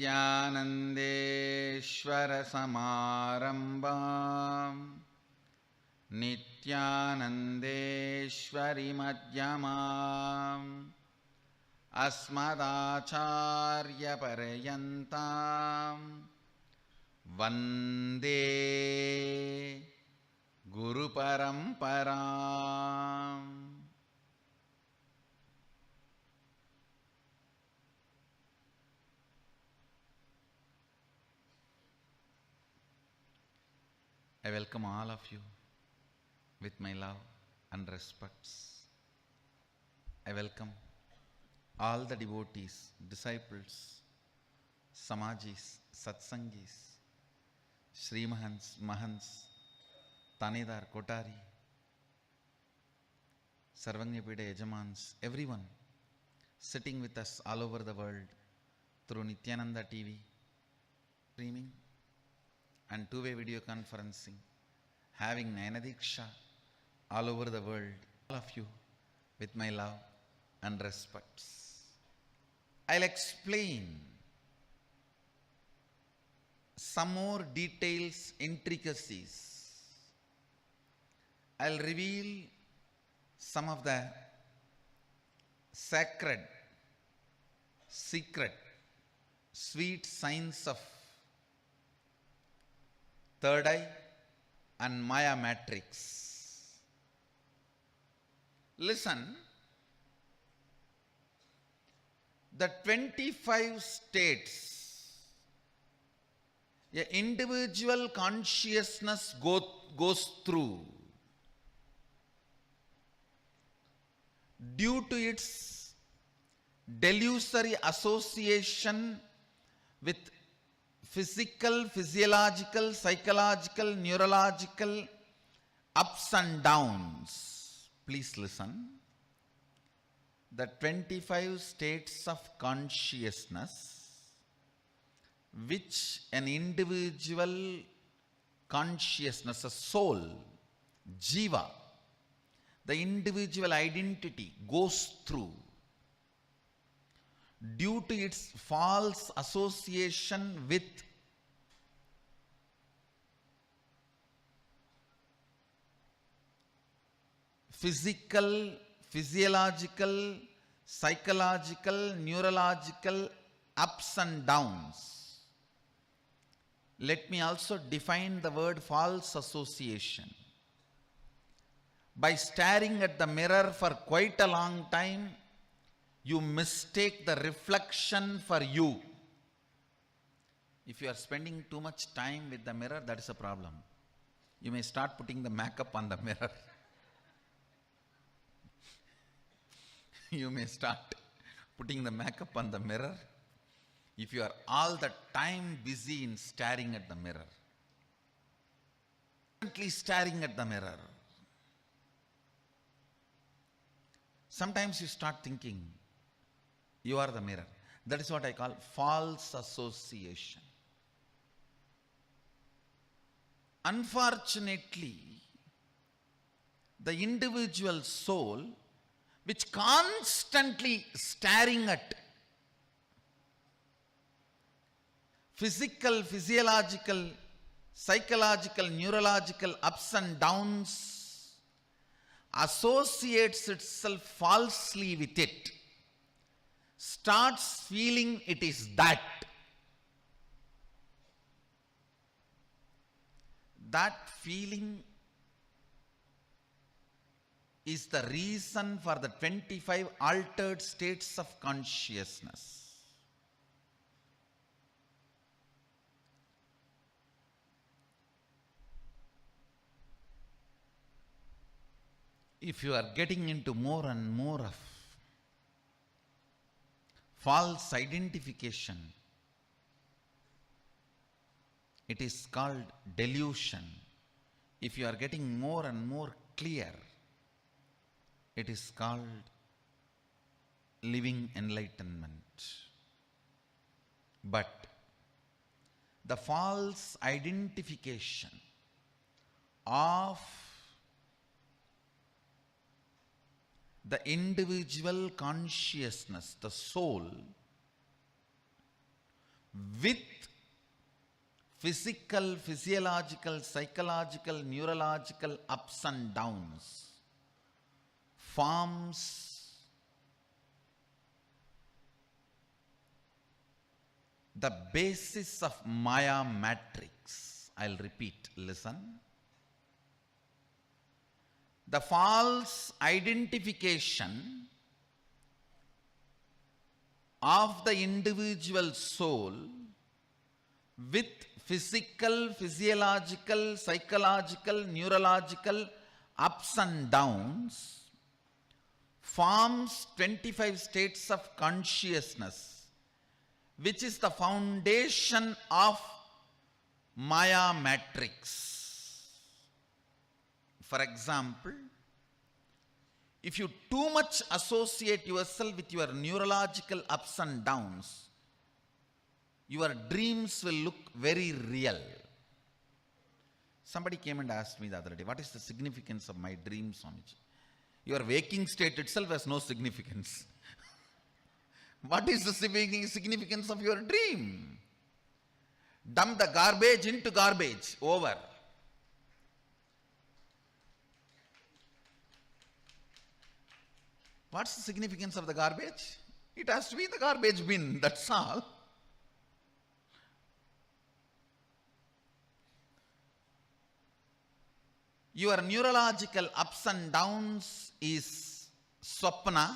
नित्यानन्देश्वरसमारम्भां नित्यानन्देश्वरिमध्यमाम् अस्मदाचार्यपर्यन्तां वन्दे गुरुपरम्पराम्. I welcome all of you with my love and respects. I welcome all the devotees, disciples, Samajis, Satsangis, Srimahans, Mahans, Tanidar, Kotari, Sarvanyapida Yajamans, everyone sitting with us all over the world through Nithyananda TV, streaming and two-way video conferencing, having Nayanadiksha all over the world, all of you with my love and respects. I'll explain some more details, intricacies. I'll reveal some of the sacred, secret, sweet signs of third eye and Maya matrix. Listen, the 25 states an individual consciousness goes through due to its delusory association with physical, physiological, psychological, neurological ups and downs. Please listen. The 25 states of consciousness which an individual consciousness, a soul, jiva, the individual identity goes through due to its false association with physical, physiological, psychological, neurological ups and downs. Let me also define the word false association. By staring at the mirror for quite a long time, you mistake the reflection for you. If you are spending too much time with the mirror, that is a problem. You may start putting the makeup on the mirror. You may start putting the makeup on the mirror if you are all the time busy in staring at the mirror. Constantly staring at the mirror. Sometimes you start thinking, you are the mirror. That is what I call false association. Unfortunately, the individual soul which constantly staring at physical, physiological, psychological, neurological ups and downs associates itself falsely with it, starts feeling it is that. That feeling is the reason for the 25 altered states of consciousness. If you are getting into more and more of false identification, it is called delusion. If you are getting more and more clear, it is called living enlightenment. But the false identification of the individual consciousness, the soul, with physical, physiological, psychological, neurological ups and downs, forms the basis of Maya matrix. I'll repeat, listen. The false identification of the individual soul with physical, physiological, psychological, neurological ups and downs forms 25 states of consciousness, which is the foundation of Maya matrix. For example, if you too much associate yourself with your neurological ups and downs, your dreams will look very real. Somebody came and asked me the other day, what is the significance of my dream, Swamiji? Your waking state itself has no significance. What is the significance of your dream? Dump the garbage into garbage. Over. What's the significance of the garbage? It has to be the garbage bin, that's all. Your neurological ups and downs is swapna.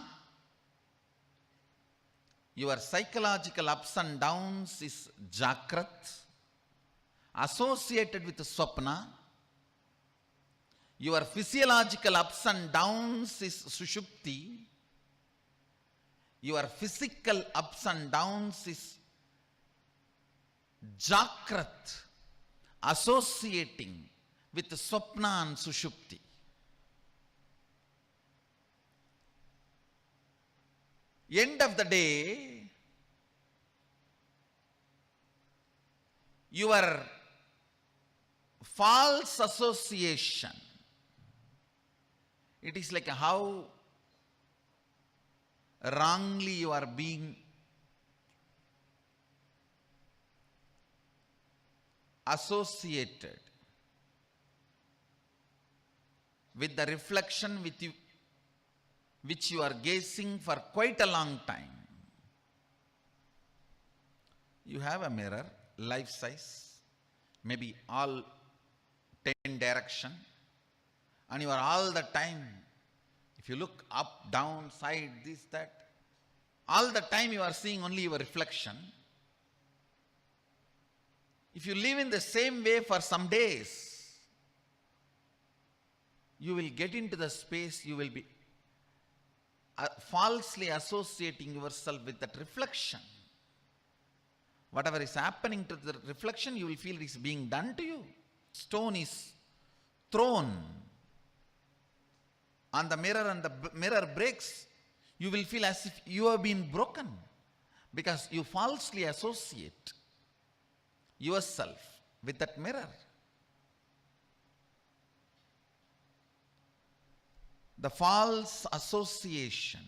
Your psychological ups and downs is Jagrat. Associated with swapna. Your physiological ups and downs is Sushupti. Your physical ups and downs is Jagrat, associating with Swapna and Sushupti. End of the day, your false association, it is like how wrongly you are being associated with the reflection which you are gazing for quite a long time. You have a mirror, life size, maybe all 10 direction, and you are all the time, if you look up, down, side, this, that, all the time you are seeing only your reflection. If you live in the same way for some days, you will get into the space, you will be falsely associating yourself with that reflection. Whatever is happening to the reflection, you will feel is being done to you. Stone is thrown on the mirror and the mirror breaks, you will feel as if you have been broken because you falsely associate yourself with that mirror. The false association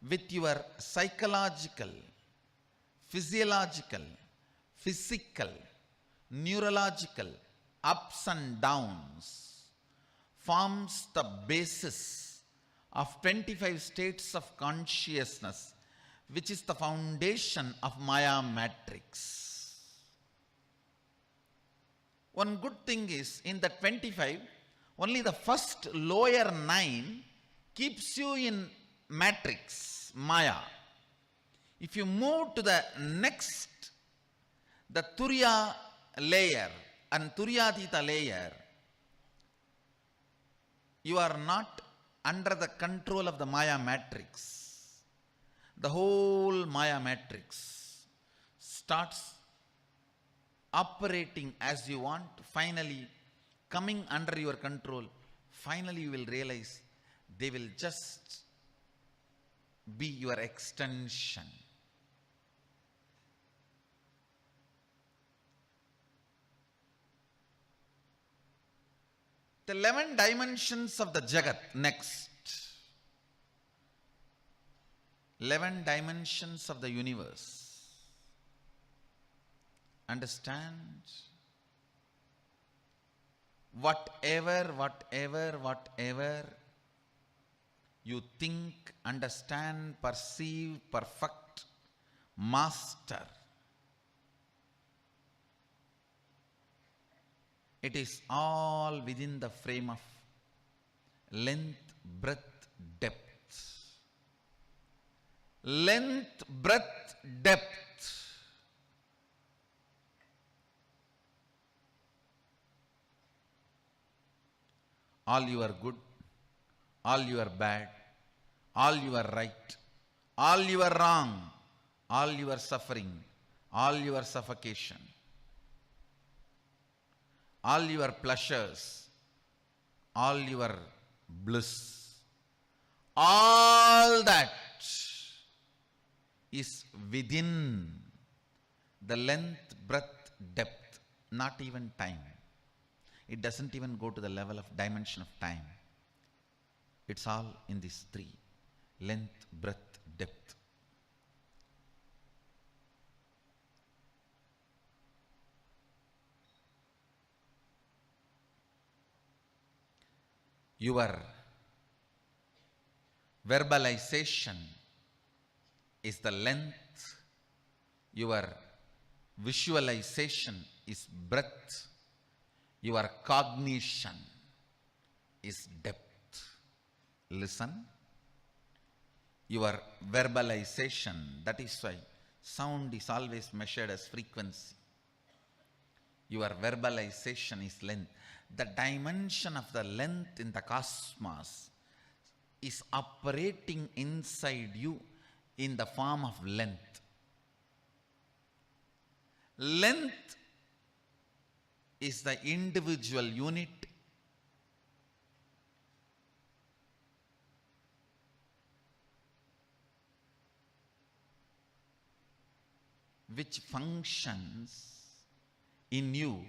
with your psychological, physiological, physical, neurological ups and downs forms the basis of 25 states of consciousness, which is the foundation of Maya matrix. One good thing is, in the 25, only the first lower 9 keeps you in matrix, Maya. If you move to the next, the Turiya layer and Turyatita layer, you are not under the control of the Maya matrix. The whole Maya matrix starts operating as you want, finally coming under your control. Finally you will realize they will just be your extension. The 11 dimensions of the Jagat next. 11 dimensions of the universe. understand whatever you think, understand, perceive, perfect, master, it is all within the frame of length, breadth, depth. Length, breadth, depth. All you are good, all you are bad, all you are right, all you are wrong, all you are suffering, all your suffocation, all your pleasures, all your bliss, all that is within the length, breadth, depth, not even time. It doesn't even go to the level of dimension of time. It's all in these three: length, breadth, depth. Your verbalization is the length, your visualization is breadth, your cognition is depth. Listen. Your verbalization, that is why sound is always measured as frequency. Your verbalization is length. The dimension of the length in the cosmos is operating inside you in the form of length. Length is the individual unit which functions in you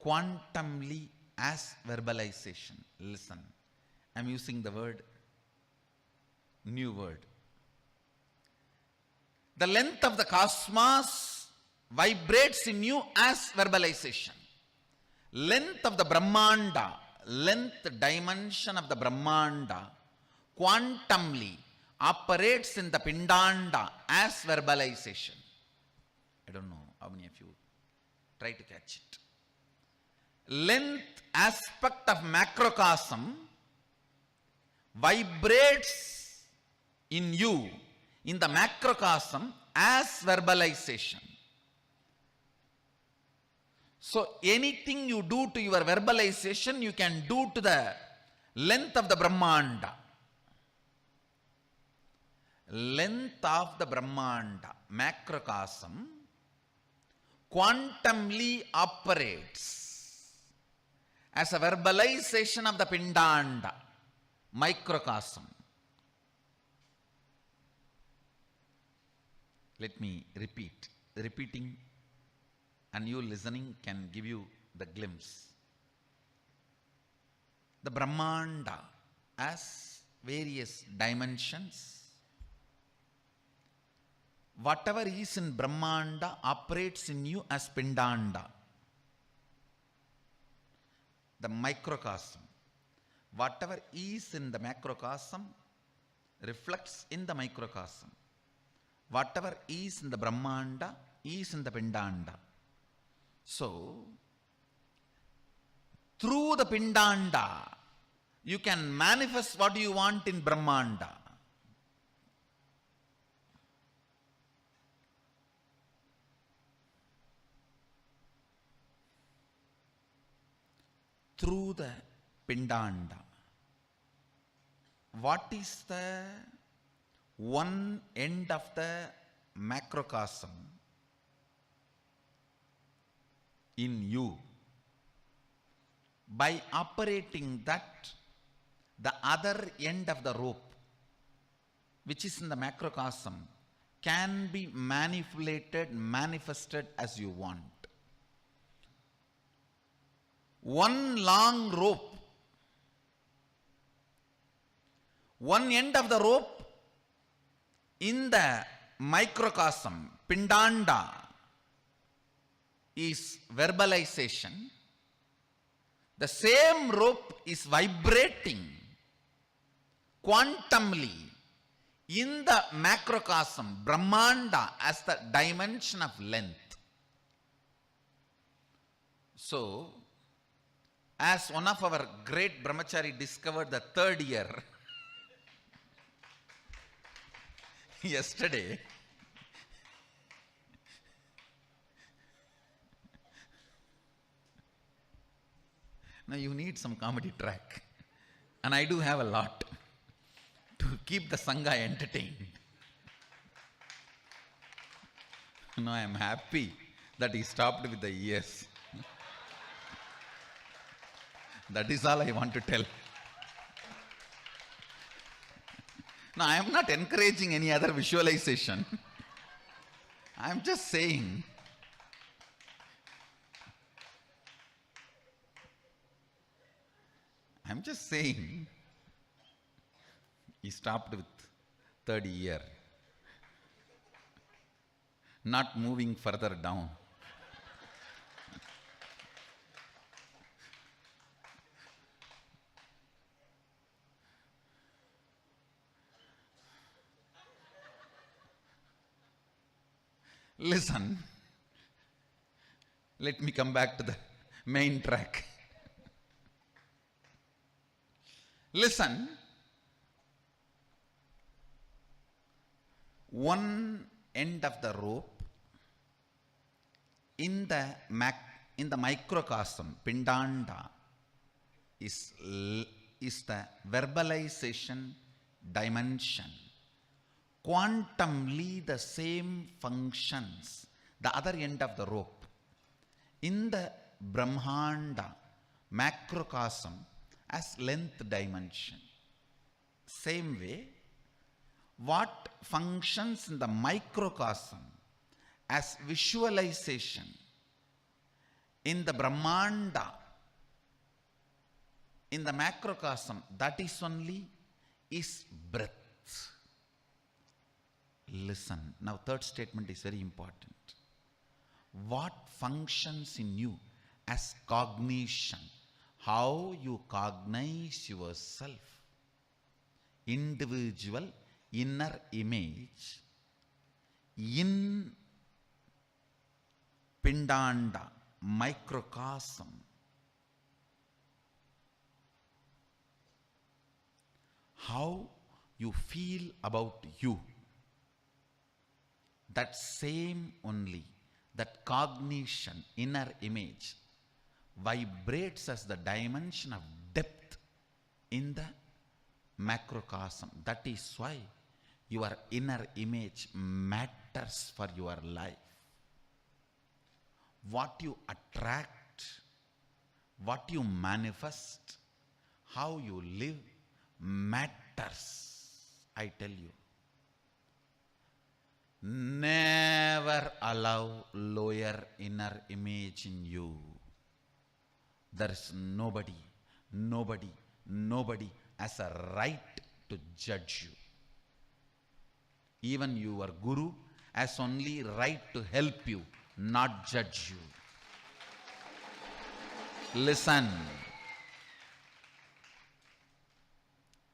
quantumly as verbalization. Listen, I'm using the word, new word. The length of the cosmos vibrates in you as verbalization. Length of the Brahmanda, length dimension of the Brahmanda quantumly operates in the Pindanda as verbalization. I don't know how many of you try to catch it. Length aspect of macrocosm vibrates in you in the macrocosm as verbalization. So anything you do to your verbalization, you can do to the length of the Brahmanda. Length of the Brahmanda, macrocosm, quantumly operates as a verbalization of the Pindanda, microcosm. Let me repeat. Repeating and you listening can give you the glimpse. The Brahmanda has various dimensions. Whatever is in Brahmanda operates in you as Pindanda. The microcosm. Whatever is in the macrocosm reflects in the microcosm. Whatever is in the Brahmanda is in the Pindanda. So, through the Pindanda, you can manifest what you want in Brahmanda. Through the Pindanda. What is the one end of the macrocosm in you? By operating that, the other end of the rope, which is in the macrocosm, can be manipulated, manifested as you want. One long rope, one end of the rope in the microcosm, Pindanda, is verbalization, the same rope is vibrating quantumly in the macrocosm, Brahmanda, as the dimension of length. So, as one of our great brahmachari discovered the third year yesterday, now you need some comedy track, and I do have a lot to keep the Sangha entertained. No, I am happy that he stopped with the yes. That is all I want to tell. No, I am not encouraging any other visualization. I am just saying, he stopped with third year, not moving further down. Listen, let me come back to the main track. Listen, one end of the rope in the microcosm, Pindanda, is the verbalization dimension. Quantumly the same functions, the other end of the rope, in the Brahmanda, macrocosm, as length dimension. Same way, what functions in the microcosm as visualization in the Brahmanda, in the macrocosm, that is only is breath. Listen, now third statement is very important. What functions in you as cognition, how you cognize yourself, individual inner image in Pindanda, microcosm. How you feel about you, that same only, that cognition, inner image, vibrates as the dimension of depth in the macrocosm. That is why your inner image matters for your life. What you attract, what you manifest, how you live matters, I tell you. Never allow lower inner image in you. There is nobody has a right to judge you. Even your guru has only right to help you, not judge you. Listen.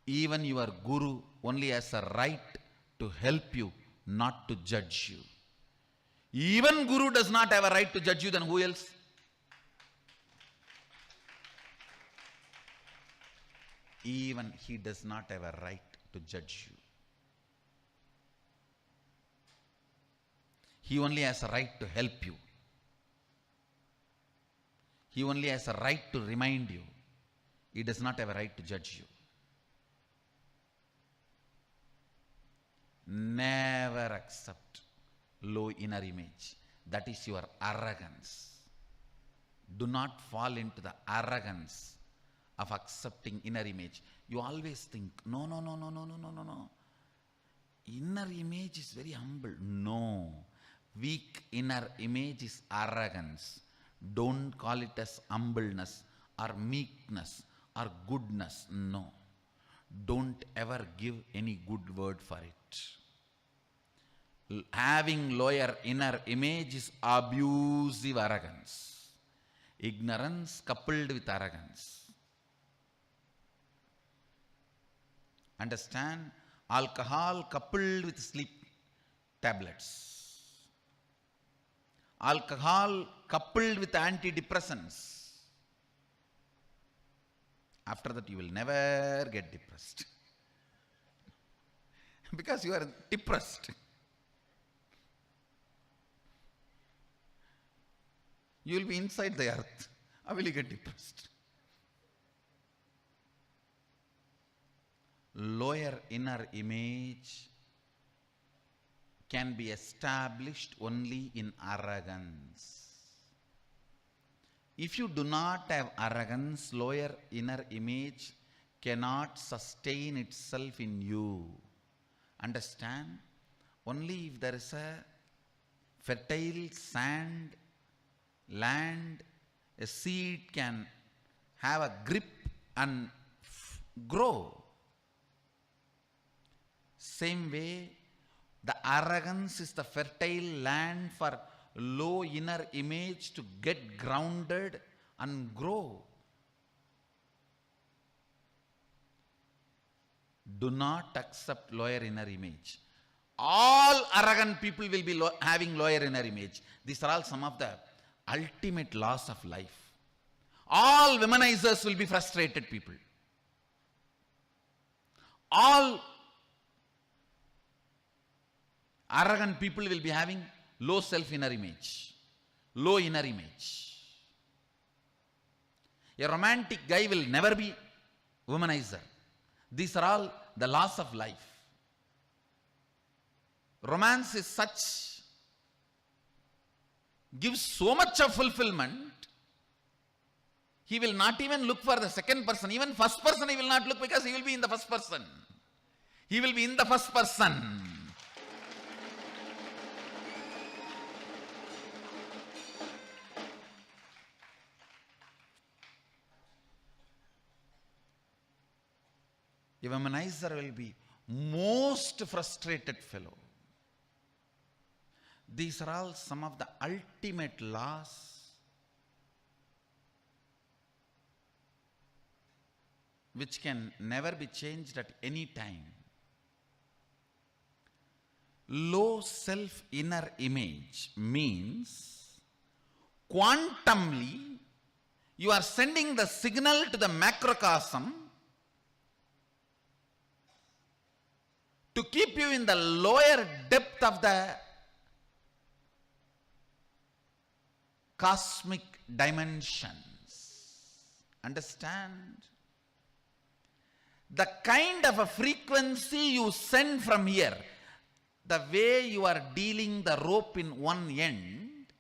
Even your guru only has a right to help you, not to judge you. Even guru does not have a right to judge you, then who else? Even he does not have a right to judge you. He only has a right to help you. He only has a right to remind you. He does not have a right to judge you. Never accept low inner image. That is your arrogance. Do not fall into the arrogance of accepting inner image. You always think, no. Inner image is very humble. No. Weak inner image is arrogance. Don't call it as humbleness or meekness or goodness. No. Don't ever give any good word for it. Having lower inner image is abusive arrogance. Ignorance coupled with arrogance. Understand? Alcohol coupled with sleep tablets. Alcohol coupled with antidepressants. After that you will never get depressed. Because you are depressed. You will be inside the earth. How will you get depressed? Lower inner image can be established only in arrogance. If you do not have arrogance, lower inner image cannot sustain itself in you. Understand? Only if there is a fertile sand, land, a seed can have a grip and grow. Same way, the arrogance is the fertile land for low inner image to get grounded and grow. Do not accept lower inner image. All arrogant people will be having lower inner image. These are all some of the ultimate laws of life. All womanizers will be frustrated people. All arrogant people will be having low self-inner image, low inner image. A romantic guy will never be womanizer. These are all the laws of life. Romance is such, gives so much of fulfillment, he will not even look for the second person. Even first person he will not look, because he will be in the first person. He will be in the first person. A womanizer will be most frustrated fellow. These are all some of the ultimate laws which can never be changed at any time. Low self-inner image means quantumly you are sending the signal to the macrocosm to keep you in the lower depth of the cosmic dimensions. Understand? The kind of a frequency you send from here, the way you are dealing the rope in one end,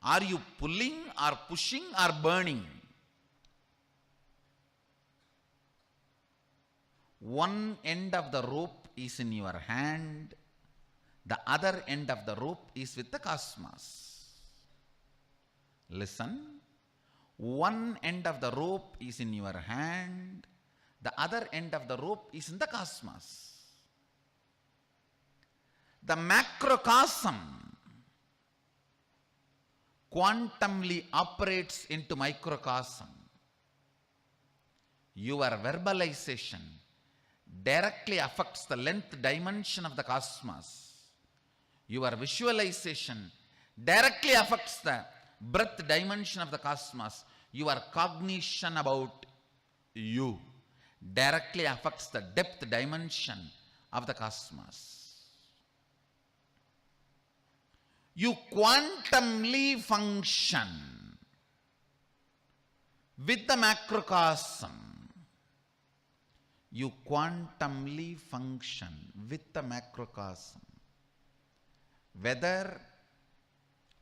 are you pulling or pushing or burning? One end of the rope is in your hand, the other end of the rope is with the cosmos. Listen, one end of the rope is in your hand, the other end of the rope is in the cosmos. The macrocosm quantumly operates into microcosm. Your verbalization directly affects the length dimension of the cosmos. Your visualization directly affects the breadth dimension of the cosmos. Your cognition about you directly affects the depth dimension of the cosmos. You quantumly function with the macrocosm. You quantumly function with the macrocosm. Whether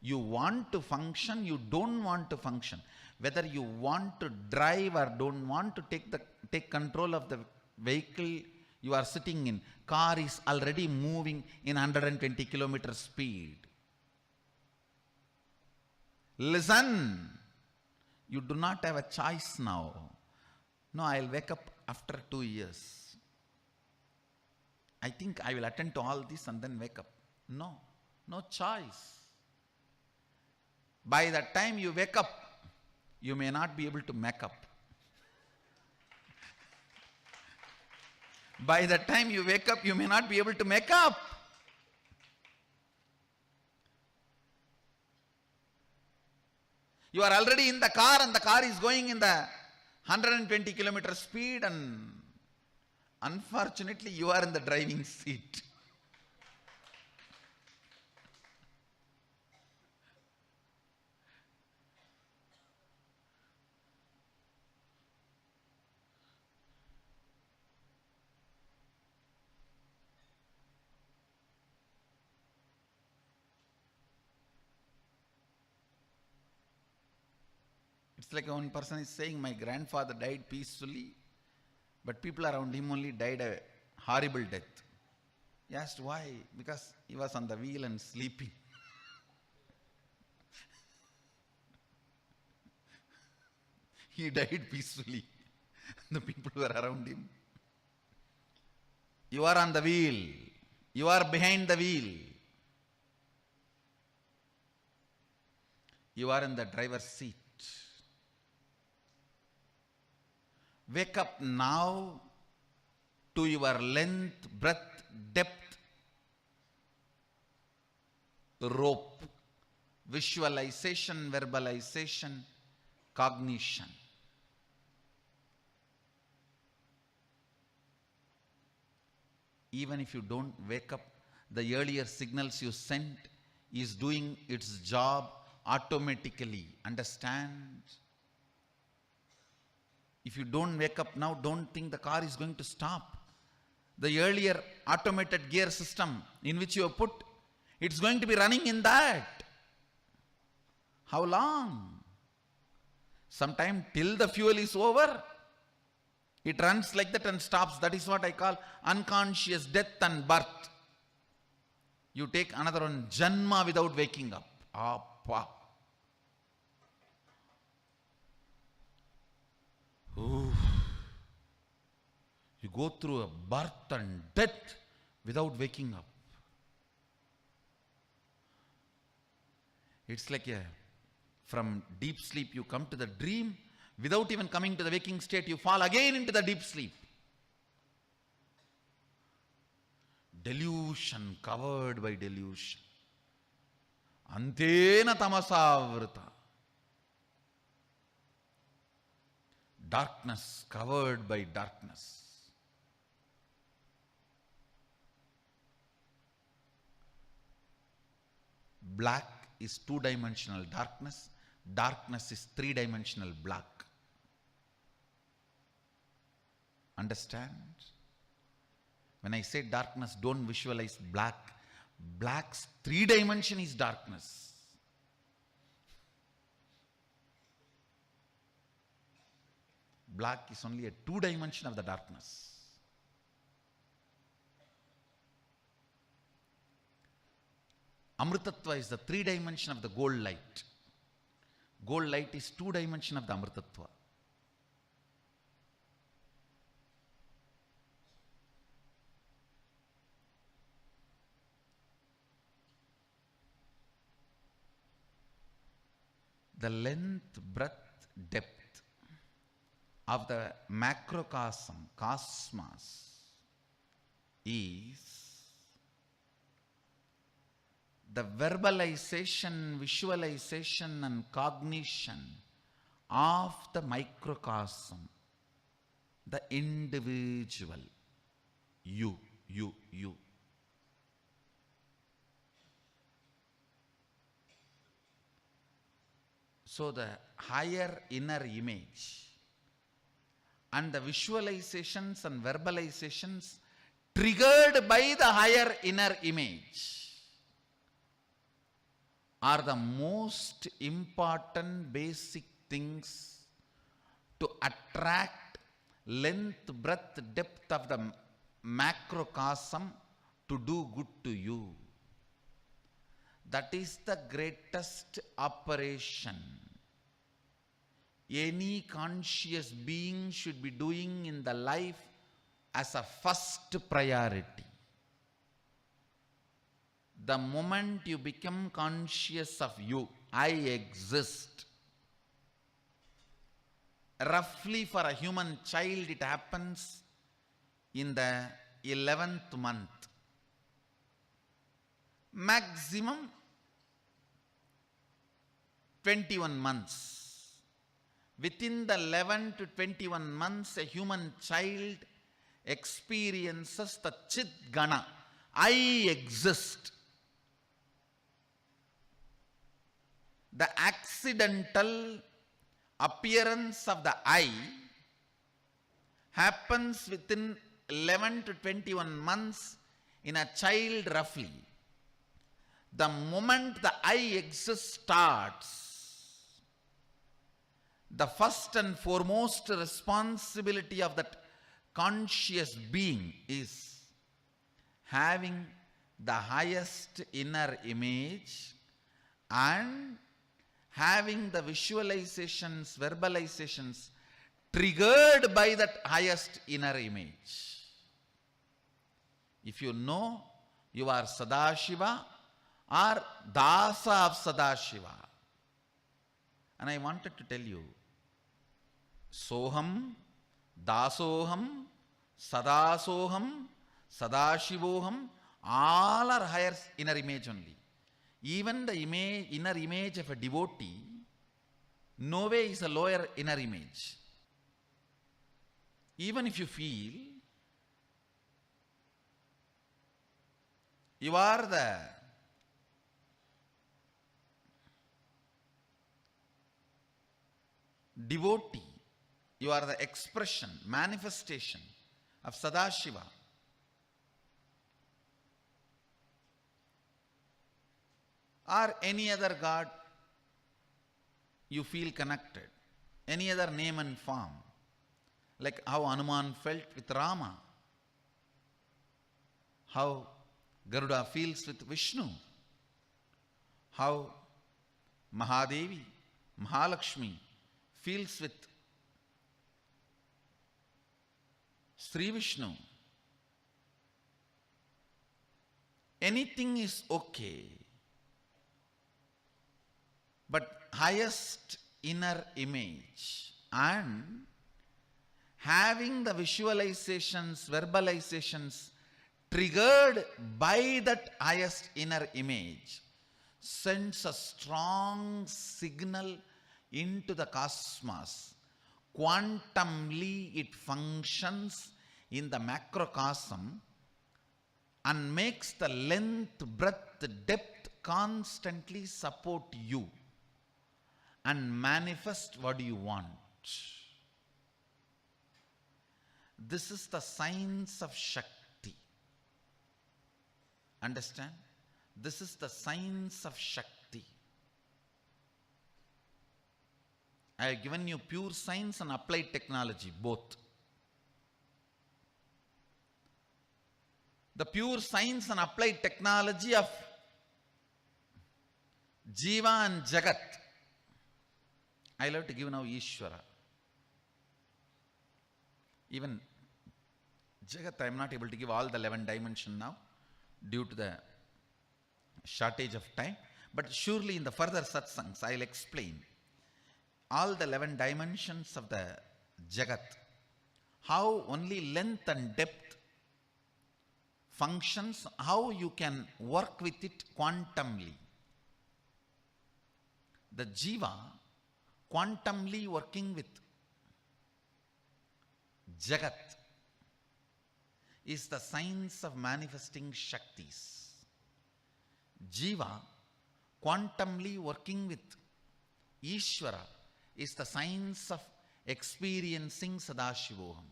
you want to function, you don't want to function. Whether you want to drive or don't want to take control of the vehicle you are sitting in. Car is already moving in 120 kilometer speed. Listen, you do not have a choice now. No, I'll wake up after 2 years. I think I will attend to all this and then wake up. No, no choice. By the time you wake up, you may not be able to make up. By the time you wake up, you may not be able to make up. You are already in the car and the car is going in the 120 kilometer speed, and unfortunately you are in the driving seat. It's like one person is saying, my grandfather died peacefully, but people around him only died a horrible death. He asked why? Because he was on the wheel and sleeping. He died peacefully. The people were around him. You are on the wheel. You are behind the wheel. You are in the driver's seat. Wake up now to your length, breadth, depth, rope, visualization, verbalization, cognition. Even if you don't wake up, the earlier signals you sent is doing its job automatically. Understand? If you don't wake up now, don't think the car is going to stop. The earlier automated gear system in which you have put, it's going to be running in that. How long? Sometime till the fuel is over, it runs like that and stops. That is what I call unconscious death and birth. You take another one, Janma, without waking up. Appa. Ooh. You go through a birth and death without waking up. It's like from deep sleep you come to the dream, without even coming to the waking state, you fall again into the deep sleep. Delusion covered by delusion. Antena tamasavrita. Darkness covered by darkness. Black is two-dimensional darkness. Darkness is three-dimensional black. Understand? When I say darkness, don't visualize black. Black's three-dimension is darkness. Black is only a two-dimension of the darkness. Amritattva is the three-dimension of the gold light. Gold light is two-dimension of the Amritattva. The length, breadth, depth of the macrocosm, cosmos, is the verbalization, visualization and cognition of the microcosm, the individual, you. So the higher inner image and the visualizations and verbalizations triggered by the higher inner image are the most important basic things to attract length, breadth, depth of the macrocosm to do good to you. That is the greatest operation any conscious being should be doing in the life as a first priority. The moment you become conscious of you, I exist. Roughly for a human child, it happens in the 11th month. Maximum 21 months. Within the 11 to 21 months, a human child experiences the Chit Gana. I exist. The accidental appearance of the I happens within 11 to 21 months in a child roughly. The moment the I exist starts, the first and foremost responsibility of that conscious being is having the highest inner image and having the visualizations, verbalizations triggered by that highest inner image. If you know you are Sadashiva or Dasa of Sadashiva, and I wanted to tell you, Soham, Dasoham, Sadasoham, Sadashivoham, all are higher inner image only. Even the inner image of a devotee, no way is a lower inner image. Even if you feel you are the devotee, you are the expression, manifestation of Sadashiva. Or any other god you feel connected, any other name and form, like how Hanuman felt with Rama, how Garuda feels with Vishnu, how Mahadevi, Mahalakshmi feels with Sri Vishnu. Anything is okay, but highest inner image and having the visualizations, verbalizations triggered by that highest inner image sends a strong signal into the cosmos. Quantumly it functions in the macrocosm and makes the length, breadth, depth constantly support you and manifest what you want. This is the science of Shakti. Understand? This is the science of Shakti. I have given you pure science and applied technology, both. The pure science and applied technology of Jiva and Jagat. I love to give now Ishvara. Even Jagat, I am not able to give all the 11 dimensions now due to the shortage of time. But surely in the further satsangs, I will explain all the 11 dimensions of the Jagat. How only length and depth functions, how you can work with it quantumly. The Jiva quantumly working with Jagat is the science of manifesting Shaktis. Jiva quantumly working with Ishvara is the science of experiencing Sadashivoham.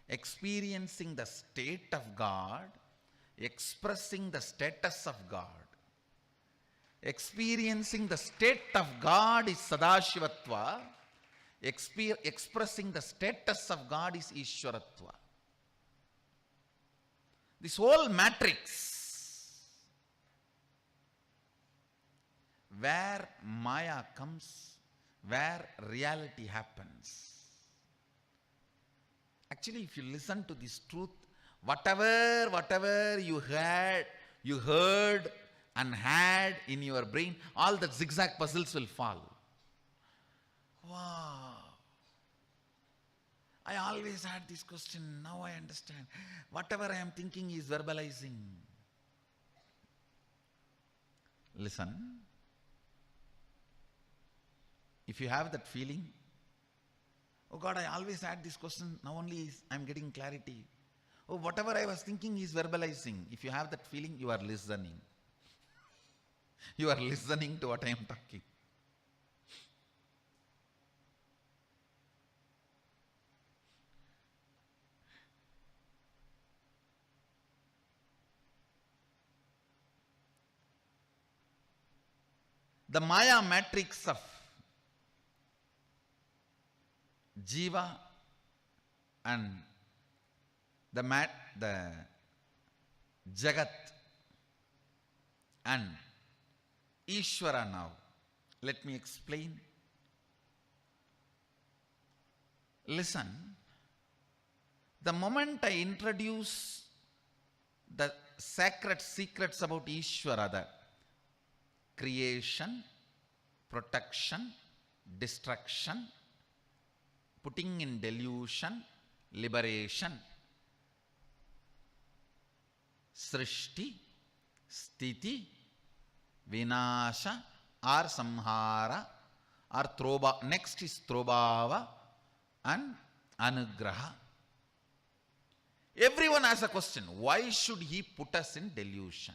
Experiencing the state of God, expressing the status of God. Experiencing the state of God is Sadashivatva. Expressing the status of God is Ishwaratva. This whole matrix, where Maya comes, where reality happens. Actually, if you listen to this truth, Whatever you heard and had in your brain, all the zigzag puzzles will fall. Wow. I always had this question, now I understand. Whatever I am thinking is verbalizing. Listen. If you have that feeling, oh God, I always had this question, now only I am getting clarity. Oh, whatever I was thinking is verbalizing. If you have that feeling, you are listening. You are listening to what I am talking. The Maya matrix of Jiva and the Jagat and Ishvara now. Let me explain. Listen, the moment I introduce the sacred secrets about Ishvara, the creation, protection, destruction, putting in delusion, liberation, Srishti, Sthiti, Vinasha, or Samhara, or Troba. Next is Trobhava and Anugraha. Everyone has a question. Why should he put us in delusion?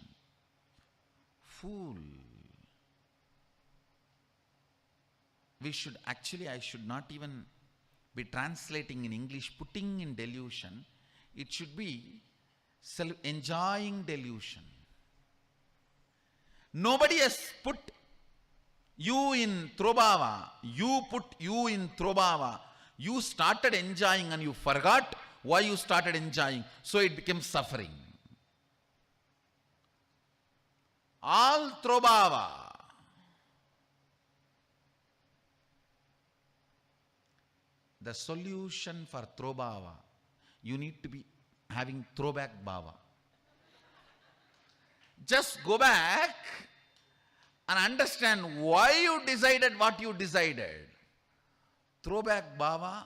Fool. I should not even be translating in English, putting in delusion. It should be enjoying delusion. Nobody has put you in Trobhava. You put you in Trobhava. You started enjoying and you forgot why you started enjoying. So it became suffering. All Trobhava. The solution for Trobhava, you need to be having throwback bhava. Just go back and understand why you decided what you decided. Throwback bhava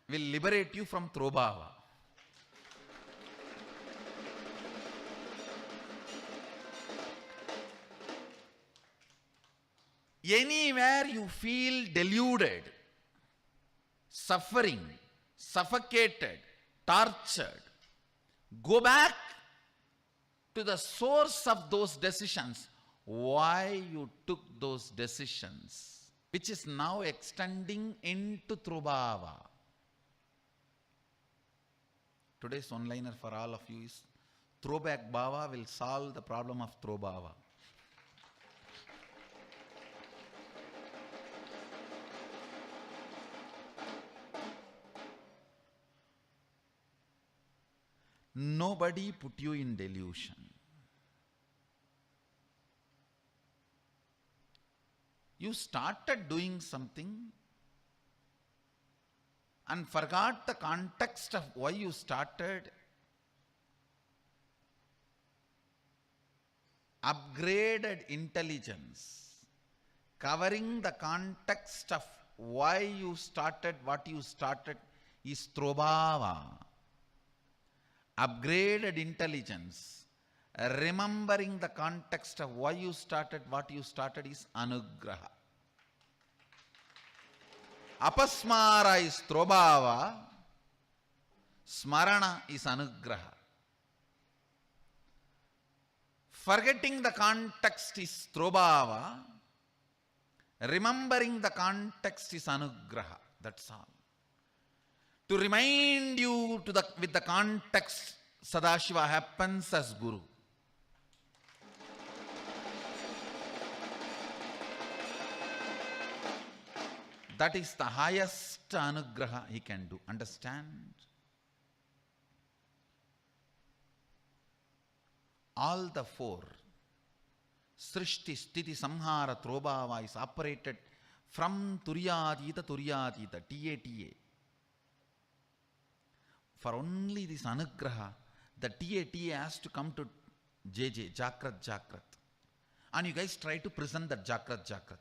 will liberate you from Trobhava. Anywhere you feel deluded, suffering, suffocated, tortured, go back to the source of those decisions, why you took those decisions, which is now extending into Trobhava. Today's one-liner for all of you is, throwback bhava will solve the problem of Trobhava. Nobody put you in delusion. You started doing something and forgot the context of why you started. Upgraded intelligence, covering the context of why you started what you started, is Trobhava. Upgraded intelligence, remembering the context of why you started what you started, is Anugraha. Apasmara is Trobhava, Smarana is Anugraha. Forgetting the context is Trobhava, remembering the context is Anugraha. That's all. To remind you with the context, Sadashiva happens as Guru. That is the highest anugraha he can do. Understand? All the four, Srishti, Sthiti, Samhara, Trobhava, is operated from Turyatita, TATA. For only this anugraha, the TA has to come to JJ, Jakrat Jakrat. And you guys try to prison that Jakrat Jakrat.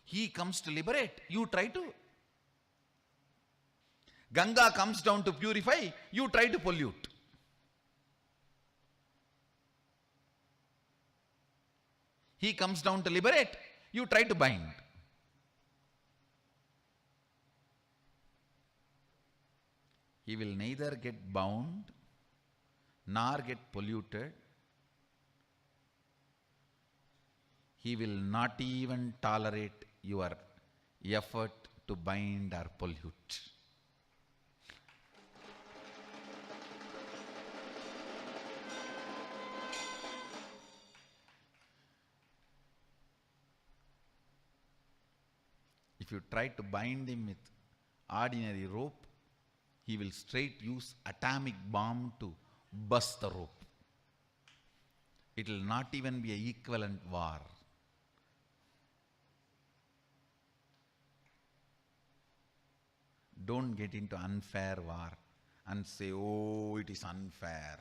He comes to liberate, you try to. Ganga comes down to purify, you try to pollute. He comes down to liberate, you try to bind. He will neither get bound nor get polluted. He will not even tolerate your effort to bind or pollute. If you try to bind him with ordinary rope, he will straight use atomic bomb to bust the rope. It will not even be an equivalent war. Don't get into unfair war and say, oh, it is unfair.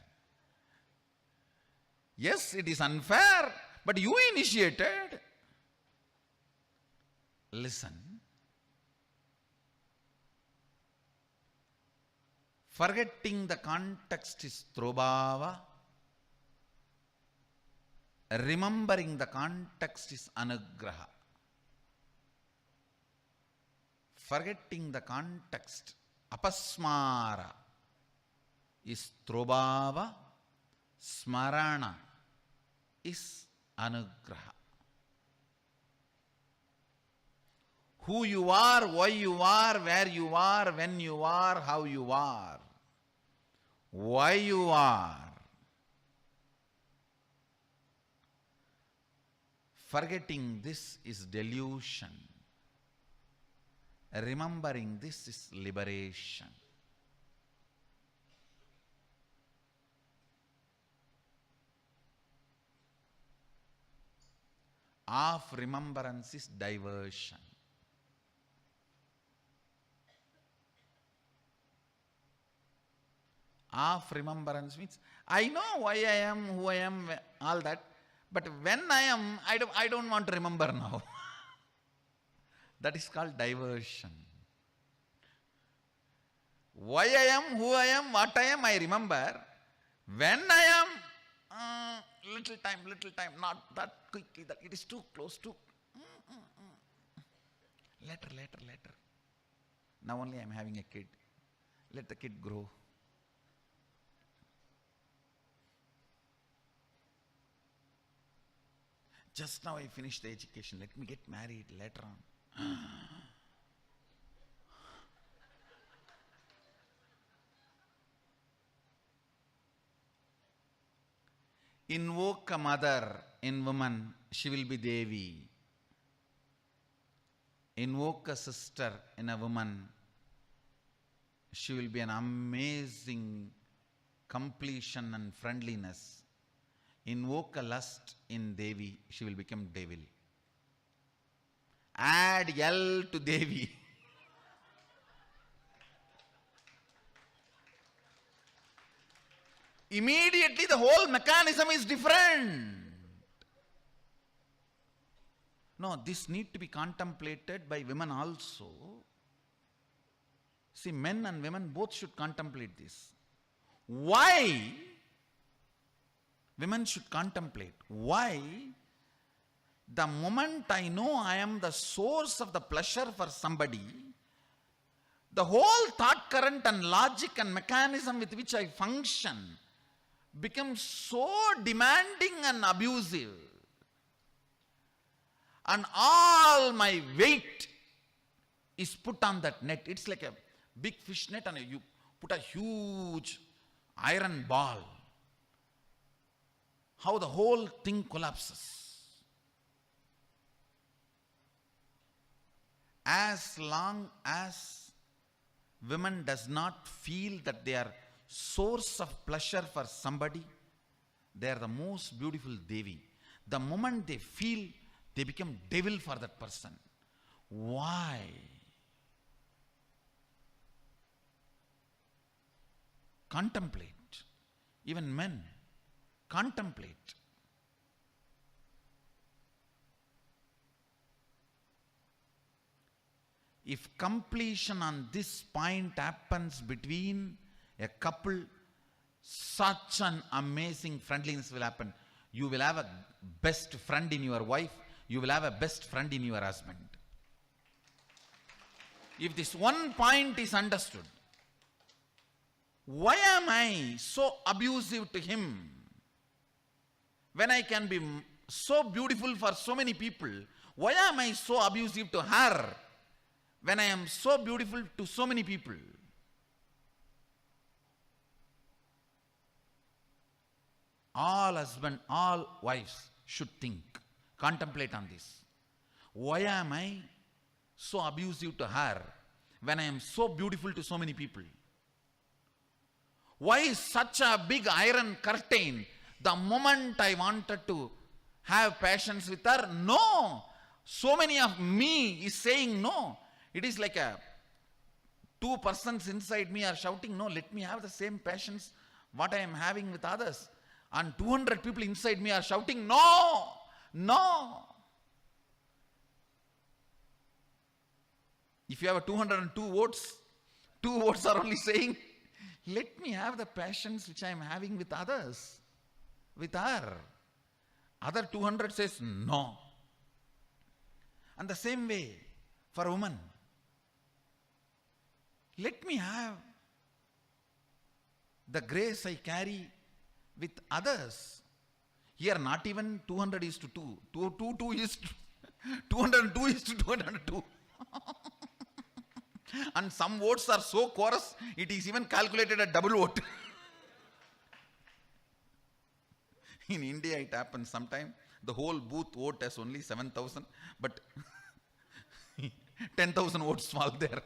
Yes, it is unfair, but you initiated. Listen. Forgetting the context is Trobhava. Remembering the context is Anugraha. Forgetting the context, Apasmara, is Trobhava. Smarana is Anugraha. Who you are, why you are, where you are, when you are, how you are, why you are. Forgetting this is delusion. Remembering this is liberation. Of remembrance is diversion. Of remembrance means, I know why I am, who I am, all that, but when I am, I don't want to remember now. That is called diversion. Why I am, who I am, what I am, I remember. When I am, little time, not that quickly, that it is too close to. Later. Now only I am having a kid. Let the kid grow. Just now I finished the education. Let me get married later on. Invoke a mother in woman, she will be Devi. Invoke a sister in a woman, she will be an amazing completion and friendliness. Invoke a lust in Devi, she will become devil. Add L to Devi. Immediately the whole mechanism is different. No, this need to be contemplated by women also. See, men and women both should contemplate this. Why? Women should contemplate. Why? The moment I know I am the source of the pleasure for somebody, the whole thought current and logic and mechanism with which I function becomes so demanding and abusive. And all my weight is put on that net. It's like a big fish net and you put a huge iron ball. How the whole thing collapses. As long as women does not feel that they are source of pleasure for somebody, they are the most beautiful Devi. The moment they feel, they become devil for that person. Why? Contemplate. Even men, contemplate. If completion on this point happens between a couple, such an amazing friendliness will happen. You will have a best friend in your wife. You will have a best friend in your husband. If this one point is understood, why am I so abusive to him when I can be so beautiful for so many people? Why am I so abusive to her when I am so beautiful to so many people? All husbands, all wives should think, contemplate on this. Why am I so abusive to her when I am so beautiful to so many people? Why is such a big iron curtain the moment I wanted to have passions with her? No! So many of me is saying no. It is like a 2 persons inside me are shouting, no, let me have the same passions what I am having with others. And 200 people inside me are shouting, no, no. If you have a 202 votes, 2 votes are only saying, let me have the passions which I am having with others, with her. Other 200 says, no. And the same way for a woman. Let me have the grace I carry with others. Here not even 200 is to 2. 2 is to 202 is to 202. And some votes are so coarse, it is even calculated a double vote. In India it happens sometime. The whole booth vote has only 7,000, but 10,000 votes fall there.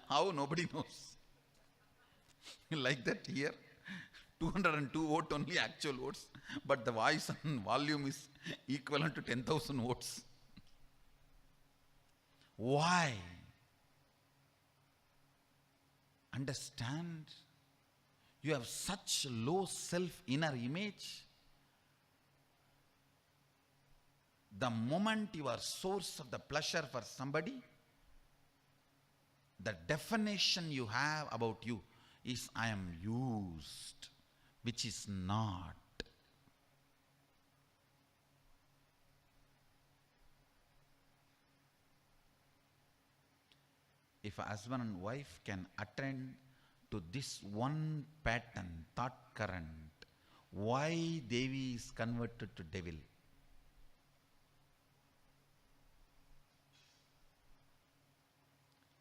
How? Nobody knows. Like that here, 202 vote only actual votes, but the voice and volume is equivalent to 10,000 votes. Why? Understand, you have such low self-inner image. The moment you are source of the pleasure for somebody, the definition you have about you is I am used, which is not. If a husband and wife can attend to this one pattern, thought current, why Devi is converted to devil?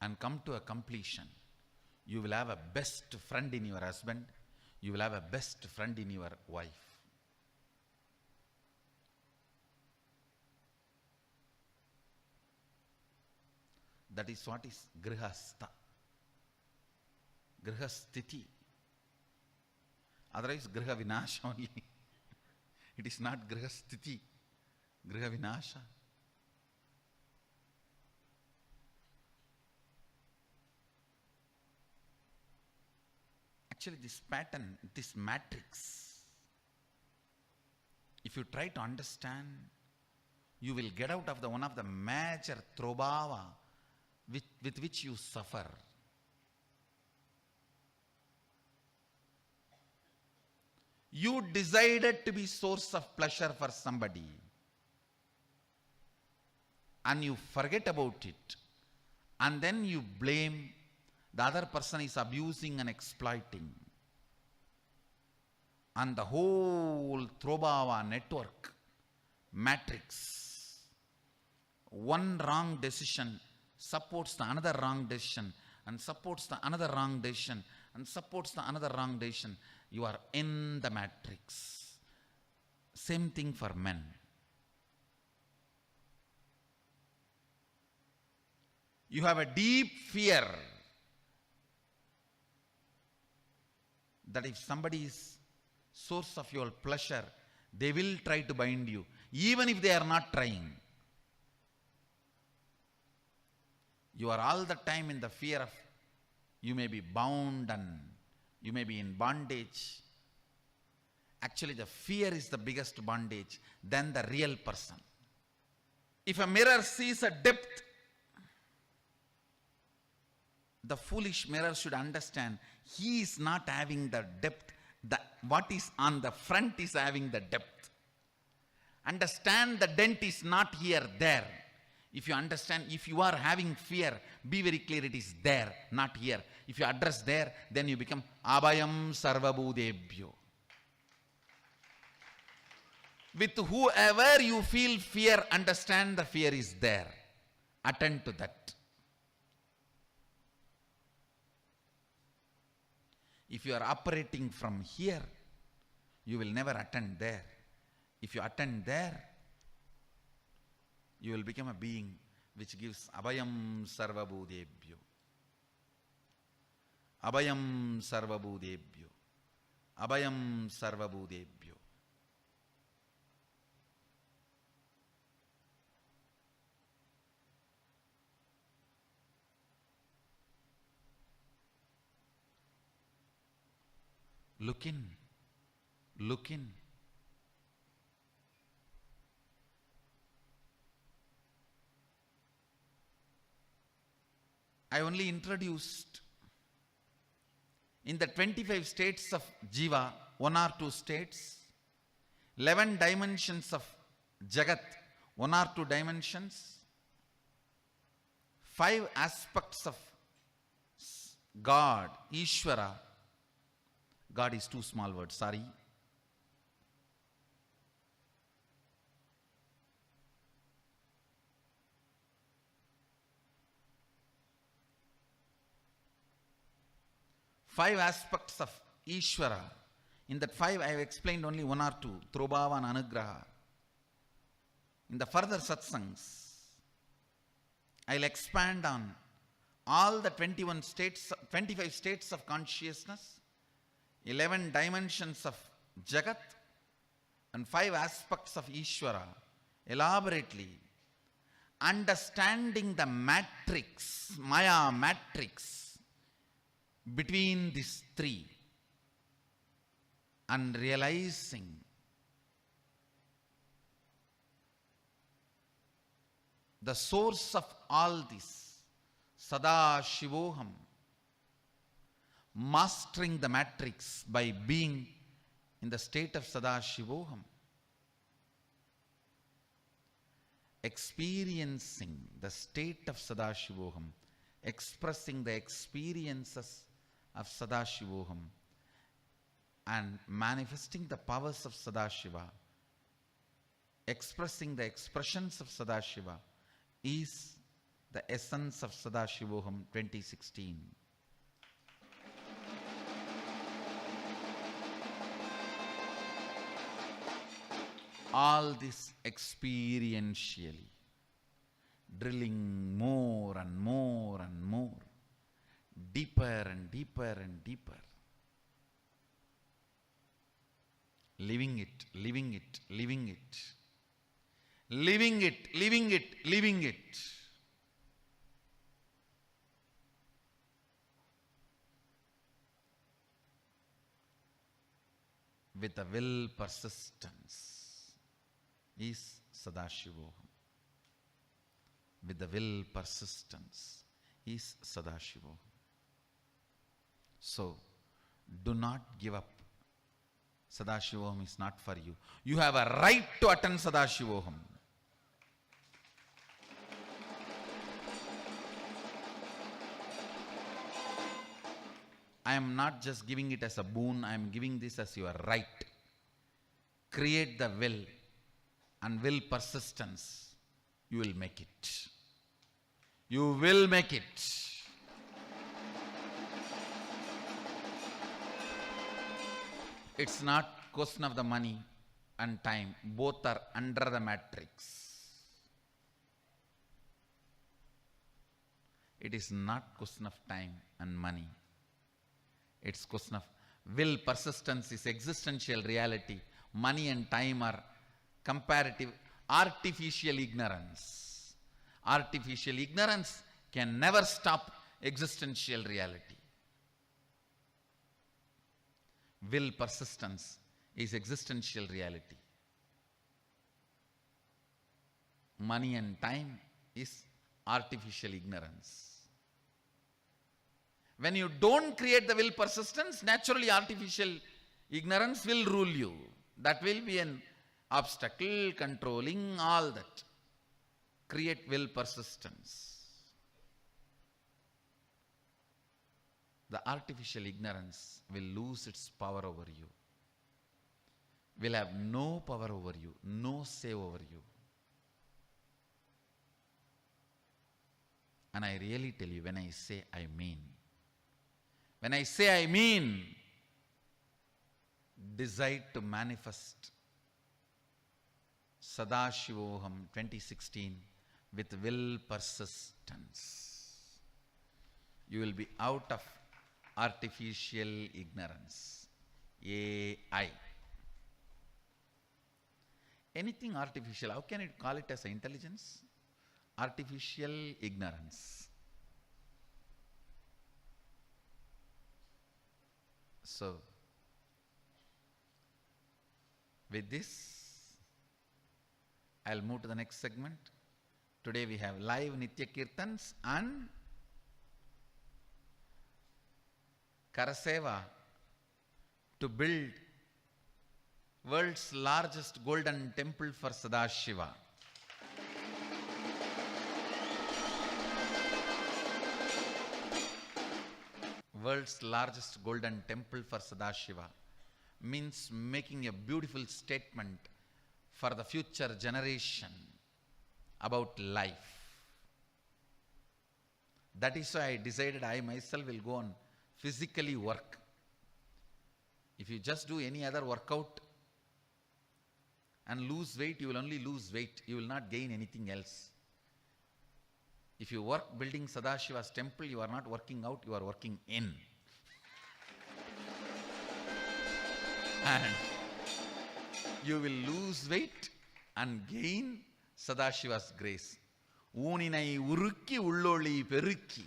And come to a completion. You will have a best friend in your husband. You will have a best friend in your wife. That is what is grihastha. Grihasthiti. Otherwise griha vinasha only. It is not grihasthiti. Griha vinasha. Actually this pattern, this matrix, if you try to understand, you will get out of the one of the major throbhava with which you suffer. You decided to be source of pleasure for somebody and you forget about it, and then you blame the other person is abusing and exploiting. And the whole throbhava network, matrix, one wrong decision supports the another wrong decision, and supports the another wrong decision, and supports the another wrong decision. You are in the matrix. Same thing for men. You have a deep fear that if somebody is source of your pleasure, they will try to bind you, even if they are not trying. You are all the time in the fear of you may be bound and You may be in bondage. Actually, the fear is the biggest bondage than the real person. If a mirror sees a depth, the foolish mirror should understand he is not having the depth. What is on the front is having the depth. Understand the dent is not here, there. If you understand, if you are having fear, be very clear, it is there, not here. If you address there, then you become Abhayam Sarvabhudebhyo. With whoever you feel fear, understand the fear is there. Attend to that. If you are operating from here, you will never attend there. If you attend there, you will become a being which gives Abhayam Sarvabhudebhyo. Abhayam Sarvabhudebhyo. Abhayam Sarvabhudebhyo. Look in. Look in. I only introduced in the 25 states of Jiva, 1 or 2 states, 11 dimensions of Jagat, 1 or 2 dimensions, 5 aspects of God, Ishvara. God is too small word, sorry. Five aspects of Ishvara. In that 5, I have explained only 1 or 2. Trobhava and Anugraha. In the further satsangs, I will expand on all the 25 states of consciousness, 11 dimensions of Jagat, and 5 aspects of Ishvara, elaborately, understanding the matrix, Maya matrix, between these 3, and realizing the source of all this, Sadashivoham, mastering the matrix by being in the state of Sadashivoham, experiencing the state of Sadashivoham, expressing the experiences of Sadashivoham, and manifesting the powers of Sadashiva, expressing the expressions of Sadashiva, is the essence of Sadashivoham 2016. All this experientially, drilling more and more and more, deeper and deeper and deeper. Living it, living it, living it. Living it, living it, living it. With a will persistence is Sadashivoham. With the will persistence is Sadashivoham. So, do not give up. Sadashivoham is not for you. You have a right to attend Sadashivoham. I am not just giving it as a boon, I am giving this as your right. Create the will and will persistence. You will make it. You will make it. It's not question of the money and time. Both are under the matrix. It is not question of time and money. It's question of will. Persistence is existential reality. Money and time are comparative, artificial ignorance. Artificial ignorance can never stop existential reality. will persistence is existential reality. Money and time is artificial ignorance. When you don't create the will persistence, naturally artificial ignorance will rule you. That will be an obstacle, controlling, all that. Create will persistance. The artificial ignorance will lose its power over you. Will have no power over you, no say over you. And I really tell you, when I say, I mean. When I say I mean, decide to manifest Sadashivoham 2016 with will persistence. You will be out of artificial ignorance. AI. Anything artificial, how can you call it as intelligence? Artificial ignorance. So, with this, I'll move to the next segment. Today we have live Nitya Kirtans and Karaseva to build world's largest golden temple for Sadashiva. World's largest golden temple for Sadashiva means making a beautiful statement for the future generation about life. That is why I decided I myself will go on physically work. If you just do any other workout and lose weight, you will only lose weight. You will not gain anything else. If you work building Sadashiva's temple, you are not working out, you are working in. And you will lose weight and gain Sadashiva's grace. Uuninai urukki ulloli perukki.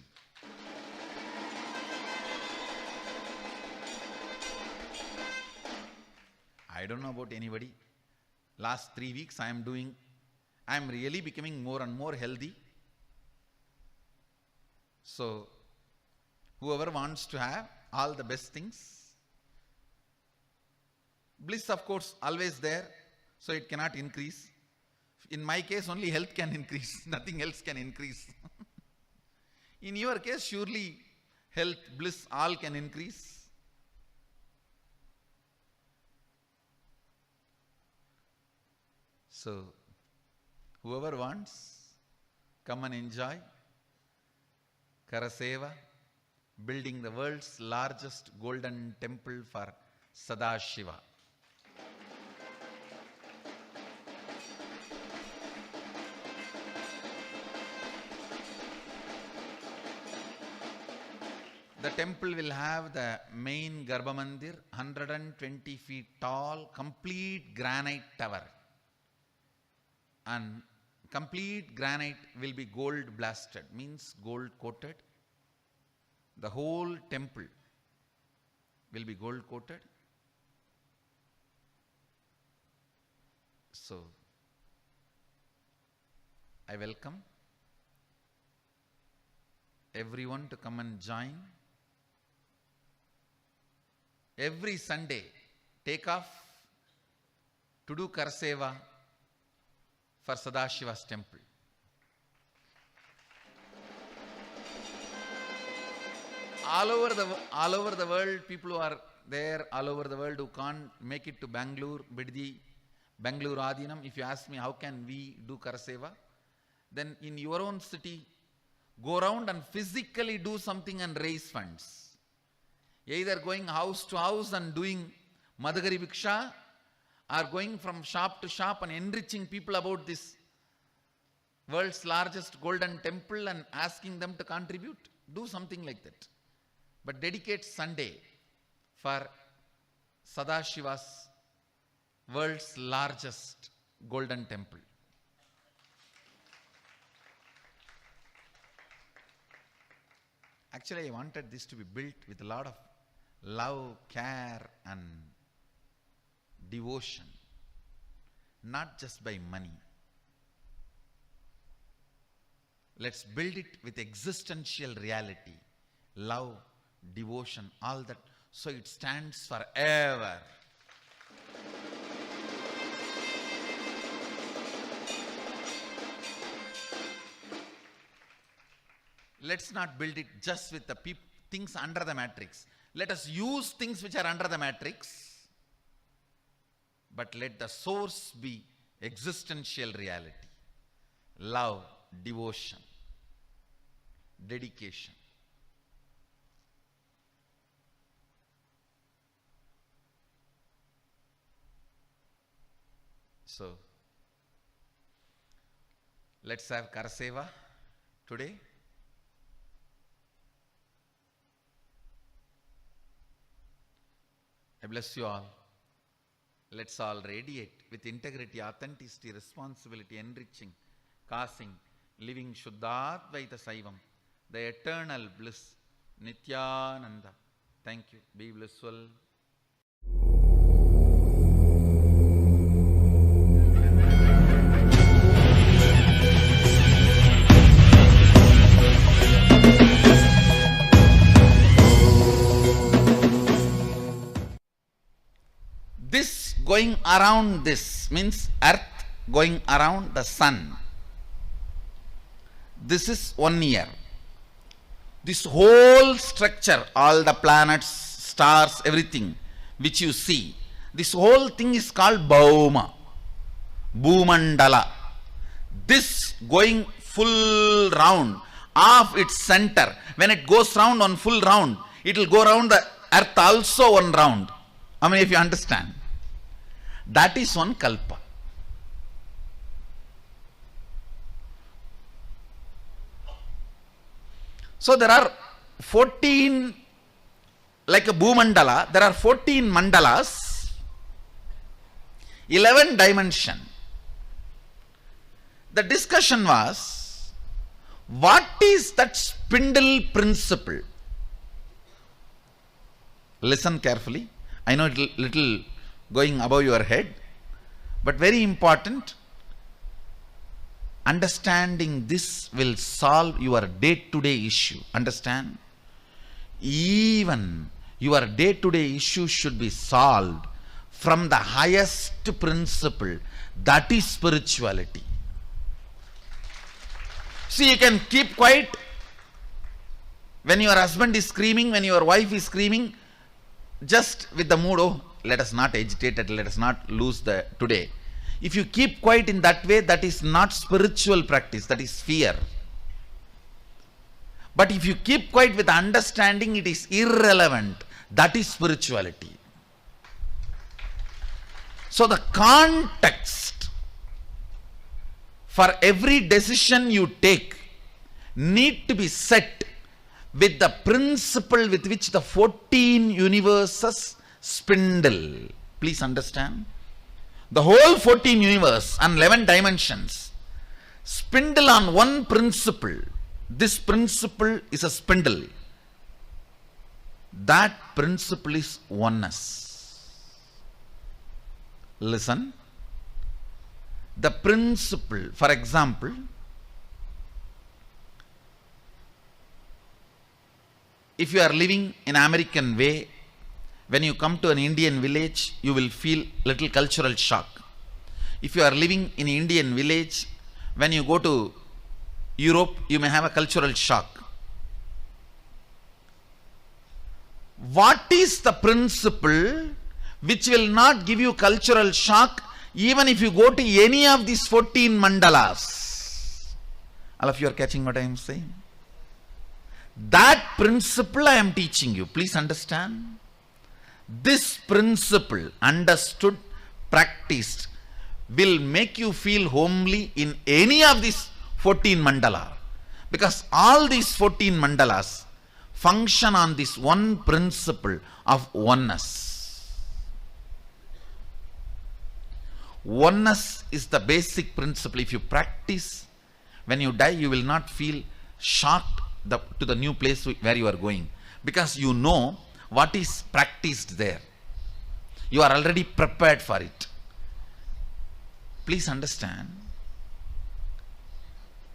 I don't know about anybody. Last 3 weeks I am really becoming more and more healthy. So, whoever wants to have all the best things, bliss of course always there, so it cannot increase. In my case only health can increase, nothing else can increase. In your case surely health, bliss all can increase. So, whoever wants, come and enjoy Karaseva, building the world's largest golden temple for Sadashiva. The temple will have the main Garbha Mandir, 120 feet tall, complete granite tower. And complete granite will be gold blasted, means gold coated. The whole temple will be gold coated. So, I welcome everyone to come and join. Every Sunday, take off to do Karaseva for Sadashiva's temple. All over the world, people who are there all over the world who can't make it to Bangalore, Biddi, Bangalore Adinam, if you ask me how can we do Karaseva, then in your own city, go around and physically do something and raise funds. Either going house to house and doing Madhagari Bhiksha, or going from shop to shop and enriching people about this world's largest golden temple and asking them to contribute. Do something like that. But dedicate Sunday for Sadashiva's world's largest golden temple. Actually, I wanted this to be built with a lot of love, care and devotion, not just by money. Let's build it with existential reality, love, devotion, all that, so it stands forever. Let's not build it just with the things under the matrix. Let us use things which are under the matrix, but let the source be existential reality, love, devotion, dedication. So, let's have Karaseva today. I bless you all. Let's all radiate with integrity, authenticity, responsibility, enriching, causing, living Shuddhadvaita Saivam, the eternal bliss, Nithyananda. Thank you. Be blissful. This going around this means earth going around the sun. This is 1 year. This whole structure, all the planets, stars, everything which you see, this whole thing is called Bhauma, Bhumandala. This going full round of its center, when it goes round on full round, it will go round the earth also one round. How many of you understand? That is one kalpa. So there are 14, like a Bhumandala, there are 14 mandalas, 11 dimension. The discussion was, what is that spindle principle? Listen carefully. I know it little going above your head, but very important. Understanding this will solve your day-to-day issue. Understand? Even your day-to-day issue should be solved from the highest principle, that is spirituality. See, you can keep quiet when your husband is screaming, when your wife is screaming, just with the mood, oh, let us not agitate it, let us not lose the today. If you keep quiet in that way, that is not spiritual practice, that is fear. But if you keep quiet with understanding, it is irrelevant, that is spirituality. So the context for every decision you take need to be set with the principle with which the 14 universes spindle. Please understand. The whole 14 universe and 11 dimensions spindle on one principle. This principle is a spindle. That principle is oneness. Listen. The principle, for example, if you are living in American way, when you come to an Indian village, you will feel little cultural shock. If you are living in Indian village, when you go to Europe, you may have a cultural shock. What is the principle which will not give you cultural shock even if you go to any of these 14 mandalas? All of you are catching what I am saying? That principle I am teaching you. Please understand. This principle, understood, practiced, will make you feel homely in any of these 14 mandala. Because all these 14 mandalas function on this one principle of oneness. Oneness is the basic principle. If you practice, when you die, you will not feel shocked to the new place where you are going. Because you know what is practiced there. You are already prepared for it. Please understand,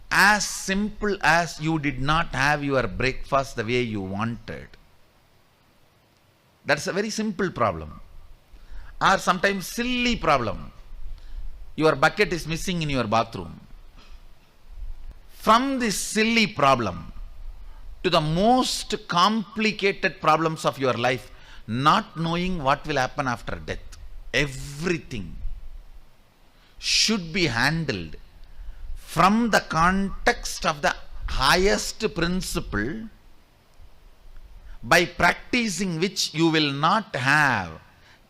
as simple as you did not have your breakfast the way you wanted, that's a very simple problem, or sometimes silly problem. Your bucket is missing in your bathroom. From this silly problem to the most complicated problems of your life, not knowing what will happen after death, everything should be handled from the context of the highest principle, by practicing which you will not have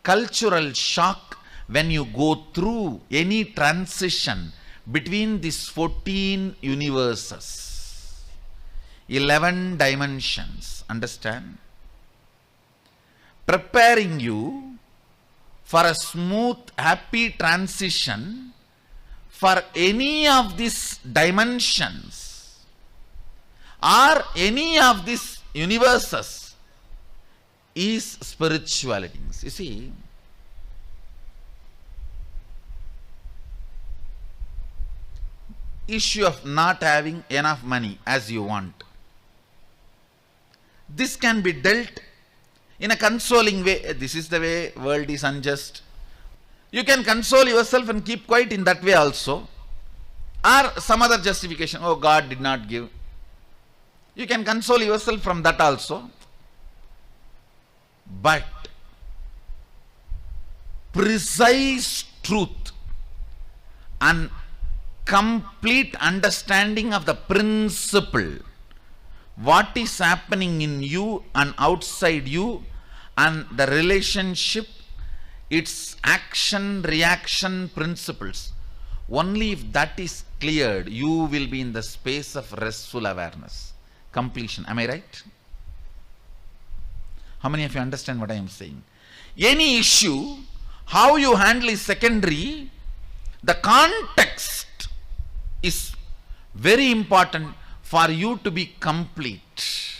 cultural shock when you go through any transition between these 14 universes, 11 dimensions. Understand? Preparing you for a smooth, happy transition for any of these dimensions or any of these universes is spirituality. You see, issue of not having enough money as you want, this can be dealt in a consoling way. This is the way world is unjust. You can console yourself and keep quiet in that way also, or some other justification. Oh, God did not give. You can console yourself from that also. But precise truth and complete understanding of the principle, what is happening in you and outside you, and the relationship, its action reaction principles, only if that is cleared, you will be in the space of restful awareness, completion. Am I right? How many of you understand what I am saying? Any issue, how you handle is secondary. The context is very important for you to be complete.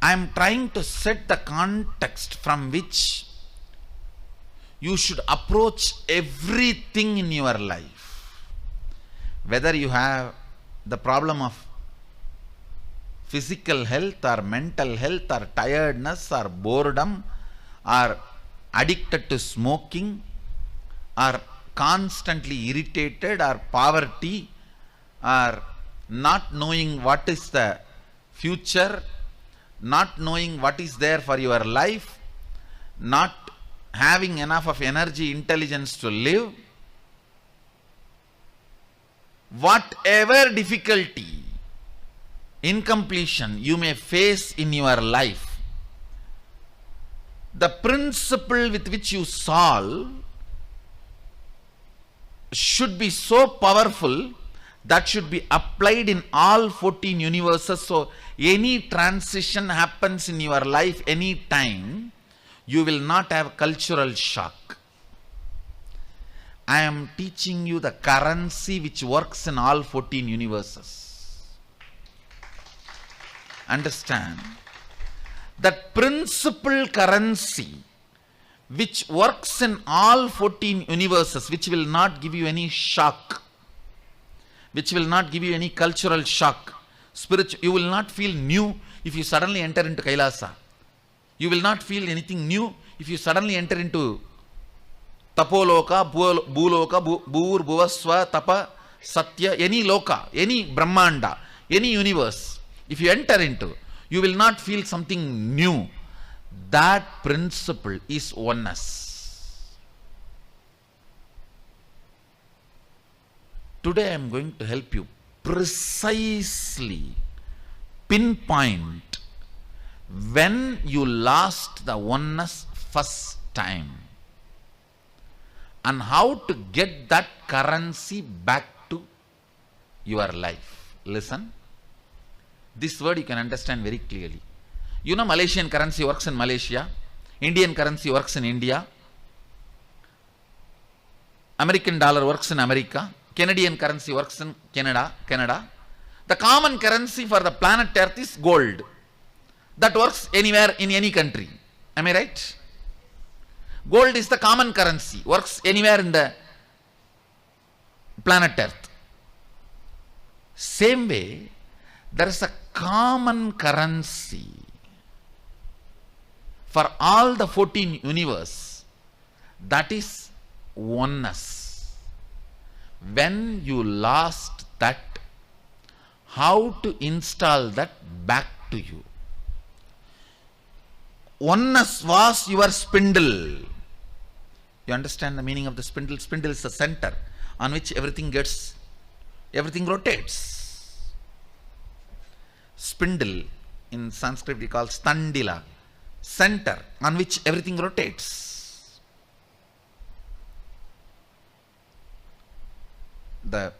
I am trying to set the context from which you should approach everything in your life. Whether you have the problem of physical health or mental health or tiredness or boredom or addicted to smoking or constantly irritated or poverty or not knowing what is the future, not knowing what is there for your life, not having enough of energy, intelligence to live, whatever difficulty, incompletion you may face in your life, the principle with which you solve should be so powerful that should be applied in all 14 universes. So any transition happens in your life any time, you will not have cultural shock. I am teaching you the currency which works in all 14 universes. Understand? That principal currency which works in all 14 universes, which will not give you any shock, which will not give you any cultural shock. You will not feel new if you suddenly enter into Kailasa. You will not feel anything new if you suddenly enter into Tapoloka, Bhuloka, Bhur, Bhuvasva, Tapa, Satya, any Loka, any Brahmanda, any universe. If you enter into, you will not feel something new. That principle is oneness. Today I am going to help you precisely pinpoint when you lost the oneness first time and how to get that currency back to your life. Listen. This word you can understand very clearly. You know Malaysian currency works in Malaysia, Indian currency works in India, American dollar works in America, Canadian currency works in Canada. The common currency for the planet Earth is gold. that works anywhere in any country. Am I right? Gold is the common currency, works anywhere in the planet Earth. Same way, there is a common currency for all the 14 universe, that is oneness. When you lost that, how to install that back to you? Oneness was your spindle. You understand the meaning of the spindle? Spindle is the center on which everything rotates. Spindle in Sanskrit we call standila, center on which everything rotates.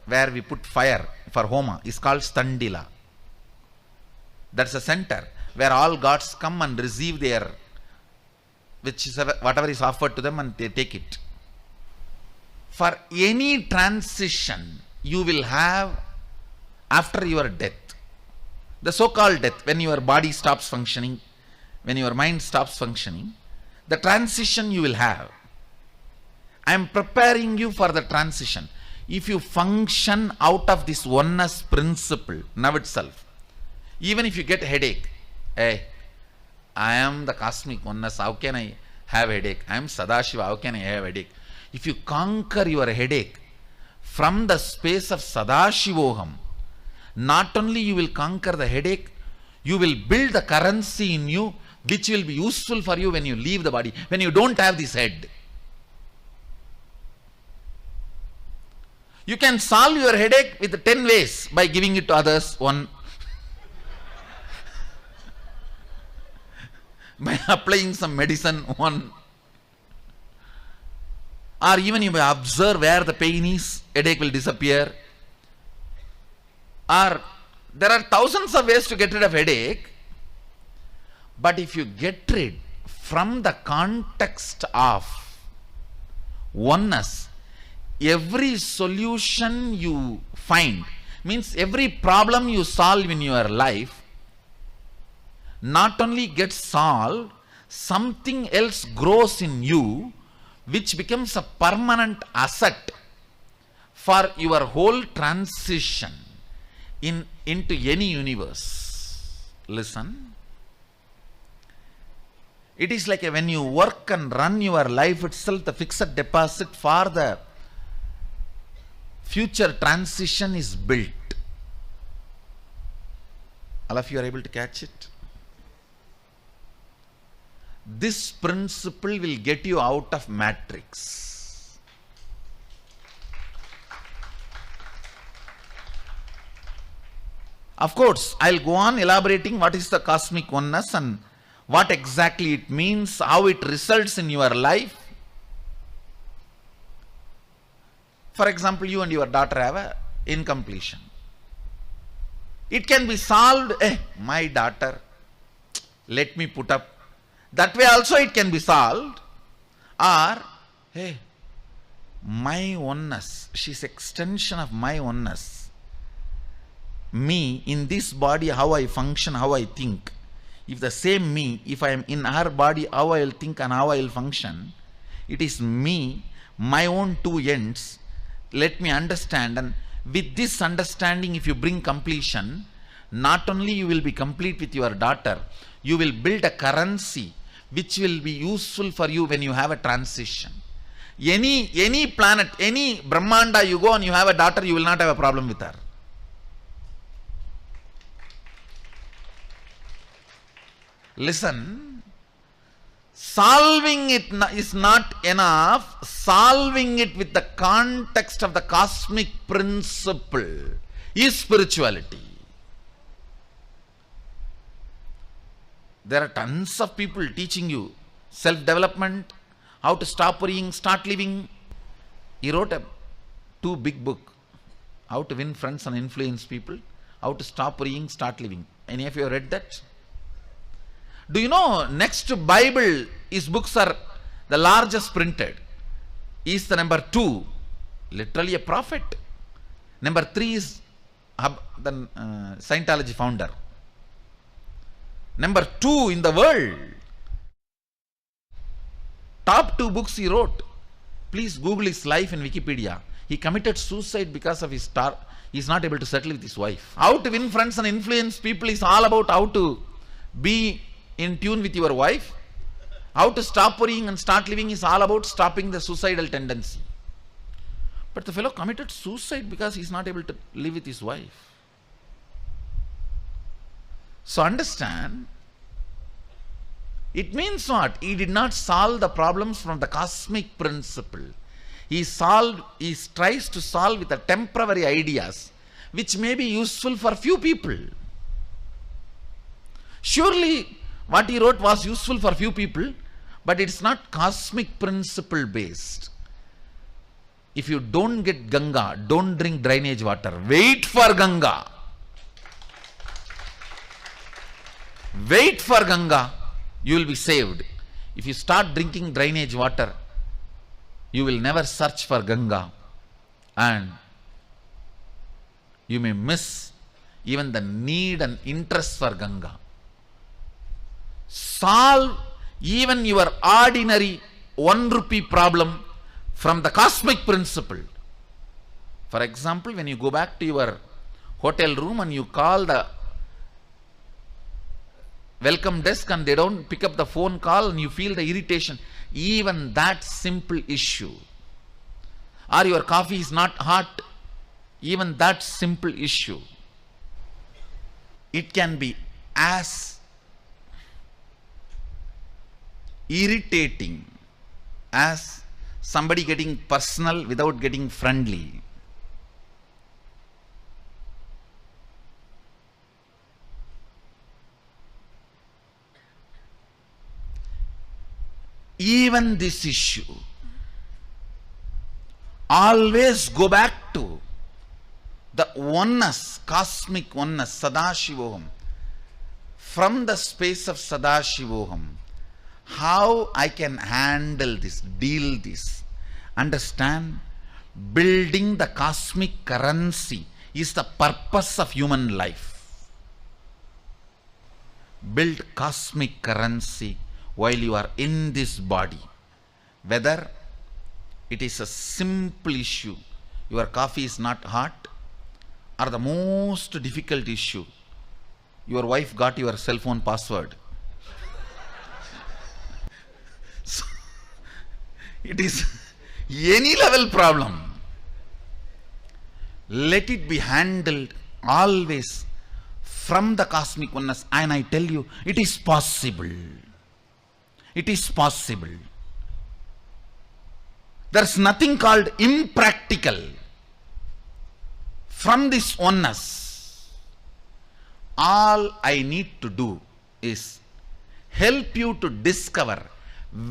Where we put fire for Homa is called standila. That's the center where all gods come and receive their, which is whatever is offered to them, and they take it. For any transition you will have after your death, the so-called death, when your body stops functioning, when your mind stops functioning, the transition you will have. I am preparing you for the transition. If you function out of this oneness principle now itself, even if you get a headache, hey, I am the cosmic oneness, how can I have a headache? I am Sadashiva, how can I have a headache? If you conquer your headache from the space of Sadashivoham, not only you will conquer the headache, you will build the currency in you which will be useful for you when you leave the body, when you don't have this head. You can solve your headache with 10 ways by giving it to others. One, by applying some medicine. One, or even you may observe where the pain is, headache will disappear. Or there are thousands of ways to get rid of headache. But if you get rid from the context of oneness, every solution you find, means every problem you solve in your life, not only gets solved, something else grows in you which becomes a permanent asset for your whole transition into any universe. Listen. It is like when you work and run your life itself, the fixed deposit for the future transition is built. All of you are able to catch it? This principle will get you out of matrix. Of course, I'll go on elaborating what is the cosmic oneness and what exactly it means, how it results in your life. For example, you and your daughter have an incompletion. It can be solved, my daughter, let me put up. That way also it can be solved. Or, hey, my oneness, she's extension of my oneness. Me, in this body, how I function, how I think. If the same me, if I am in her body, how I will think and how I will function, it is me, my own two ends. Let me understand, and with this understanding, if you bring completion, not only you will be complete with your daughter, you will build a currency which will be useful for you when you have a transition. Any planet, any Brahmanda you go and you have a daughter, you will not have a problem with her. Listen, solving it is not enough. Solving it with the context of the cosmic principle is spirituality. There are tons of people teaching you self-development, how to stop worrying, start living. He wrote 2 big books, How to Win Friends and Influence People, How to Stop Worrying, Start Living. Any of you have read that? Do you know, next to Bible, his books are the largest printed. He is the number 2, literally a prophet. Number 3 is the Scientology founder. Number 2 in the world. Top 2 books he wrote. Please Google his life in Wikipedia. He committed suicide because of his he's not able to settle with his wife. How to win friends and influence people is all about how to be in tune with your wife. How to stop worrying and start living is all about stopping the suicidal tendency. But the fellow committed suicide because he's not able to live with his wife. So understand, it means what? He did not solve the problems from the cosmic principle. He tries to solve with the temporary ideas which may be useful for few people. Surely what he wrote was useful for few people, but it's not cosmic principle based. If you don't get Ganga, don't drink drainage water. Wait for Ganga. Wait for Ganga, you will be saved. If you start drinking drainage water, you will never search for Ganga, and you may miss even the need and interest for Ganga. Solve even your ordinary 1 rupee problem from the cosmic principle. For example, when you go back to your hotel room and you call the welcome desk and they don't pick up the phone call and you feel the irritation, even that simple issue, or your coffee is not hot, even that simple issue, it can be as irritating as somebody getting personal without getting friendly. Even this issue, always go back to the oneness, cosmic oneness, Sadashivoham. From the space of Sadashivoham, how I can handle this, deal this. Understand, building the cosmic currency is the purpose of human life. Build cosmic currency while you are in this body. Whether it is a simple issue, your coffee is not hot, or the most difficult issue, your wife got your cell phone password. So, it is any level problem. Let it be handled always from the cosmic oneness, and I tell you, it is possible. It is possible. There is nothing called impractical. From this oneness, all I need to do is help you to discover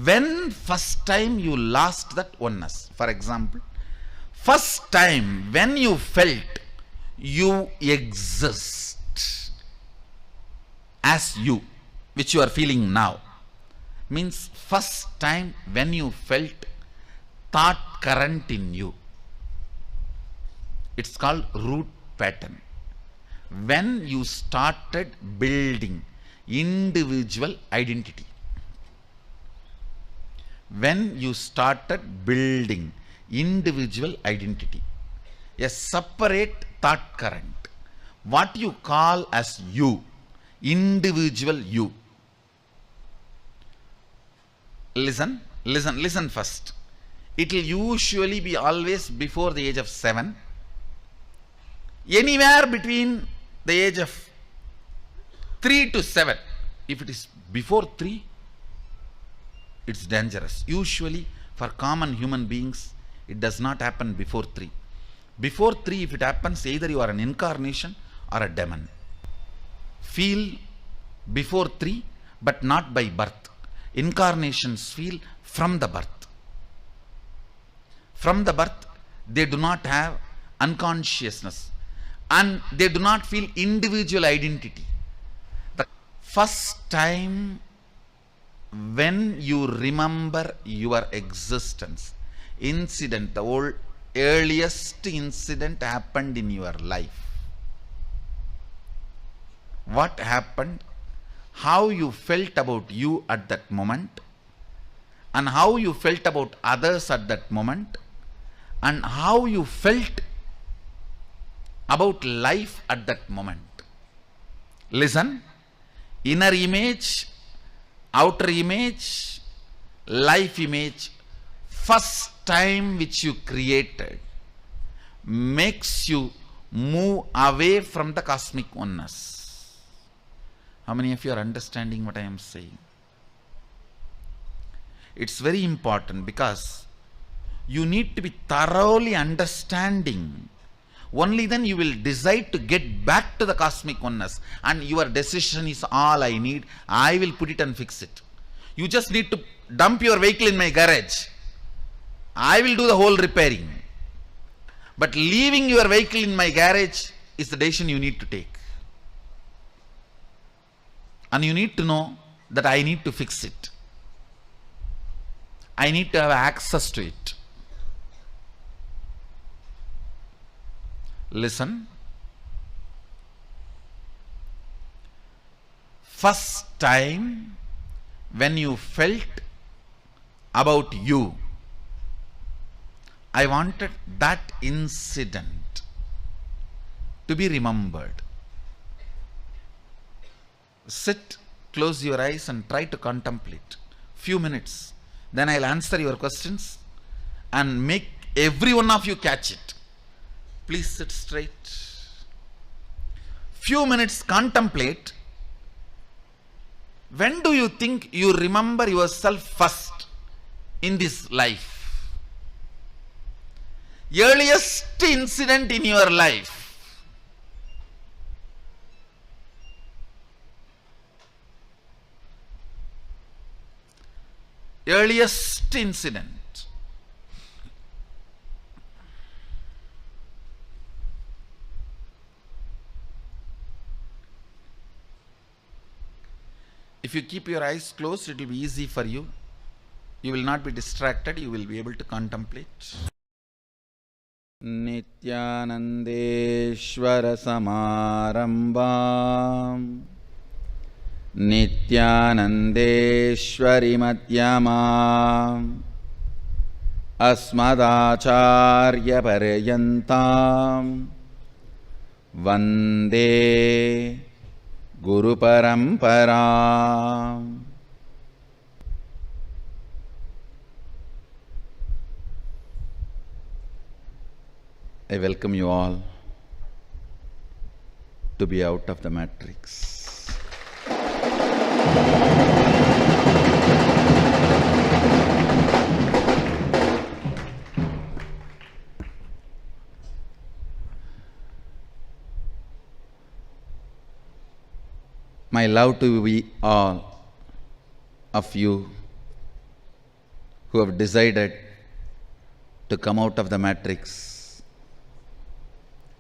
when first time you lost that oneness. For example, first time when you felt you exist as you, which you are feeling now, means first time when you felt thought current in you. It's called root pattern. When you started building individual identity. When you started building individual identity, a separate thought current, what you call as you, individual you. Listen first. It will usually be always before the age of 7. Anywhere between the age of 3 to 7. If it is before 3, it's dangerous. Usually for common human beings, it does not happen before 3. Before 3, if it happens, either you are an incarnation or a demon. Feel before 3, but not by birth. Incarnations feel from the birth. From the birth, they do not have unconsciousness and they do not feel individual identity. The first time when you remember your existence, incident, the earliest incident happened in your life. What happened? how you felt about you at that moment, and how you felt about others at that moment, and how you felt about life at that moment. Listen, inner image, outer image, life image, first time which you created makes you move away from the cosmic oneness. How many of you are understanding what I am saying? It's very important because you need to be thoroughly understanding. Only then you will decide to get back to the cosmic oneness, and your decision is all I need. I will put it and fix it. You just need to dump your vehicle in my garage. I will do the whole repairing. But leaving your vehicle in my garage is the decision you need to take. And you need to know that I need to fix it. I need to have access to it. Listen. First time when you felt about you, I wanted that incident to be remembered. Sit, close your eyes and try to contemplate. Few minutes. Then I'll answer your questions and make every one of you catch it. Please sit straight. Few minutes contemplate. When do you think you remember yourself first in this life? Earliest incident in your life. Earliest incident. If you keep your eyes closed, it will be easy for you. You will not be distracted. You will be able to contemplate. Nithyanandeshwara Samarambam Nithyanandeshwari Madhyamam Asmadacharya Paryantam Vande Guru Paramparam. I welcome you all to be out of the matrix. My love to we all of you who have decided to come out of the matrix.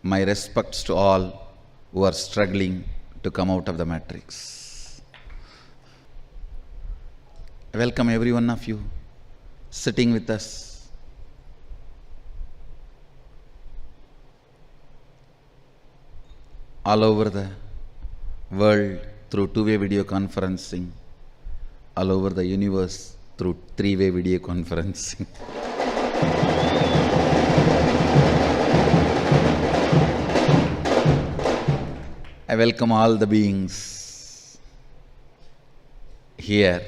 My respects to all who are struggling to come out of the matrix. I welcome every one of you sitting with us. All over the world through two-way video conferencing, all over the universe through three-way video conferencing. I welcome all the beings here.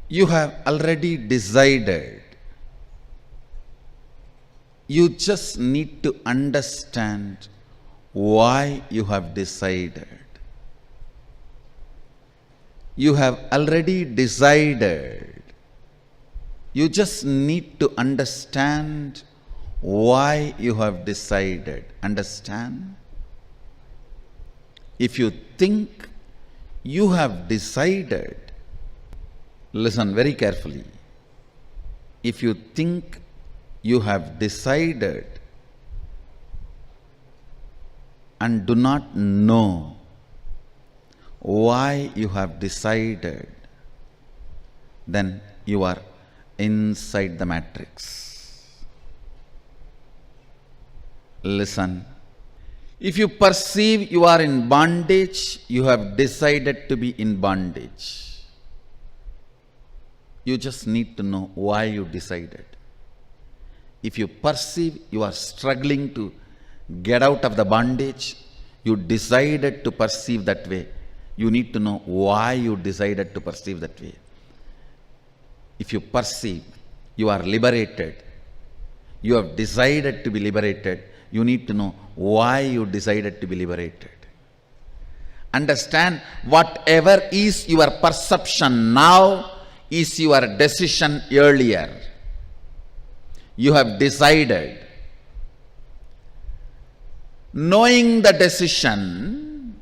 You have already decided. You just need to understand why you have decided. You have already decided. You just need to understand why you have decided. Understand? If you think you have decided, listen very carefully. If you think you have decided and do not know why you have decided, then you are inside the matrix. Listen. If you perceive you are in bondage, you have decided to be in bondage. You just need to know why you decided. If you perceive you are struggling to get out of the bondage, you decided to perceive that way. You need to know why you decided to perceive that way. If you perceive you are liberated, you have decided to be liberated, you need to know why you decided to be liberated. Understand, whatever is your perception now is your decision earlier. You have decided. Knowing the decision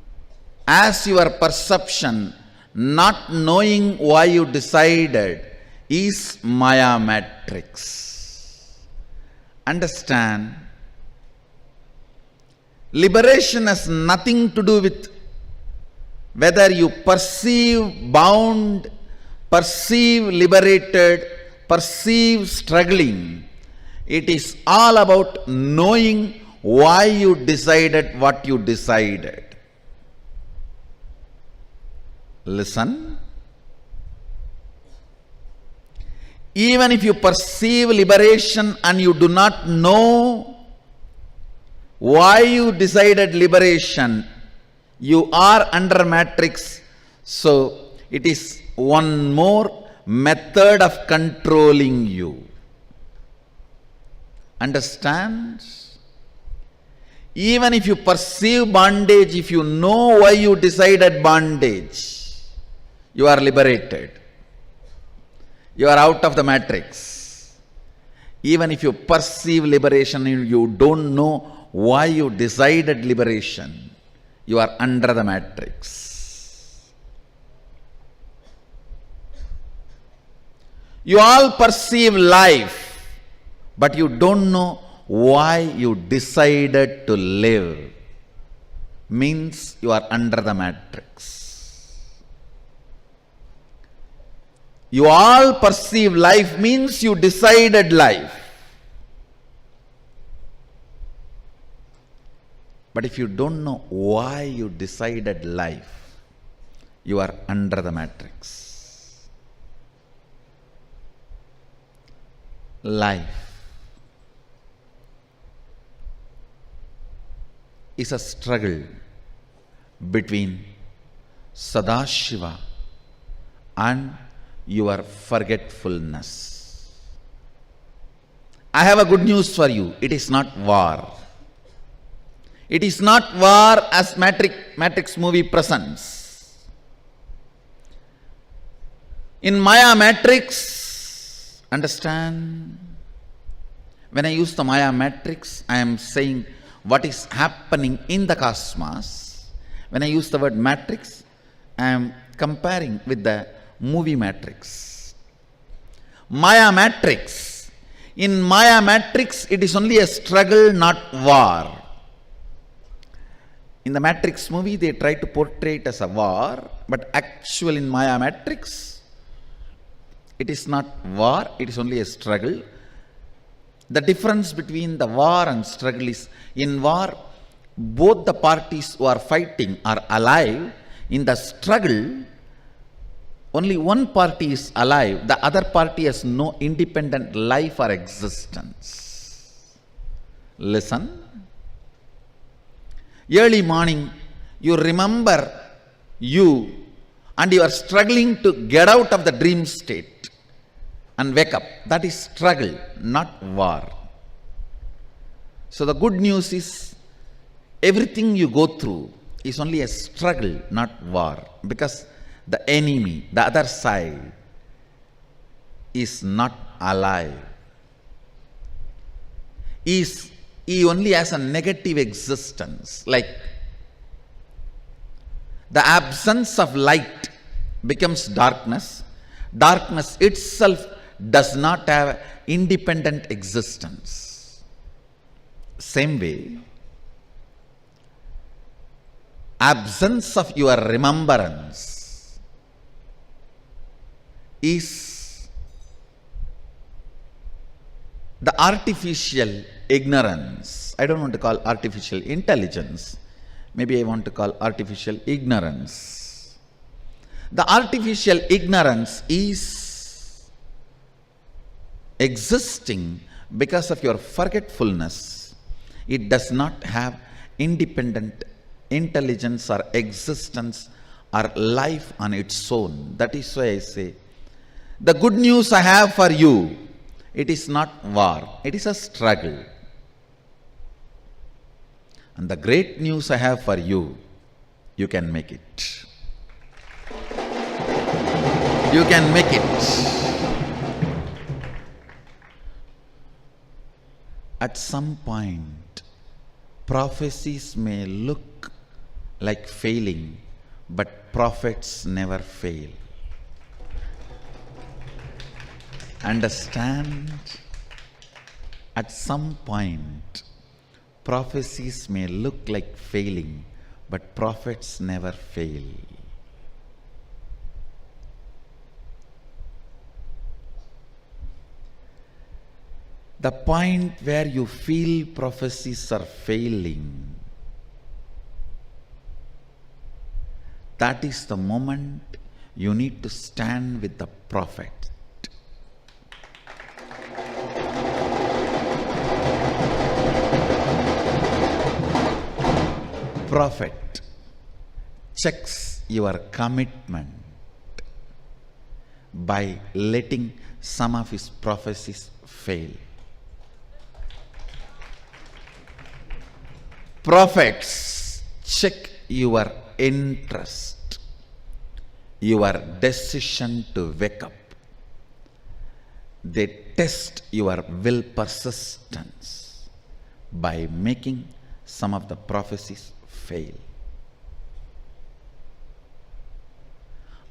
as your perception, not knowing why you decided, is Maya matrix. Understand, liberation has nothing to do with whether you perceive bound, perceive liberated, perceive struggling. It is all about knowing why you decided what you decided. Listen. Even if you perceive liberation and you do not know why you decided liberation, you are under matrix. So it is one more method of controlling you. Understand? Even if you perceive bondage, if you know why you decided bondage, you are liberated. You are out of the matrix. Even if you perceive liberation and you don't know why you decided liberation, you are under the matrix. You all perceive life, but you don't know why you decided to live. Means you are under the matrix. You all perceive life means you decided life. But if you don't know why you decided life, you are under the matrix. Life is a struggle between Sadashiva and your forgetfulness. I have a good news for you. It is not war. It is not war as Matrix movie presents. In Maya matrix, understand, when I use the Maya matrix, I am saying what is happening in the cosmos. When I use the word matrix, I am comparing with the movie matrix. Maya matrix. In Maya matrix, it is only a struggle, not war. In the Matrix movie, they try to portray it as a war, but actually in Maya matrix, it is not war, it is only a struggle. The difference between the war and struggle is, in war, both the parties who are fighting are alive. In the struggle, only one party is alive, the other party has no independent life or existence. Listen. Early morning, you remember you and you are struggling to get out of the dream state and wake up. That is struggle, not war. So the good news is, everything you go through is only a struggle, not war. Because the enemy, the other side, is not alive. He only has a negative existence. Like the absence of light becomes darkness. Darkness itself does not have independent existence. Same way, absence of your remembrance is the artificial ignorance. I don't want to call artificial intelligence. Maybe I want to call artificial ignorance. The artificial ignorance is existing because of your forgetfulness. It does not have independent intelligence or existence or life on its own. That is why I say, the good news I have for you, it is not war, it is a struggle. And the great news I have for you, you can make it. You can make it. At some point, prophecies may look like failing, but prophets never fail. Understand? At some point, prophecies may look like failing, but prophets never fail. The point where you feel prophecies are failing, that is the moment you need to stand with the prophet. Prophet checks your commitment by letting some of his prophecies fail. Prophets check your interest, your decision to wake up. They test your will persistence by making some of the prophecies fail,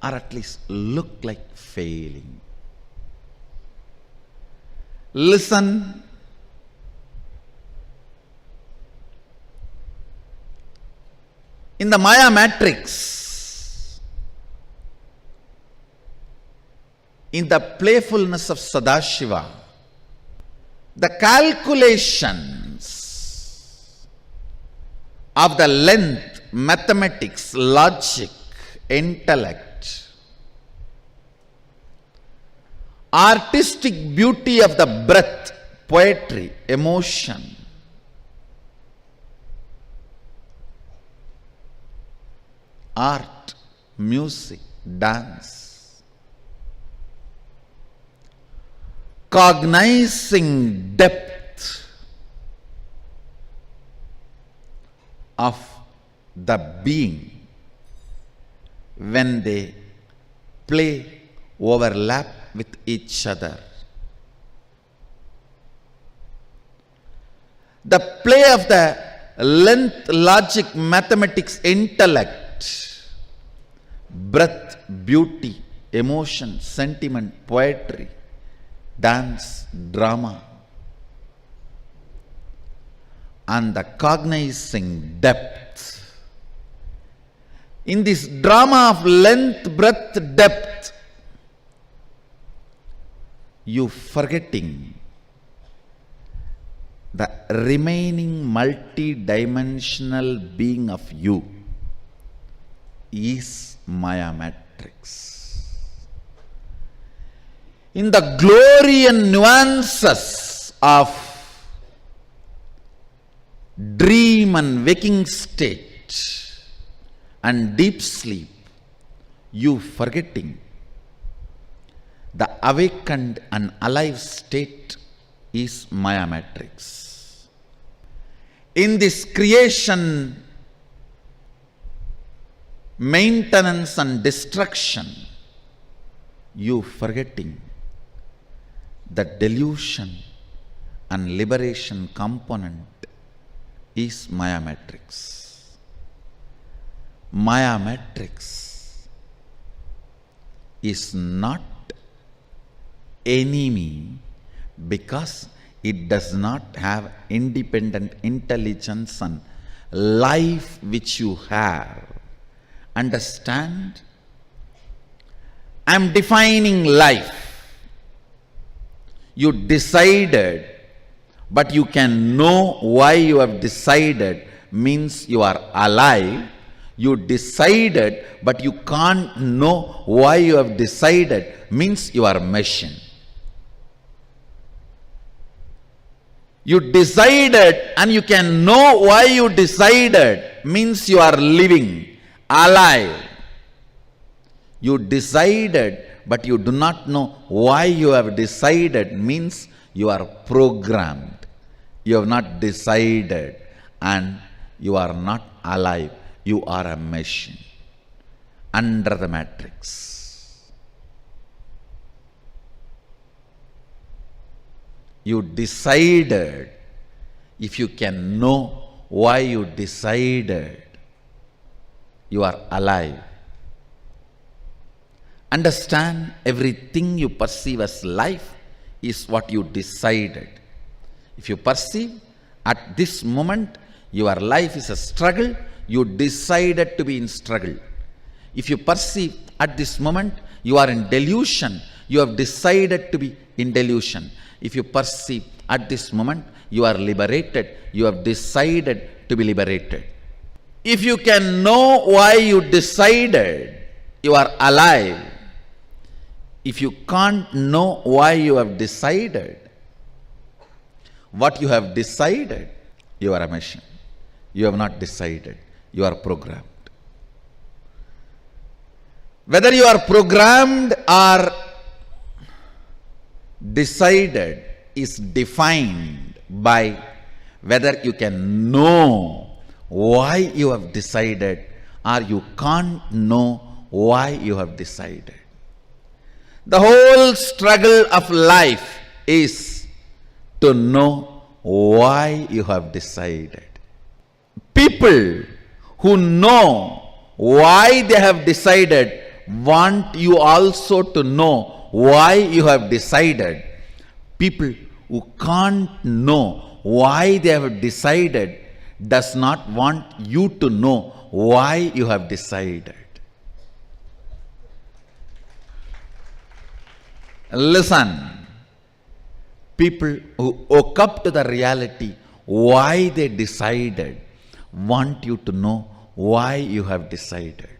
or at least look like failing. Listen. In the Maya matrix, in the playfulness of Sadashiva, the calculations of the length, mathematics, logic, intellect, artistic beauty of the breath, poetry, emotion, art, music, dance, cognizing depth of the being when they play, overlap with each other. The play of the length, logic, mathematics, intellect, breath, beauty, emotion, sentiment, poetry, dance, drama, and the cognizing depth. In this drama of length, breadth, depth, you forgetting the remaining multi-dimensional being of you is Maya matrix. In the glory and nuances of dream and waking state and deep sleep, you forgetting the awakened and alive state is Maya matrix. In this creation, maintenance and destruction, you forgetting the delusion and liberation component is Maya matrix. Maya matrix is not enemy because it does not have independent intelligence and life which you have. Understand? I am defining life. You decided but you can know why you have decided means you are alive. You decided, but you can't know why you have decided means you are machine. You decided and you can know why you decided means you are living, alive. You decided, but you do not know why you have decided means you are programmed. You have not decided and you are not alive. You are a machine under the matrix. You decided. If you can know why you decided, you are alive. Understand, everything you perceive as life is what you decided. If you perceive at this moment your life is a struggle, you decided to be in struggle. If you perceive at this moment you are in delusion, you have decided to be in delusion. If you perceive at this moment you are liberated, you have decided to be liberated. If you can know why you decided, you are alive. If you can't know why you have decided, what you have decided, you are a machine. You have not decided. You are programmed. Whether you are programmed or decided is defined by whether you can know why you have decided or you can't know why you have decided. The whole struggle of life is to know why you have decided. People who know why they have decided want you also to know why you have decided. People who can't know why they have decided does not want you to know why you have decided. Listen, people who woke up to the reality why they decided want you to know why you have decided.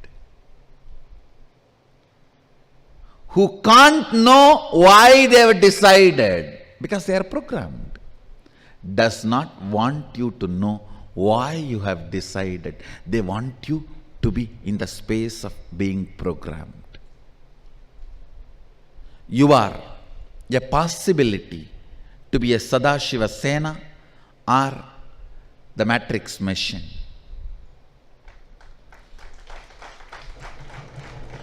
Who can't know why they have decided because they are programmed, does not want you to know why you have decided. They want you to be in the space of being programmed. You are a possibility to be a Sadashiva Sena or the matrix machine.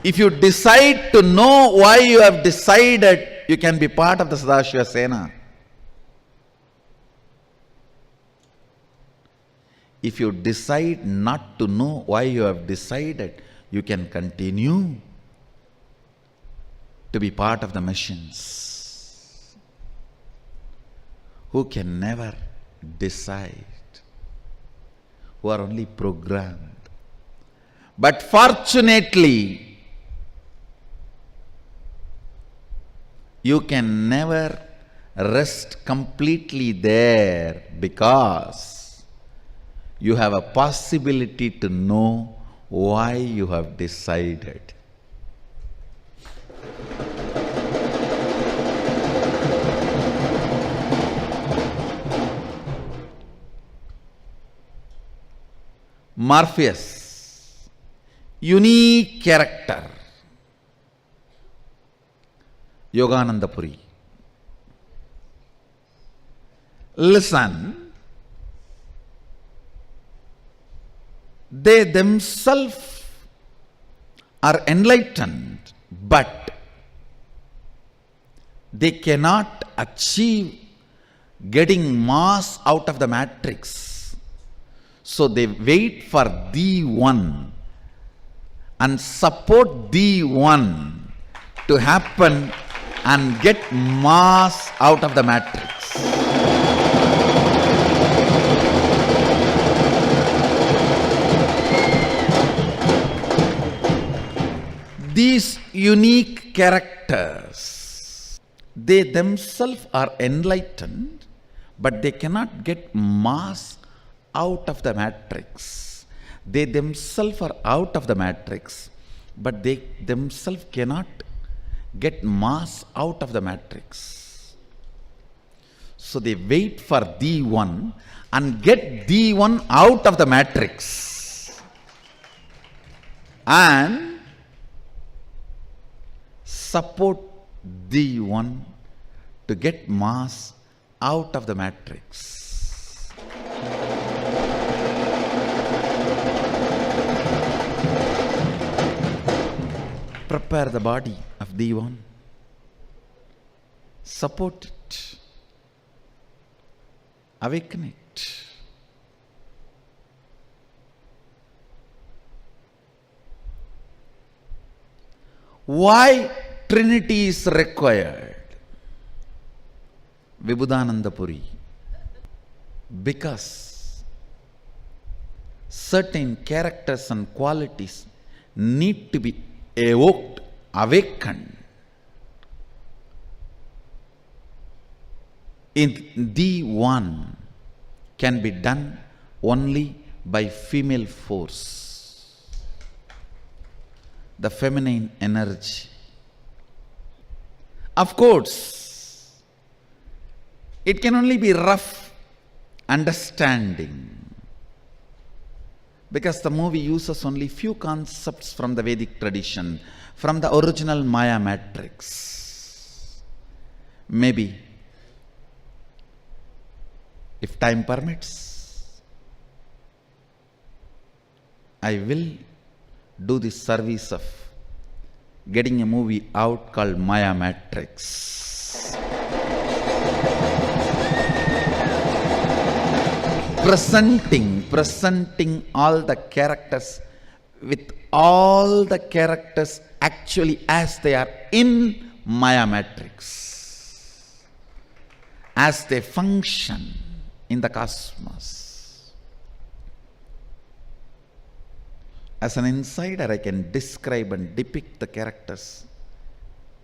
If you decide to know why you have decided, you can be part of the Sadashiva Sena. If you decide not to know why you have decided, you can continue to be part of the machines who can never decide, who are only programmed. But fortunately, you can never rest completely there because you have a possibility to know why you have decided. Morpheus, unique character. Yogananda Puri. Listen, they themselves are enlightened, but they cannot achieve getting mass out of the matrix. So they wait for the one and support the one to happen and get mass out of the matrix. These unique characters, they themselves are enlightened, but they cannot get mass out of the matrix. They themselves are out of the matrix, but they themselves cannot get mass out of the matrix. So they wait for the one and get the one out of the matrix and support the one to get mass out of the matrix. Prepare the body of the one, support it, awaken it. Why Trinity is required? Vibhudananda Puri. Because certain characters and qualities need to be evoked, awakened in the one can be done only by female force, the feminine energy. Of course, it can only be rough understanding because the movie uses only few concepts from the Vedic tradition, from the original Maya matrix. Maybe, if time permits, I will do this service of getting a movie out called Maya Matrix. Presenting all the characters with all the characters actually as they are in Maya Matrix, as they function in the cosmos. As an insider, I can describe and depict the characters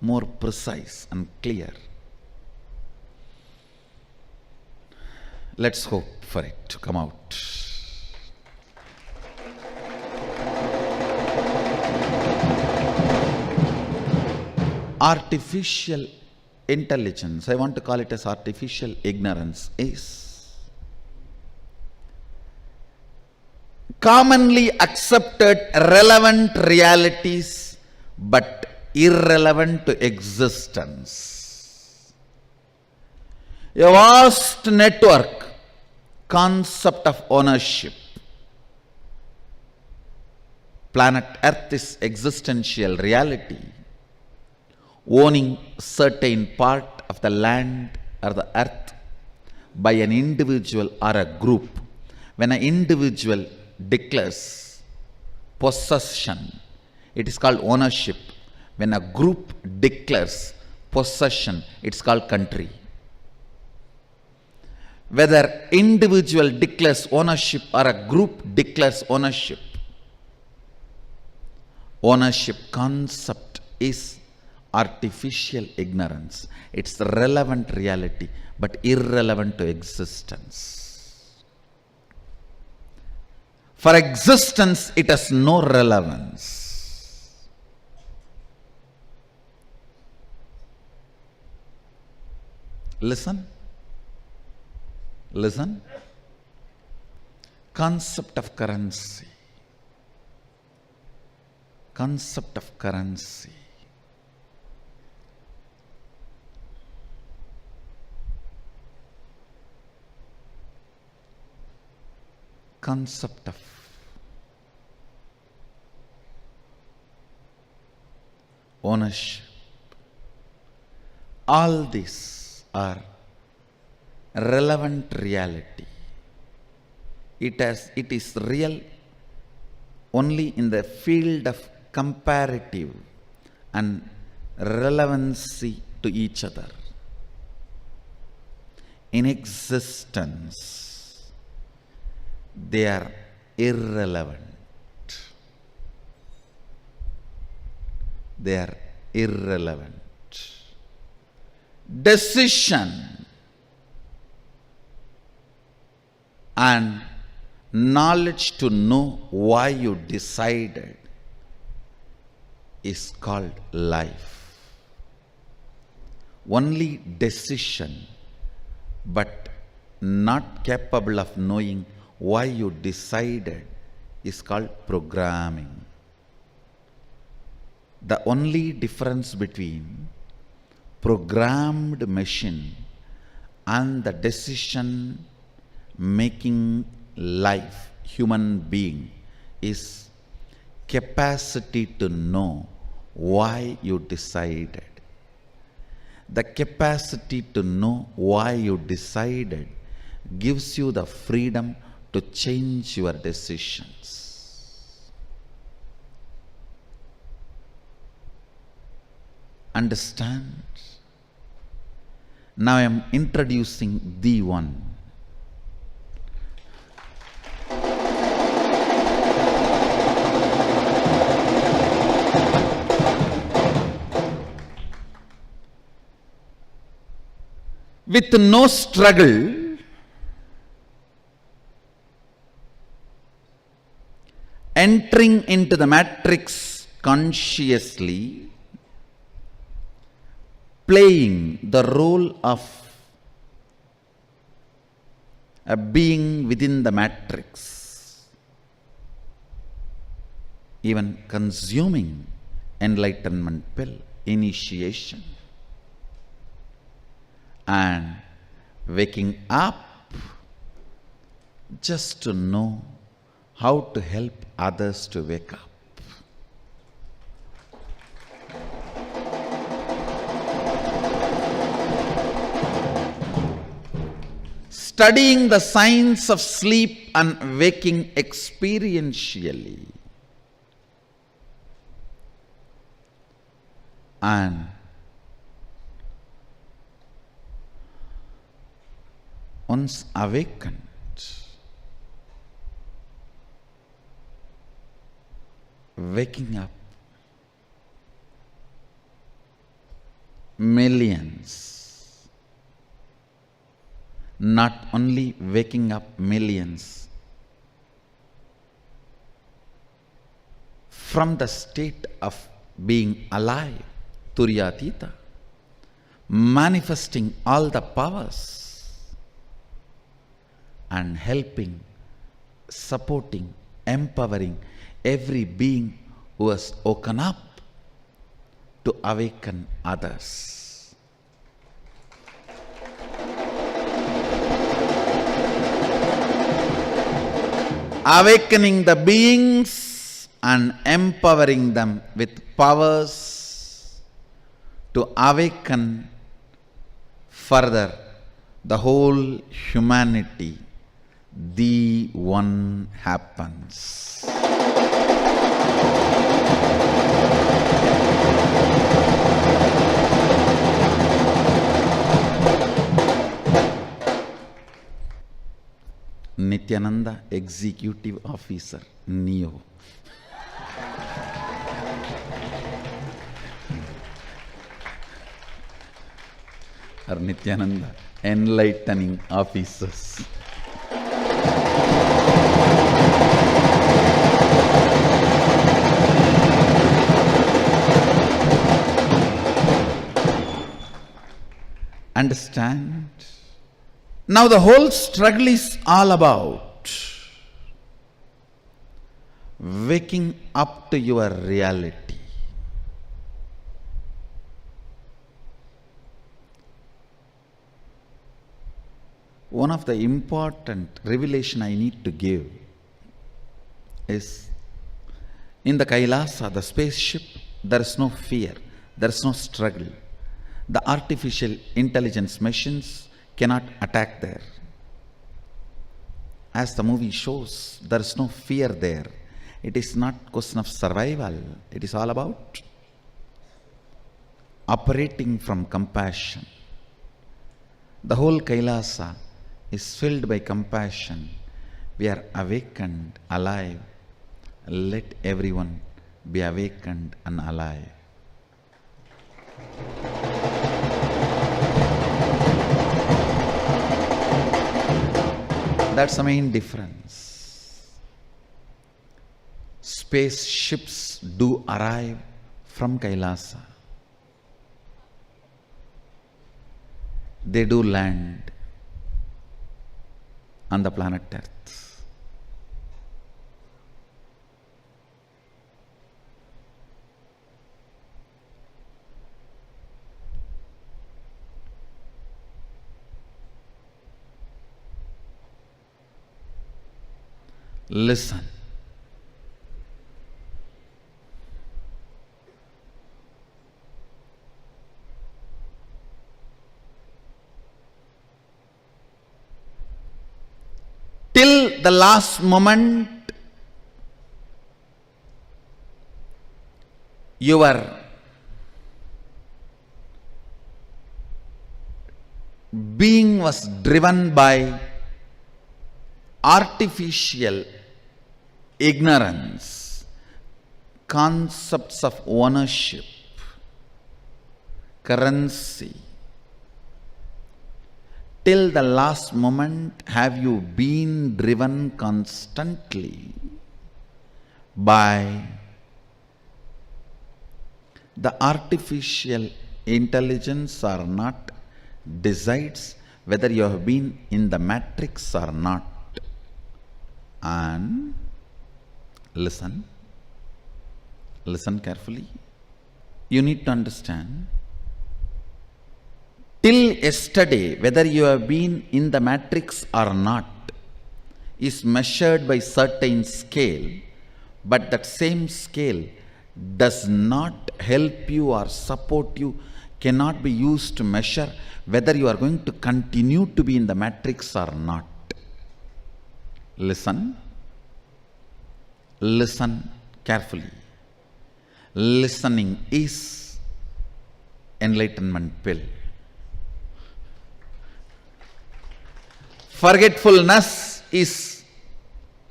more precise and clear. Let's hope for it to come out. Artificial intelligence, I want to call it as artificial ignorance, is commonly accepted relevant realities but irrelevant to existence. A vast network concept of ownership. Planet Earth is existential reality. Owning certain part of the land or the earth by an individual or a group. When an individual declares possession, it is called ownership. When a group declares possession, it's called country. Whether individual declares ownership or a group declares ownership, ownership concept is artificial ignorance. It's the relevant reality but irrelevant to existence. For existence, it has no relevance. Listen. Concept of currency. Concept of currency. Concept of ownership. All these are relevant reality. It is real only in the field of comparative and relevancy to each other. In existence, they are irrelevant. They are irrelevant. Decision and knowledge to know why you decided is called life. Only decision, but not capable of knowing why you decided, is called programming. The only difference between programmed machine and the decision making life, human being, is capacity to know why you decided. The capacity to know why you decided gives you the freedom to change your decisions. Understand? Now I am introducing the one. With no struggle, entering into the matrix consciously, playing the role of a being within the matrix, even consuming enlightenment pill, initiation, and waking up just to know how to help others to wake up. Studying the science of sleep and waking experientially, and once awakened, waking up millions, not only waking up millions, from the state of being alive, Turyatita, manifesting all the powers and helping, supporting, empowering every being who has woken up to awaken others. Awakening the beings and empowering them with powers to awaken further the whole humanity. The one happens. Nithyananda, Executive Officer, NEO. Or Nithyananda, Enlightening Officers. Understand? Now the whole struggle is all about waking up to your reality. One of the important revelation I need to give is, in the Kailasa, the spaceship, there is no fear, there is no struggle. The artificial intelligence machines cannot attack there. As the movie shows, there is no fear there. It is not question of survival. It is all about operating from compassion. The whole Kailasa is filled by compassion. We are awakened, alive. Let everyone be awakened and alive. That's the main difference. Spaceships do arrive from Kailasa. They do land on the planet Earth. Listen. Till the last moment, your being was driven by artificial ignorance, concepts of ownership, currency. Till the last moment, have you been driven constantly by the artificial intelligence or not, decides whether you have been in the matrix or not. And listen carefully. You need to understand, till yesterday, whether you have been in the matrix or not is measured by certain scale, but that same scale does not help you or support you, cannot be used to measure whether you are going to continue to be in the matrix or not. Listen carefully. Listening is enlightenment pill. Forgetfulness is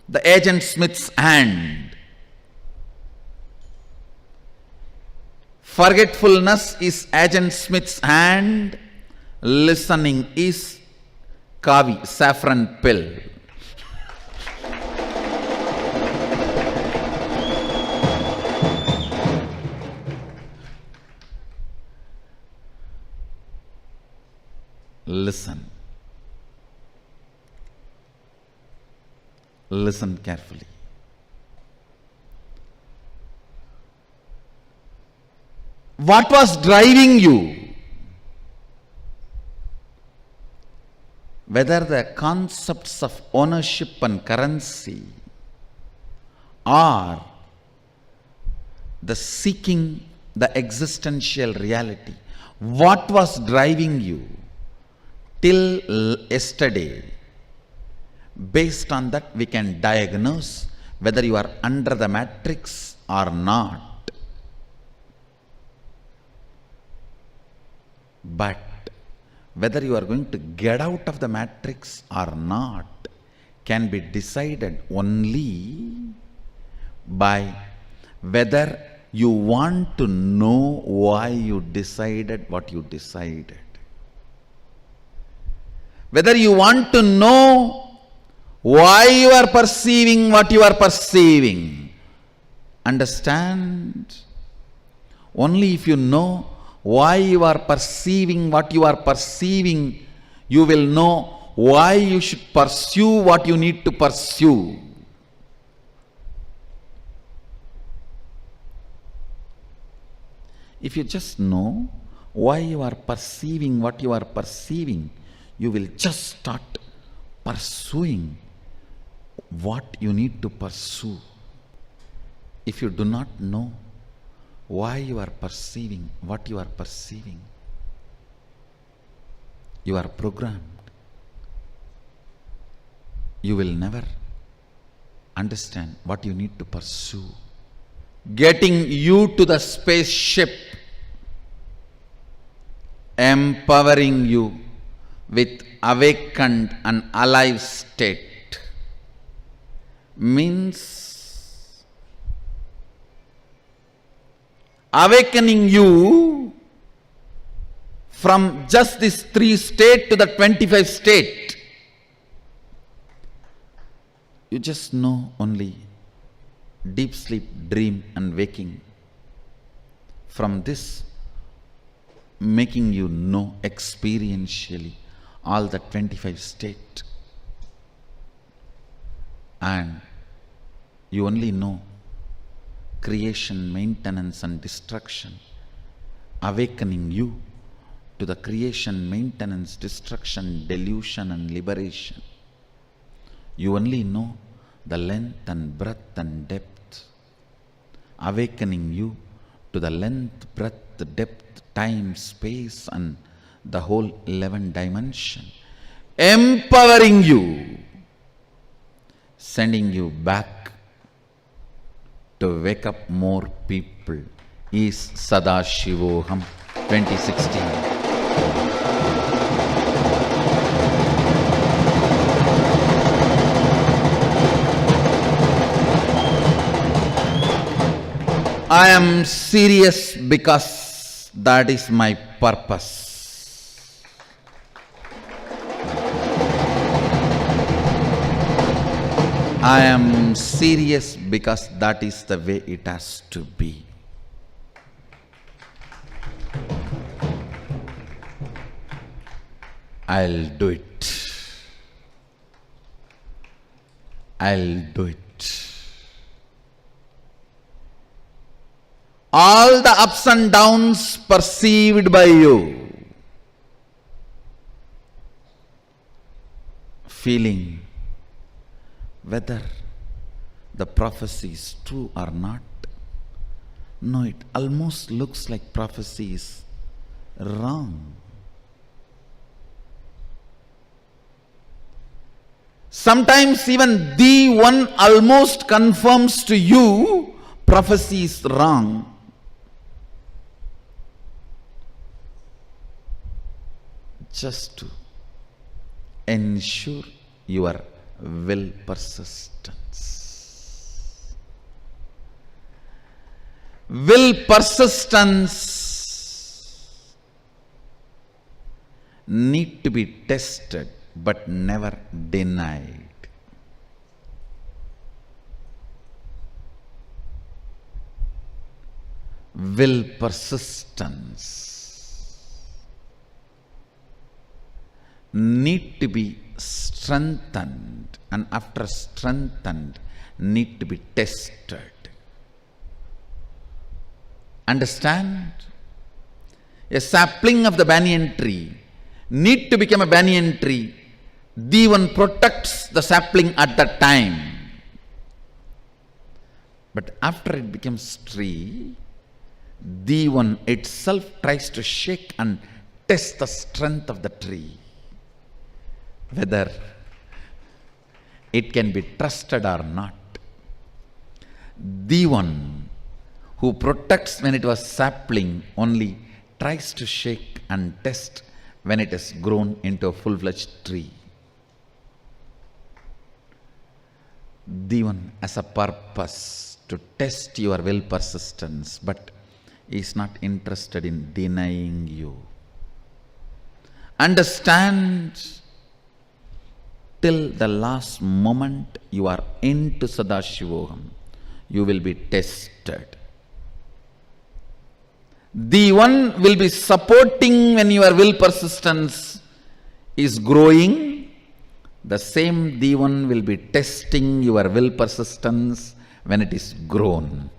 the agent Smith's hand. Forgetfulness is agent Smith's hand. Listening is Kavi, saffron pill. Listen carefully. What was driving you? Whether the concepts of ownership and currency, or the seeking the existential reality, what was driving you till yesterday? Based on that, we can diagnose whether you are under the matrix or not. But whether you are going to get out of the matrix or not can be decided only by whether you want to know why you decided what you decided. Whether you want to know why you are perceiving what you are perceiving. Understand? Only if you know why you are perceiving what you are perceiving, you will know why you should pursue what you need to pursue. If you just know why you are perceiving what you are perceiving, you will just start pursuing what you need to pursue. If you do not know why you are perceiving what you are perceiving, you are programmed. You will never understand what you need to pursue. Getting you to the spaceship, empowering you with awakened and alive state, means awakening you from just this 3 state to the 25 state. You just know only deep sleep, dream and waking. From this, making you know experientially all the 25 states. And you only know creation, maintenance and destruction, awakening you to the creation, maintenance, destruction, delusion and liberation. You only know the length and breadth and depth, awakening you to the length, breadth, depth, time, space and the whole 11 dimension, empowering you, sending you back to wake up more people, is Sadashivoham 2016. I am serious because that is my purpose. I am serious because that is the way it has to be. I'll do it. I'll do it. All the ups and downs perceived by you, feeling whether the prophecy is true or not. No, it almost looks like prophecy is wrong. Sometimes even the one almost confirms to you prophecy is wrong. Just to ensure your will persistence. Will persistence need to be tested but never denied. Will persistence need to be strengthened, and after strengthened need to be tested. Understand? A sapling of the banyan tree need to become a banyan tree. The one protects the sapling at that time. But after it becomes tree, the one itself tries to shake and test the strength of the tree, whether it can be trusted or not. The one who protects when it was sapling only tries to shake and test when it has grown into a full-fledged tree. The one has a purpose to test your will persistence, but is not interested in denying you. Understand, till the last moment you are into Sadashivoham, you will be tested. The one will be supporting when your will persistence is growing. The same the one will be testing your will persistence when it is grown.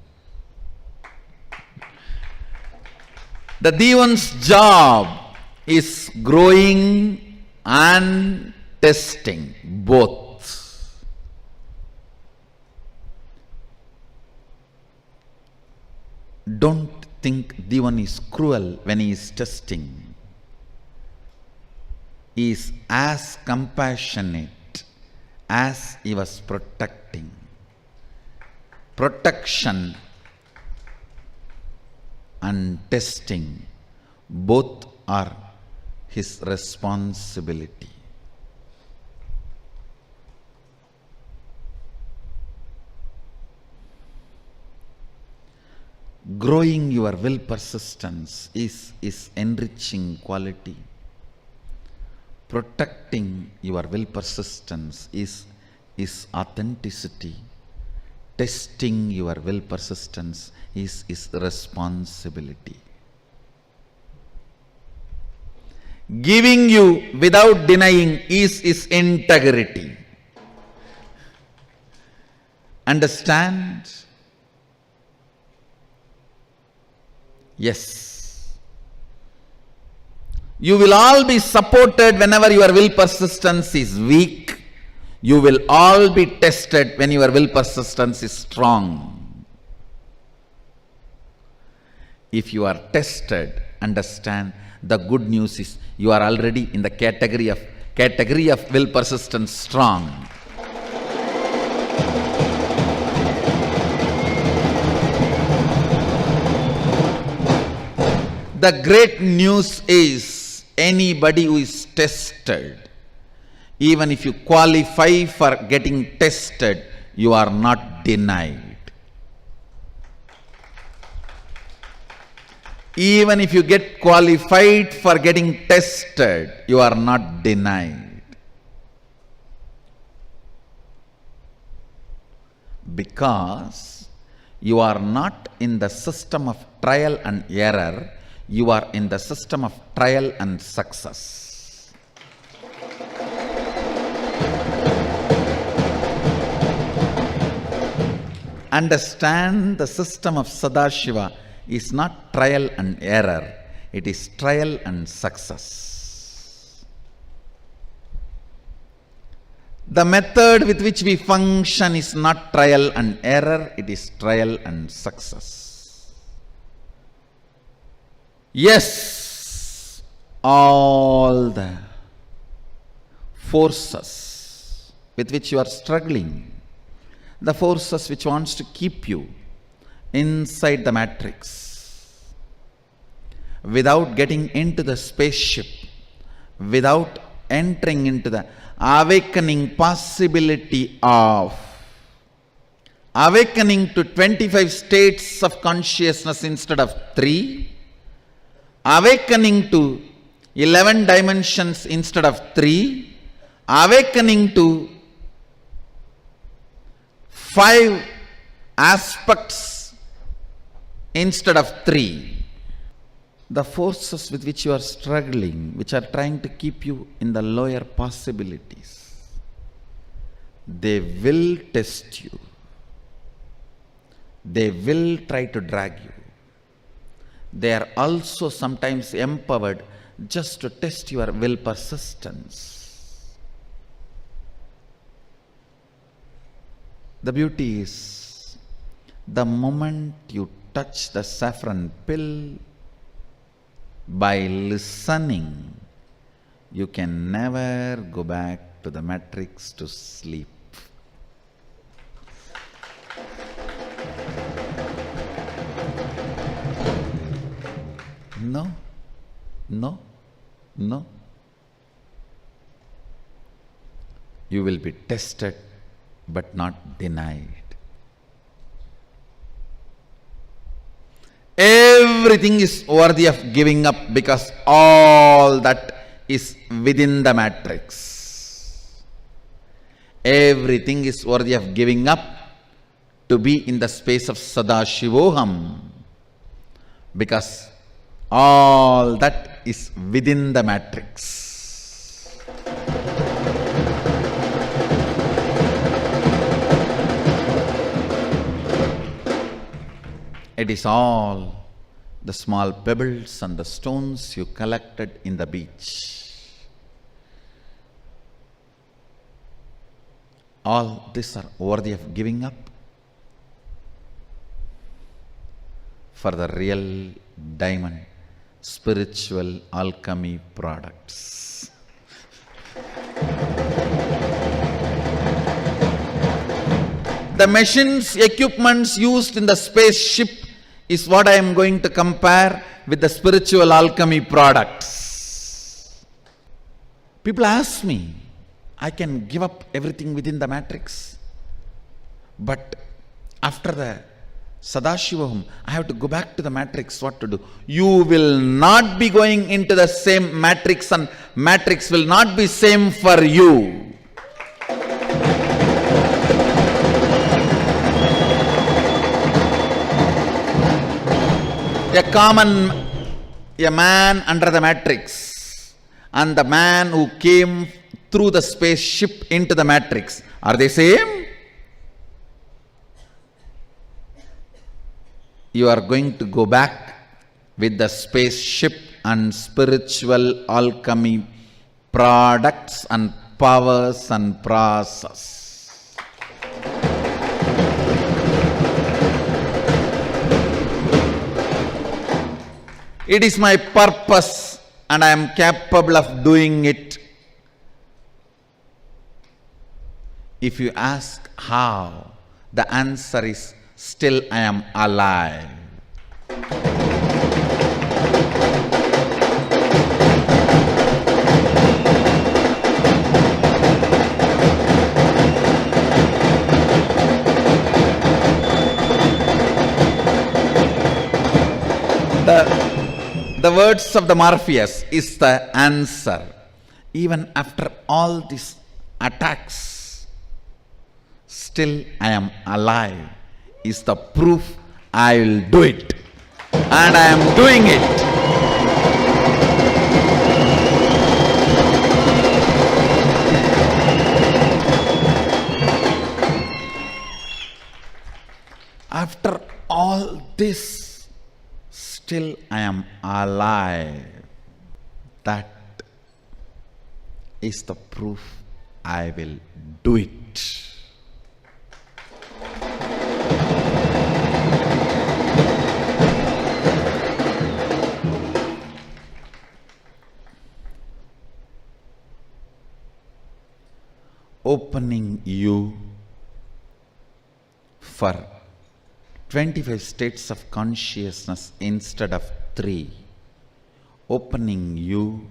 The Devan's job is growing and testing both. Don't think Devan is cruel when he is testing. He is as compassionate as he was protecting. Protection and testing, both are his responsibility. Growing your will persistence is enriching quality. Protecting your will persistence is is authenticity. Testing your will persistence is his responsibility. Giving you without denying is his integrity. Understand? Yes. You will all be supported whenever your will persistence is weak. You will all be tested when your will persistence is strong. If you are tested, understand, the good news is you are already in the category of will persistence strong. The great news is anybody who is tested, even if you qualify for getting tested, you are not denied. Even if you get qualified for getting tested, you are not denied. Because you are not in the system of trial and error, you are in the system of trial and success. Understand, the system of Sadashiva is not trial and error, it is trial and success. The method with which we function is not trial and error, it is trial and success. Yes, all the forces with which you are struggling, the forces which wants to keep you inside the matrix, without getting into the spaceship, without entering into the awakening possibility of awakening to 25 states of consciousness instead of 3, awakening to 11 dimensions instead of 3, awakening to 5 aspects instead of 3. The forces with which you are struggling, which are trying to keep you in the lower possibilities, they will test you. They will try to drag you. They are also sometimes empowered just to test your will persistence. The beauty is, the moment you touch the saffron pill, by listening, you can never go back to the matrix to sleep. No, no, no. You will be tested but not denied. Everything is worthy of giving up because all that is within the matrix. Everything is worthy of giving up to be in the space of Sadashivoham, because all that is within the matrix. It is all the small pebbles and the stones you collected in the beach. All these are worthy of giving up for the real diamond spiritual alchemy products. The machines, equipments used in the spaceship is what I am going to compare with the spiritual alchemy products. People ask me, I can give up everything within the matrix, but after the Sadashivoham, I have to go back to the matrix. What to do? You will not be going into the same matrix, and matrix will not be same for you. A common, a man under the matrix and the man who came through the spaceship into the matrix, are they same? You are going to go back with the spaceship and spiritual alchemy products and powers and process. It is my purpose and I am capable of doing it. If you ask how, the answer is still I am alive. The words of the Morpheus is the answer. Even after all these attacks, still I am alive is the proof I will do it. And I am doing it. After all this, still I am alive. That is the proof I will do it. Opening you for 25 states of consciousness instead of 3. Opening you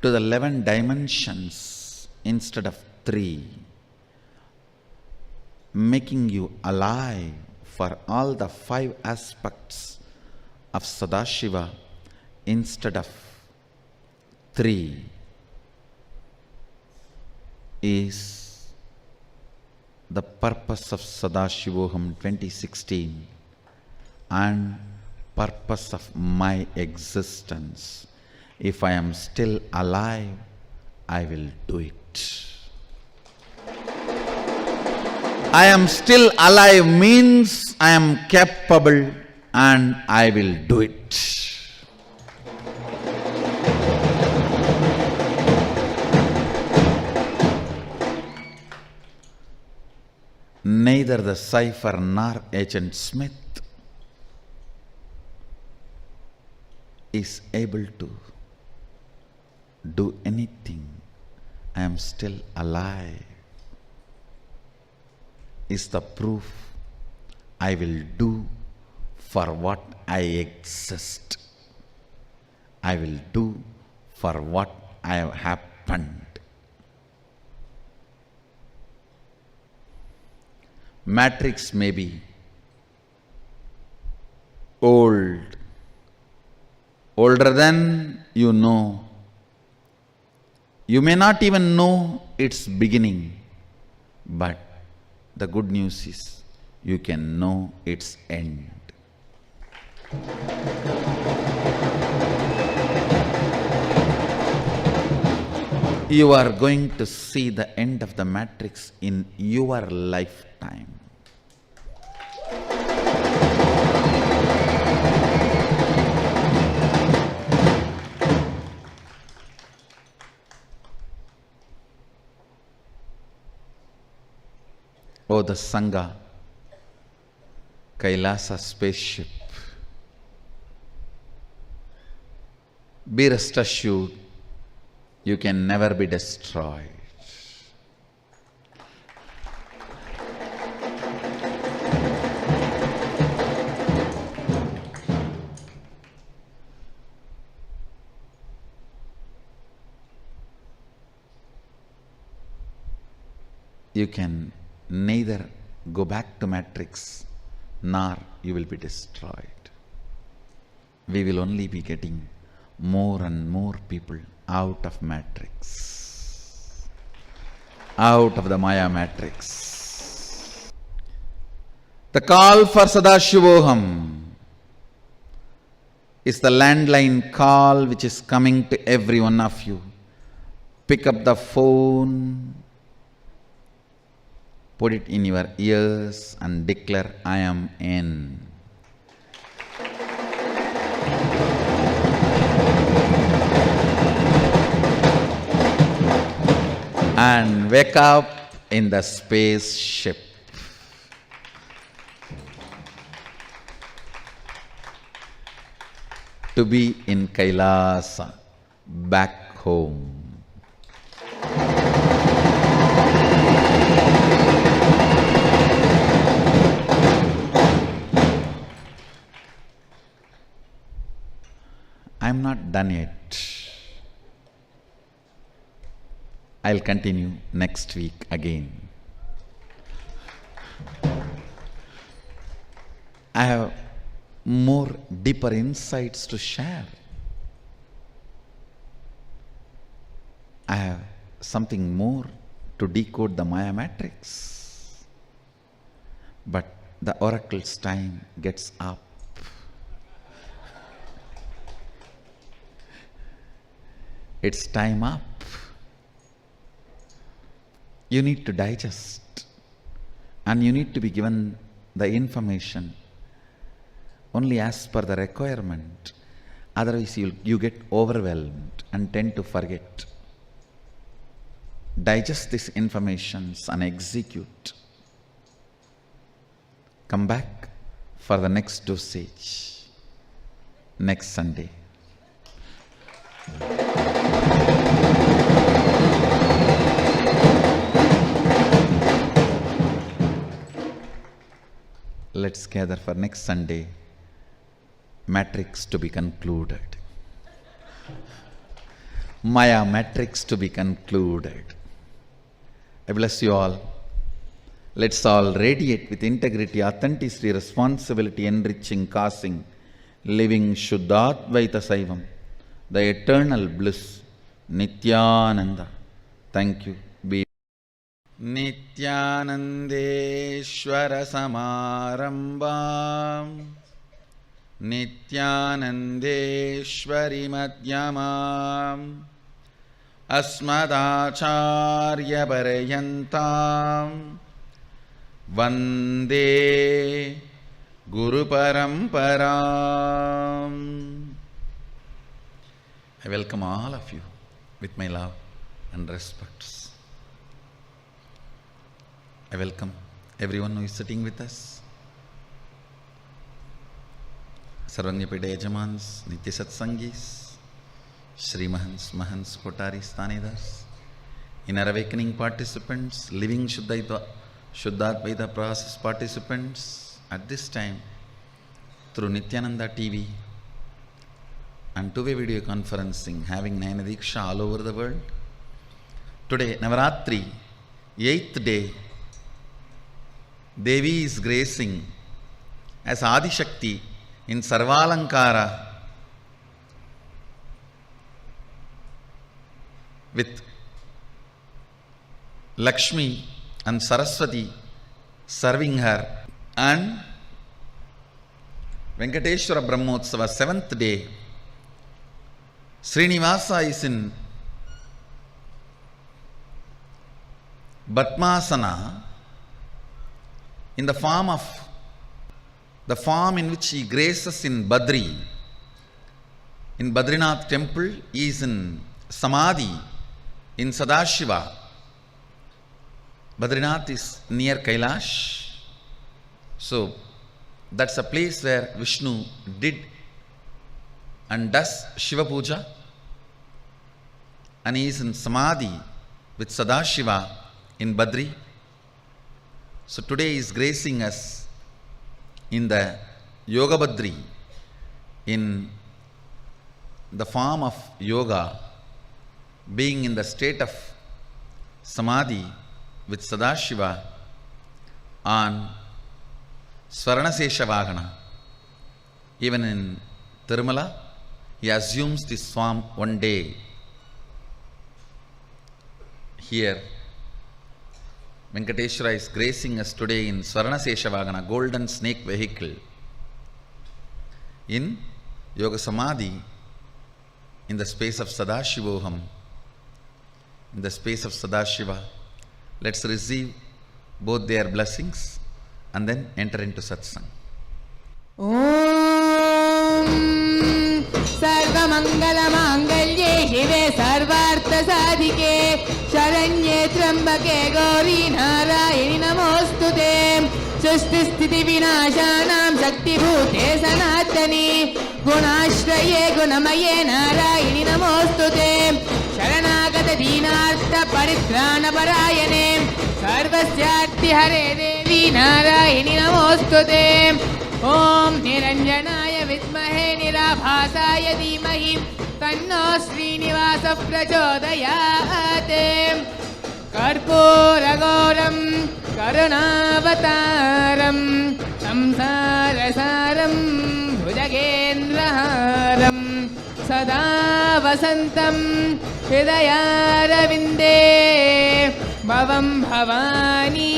to the 11 dimensions instead of 3. Making you alive for all the 5 aspects of Sadashiva instead of 3 is the purpose of Sadashivoham 2016 and purpose of my existence. If I am still alive, I will do it. I am still alive means I am capable and I will do it. Neither the cipher nor Agent Smith is able to do anything. I am still alive is the proof I will do for what I exist. I will do for what I have happened. Matrix may be old, older than you know. You may not even know its beginning, but the good news is you can know its end. You are going to see the end of the matrix in your lifetime. Oh, the Sangha, Kailasa spaceship. Be rest assured, you can never be destroyed. You can neither go back to matrix nor you will be destroyed. We will only be getting more and more people out of matrix, out of the Maya matrix. The call for Sadashivoham is the landline call which is coming to every one of you. Pick up the phone, put it in your ears and declare, I am in. And wake up in the spaceship. To be in Kailasa, back home. I'm not done yet. I'll continue next week again. I have more deeper insights to share. I have something more to decode the Maya matrix. But the oracle's time gets up. It's time up. You need to digest, and you need to be given the information only as per the requirement. Otherwise you get overwhelmed and tend to forget. Digest these informations and execute. Come back for the next dosage next Sunday. Let's gather for next Sunday. Matrix to be concluded. Maya matrix to be concluded. I bless you all. Let's all radiate with integrity, authenticity, responsibility, enriching, causing, living Shuddhadvaita Saivam, the eternal bliss, Nithyananda. Thank you. Be Nithyanandeshwara Samarambam Nithyanandeshwari Madhyamam Asmadacharya Parayantam Vande Guru Paramparam. I welcome all of you with my love and respects. I welcome everyone who is sitting with us. Sarvanyapida Yajamans, Nitya Satsangis, Shri Mahans, Kotari Sthanidars, Inner Awakening participants, Living Shuddhadvaita process participants, at this time through Nithyananda TV and two-way video conferencing, having Nayana Diksha all over the world. Today, Navaratri, 8th day, Devi is gracing as Adi Shakti in Sarvalankara with Lakshmi and Saraswati serving her, and Venkateshwara Brahmotsava 7th day, Srinivasa is in Batmasana in the form in which he graces in Badri. In Badrinath temple, he is in Samadhi in Sadashiva. Badrinath is near Kailash. So that's a place where Vishnu did and does Shiva Puja. And he is in Samadhi with Sadashiva in Badri. So today he is gracing us in the Yoga Badri, in the form of yoga, being in the state of Samadhi with Sadashiva on Swaranasesha Vahana. Even in Tirumala, he assumes this form one day here Venkateshwara is gracing us today in Swarnasesha Vagana, golden snake vehicle, in Yoga Samadhi, in the space of Sadashivoham, in the space of Sadashiva. Let's receive both their blessings and then enter into Satsang. Om Sarvamangala Mangalye Shive Sarvartha Sadhike Sharanye Trambake Gauri Narayani Namostute Sustisthiti Vinashanam Shakti Bhute Sanatani Gunashraye Gunamaye Narayani Namostute Sharanagata Dinartha Paritrana Parayane Sarvasyarthi Hare Devi Narayani Namostute Om Niranjanaya Vidmahe Nirabhasaya Dhimahi Tanno Srinivasa Prachodayate Karpuragoram Karunavataram Samsarasaram Bhujagendraharam Sada Vasantam Hridayarvinde Bhavam Bhavani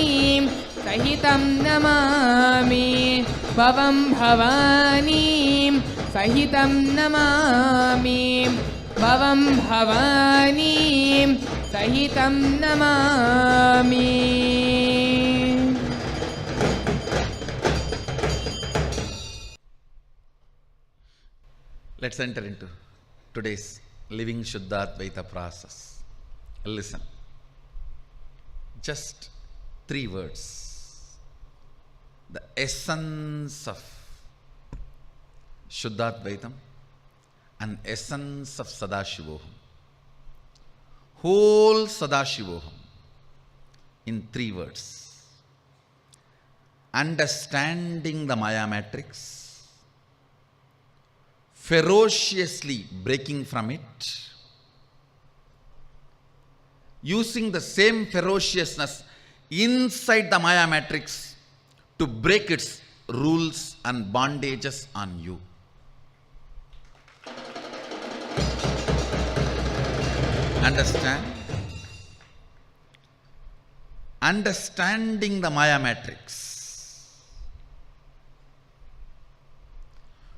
Sahitam Namami Bhavam Bhavani Sahitam Namami Bhavam Bhavani Sahitam Namami. Let's enter into today's living Shuddhadvaita process. Listen. Just 3 words. The essence of Shuddhadvaitam and essence of Sadashivoham. Whole Sadashivoham in 3 words. Understanding the Maya matrix, ferociously breaking from it, using the same ferociousness inside the Maya matrix to break its rules and bondages on you. Understand? Understanding the Maya matrix,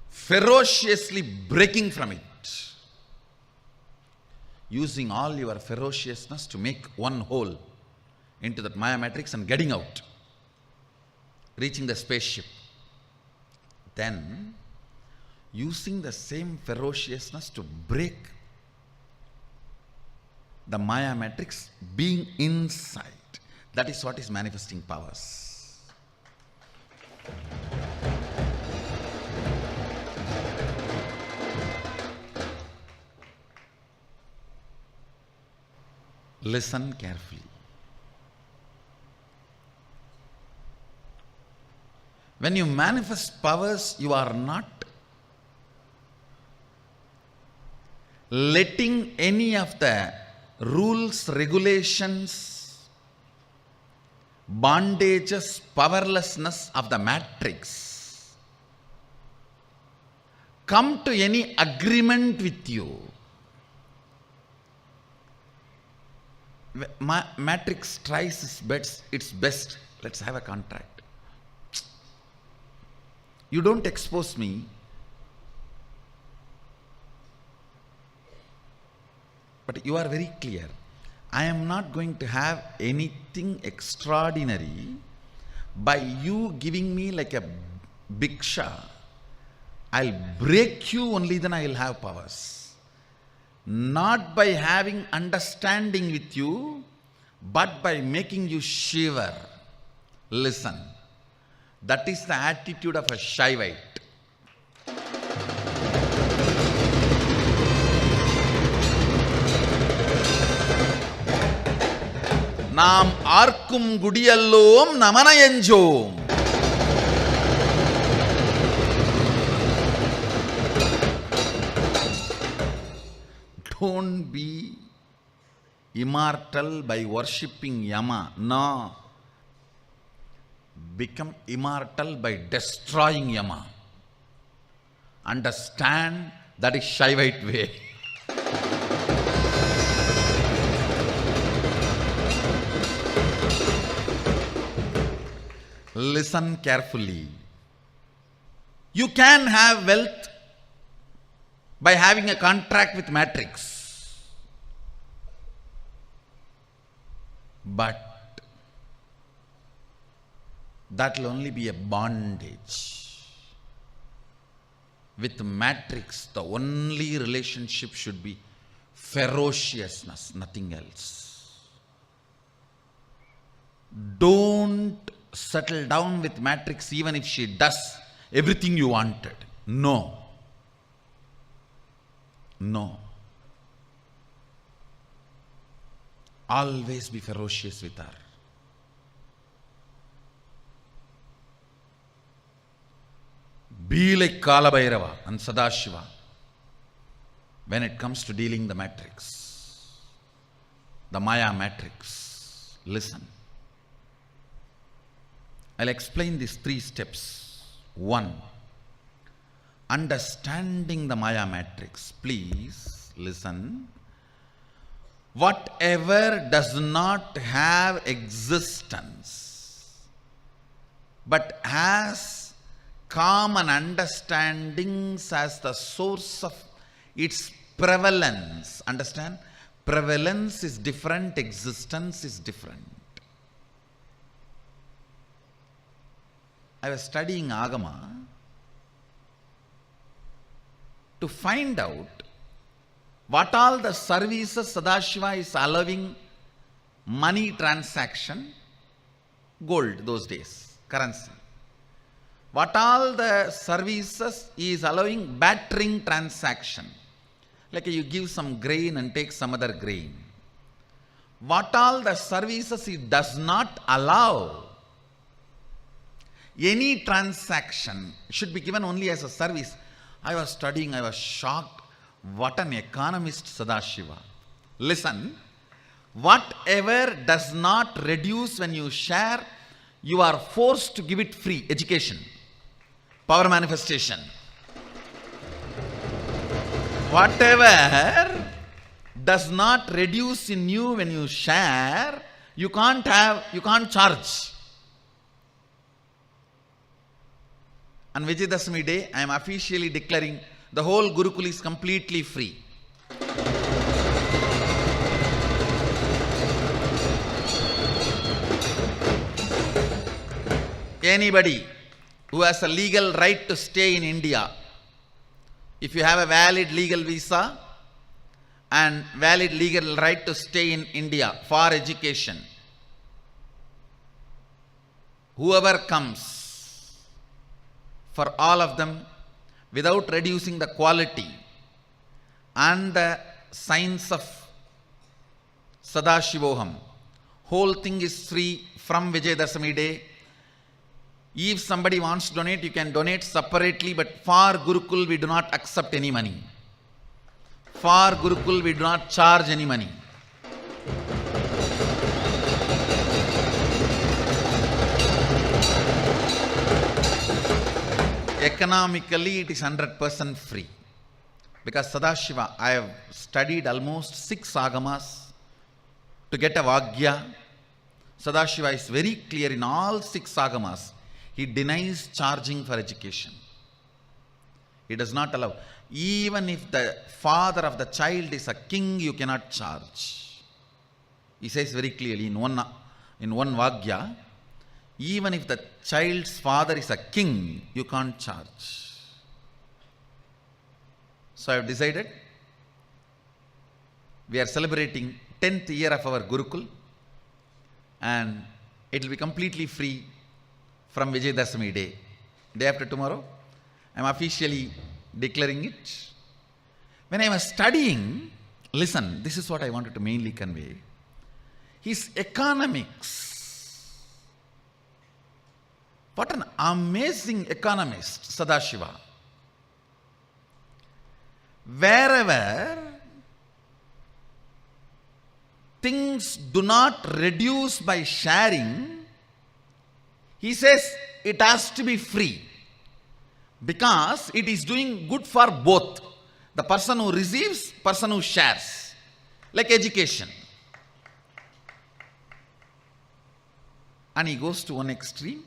ferociously breaking from it, using all your ferociousness to make one hole into that Maya matrix and getting out, reaching the spaceship. Then, using the same ferociousness to break the Maya matrix, being inside. That is what is manifesting powers. Listen carefully. When you manifest powers, you are not letting any of the rules, regulations, bondages, powerlessness of the matrix come to any agreement with you. Matrix tries its best. Let's have a contract. You don't expose me, but you are very clear. I am not going to have anything extraordinary by you giving me like a bhiksha. I'll break you, only then I will have powers. Not by having understanding with you, but by making you shiver. Listen. That is the attitude of a Shaivite. நாம் ஆர்க்கும் குடியல்லோம் நமனயஞ்சோம். Don't be immortal by worshipping Yama. No. Become immortal by destroying Yama. Understand, that is Shaivite way. Listen carefully. You can have wealth by having a contract with matrix. But that will only be a bondage. With matrix, the only relationship should be ferociousness, nothing else. Don't settle down with matrix even if she does everything you wanted. No. No. Always be ferocious with her. Be like Kalabhairava and Sadashiva when it comes to dealing the matrix, the Maya matrix. Listen. I'll explain these 3 steps. 1. Understanding the Maya matrix. Please listen. Whatever does not have existence but has common understandings as the source of its prevalence. Understand? Prevalence is different, existence is different. I was studying Agama to find out what all the services Sadashiva is allowing money transaction, gold those days, currency. What all the services he is allowing bartering transaction, like you give some grain and take some other grain. What all the services he does not allow. Any transaction should be given only as a service. I was studying, I was shocked. What an economist Sadashiva. Listen, whatever does not reduce when you share, you are forced to give it free. Education, power manifestation. Whatever does not reduce in you when you share, you can't charge. On Vijayadashami day, I am officially declaring the whole Gurukul is completely free. Anybody who has a legal right to stay in India, if you have a valid legal visa and valid legal right to stay in India for education, whoever comes, for all of them, without reducing the quality and the signs of Sadashivoham, whole thing is free from Vijayadashami day. If somebody wants to donate, you can donate separately, but for Gurukul we do not accept any money. For Gurukul we do not charge any money. Economically, it is 100% free. Because Sadashiva, I have studied almost 6 agamas to get a Vagya. Sadashiva is very clear in all 6 agamas. He denies charging for education. He does not allow. Even if the father of the child is a king, you cannot charge. He says very clearly in one Vagya, even if the child's father is a king, you can't charge. So I have decided, we are celebrating 10th year of our Gurukul, and it will be completely free from Vijayadashami day. Day after tomorrow, I am officially declaring it. When I was studying, listen, this is what I wanted to mainly convey. His economics. What an amazing economist, Sadashiva. Wherever things do not reduce by sharing, he says it has to be free. Because it is doing good for both. The person who receives, person who shares. Like education. And he goes to one extreme.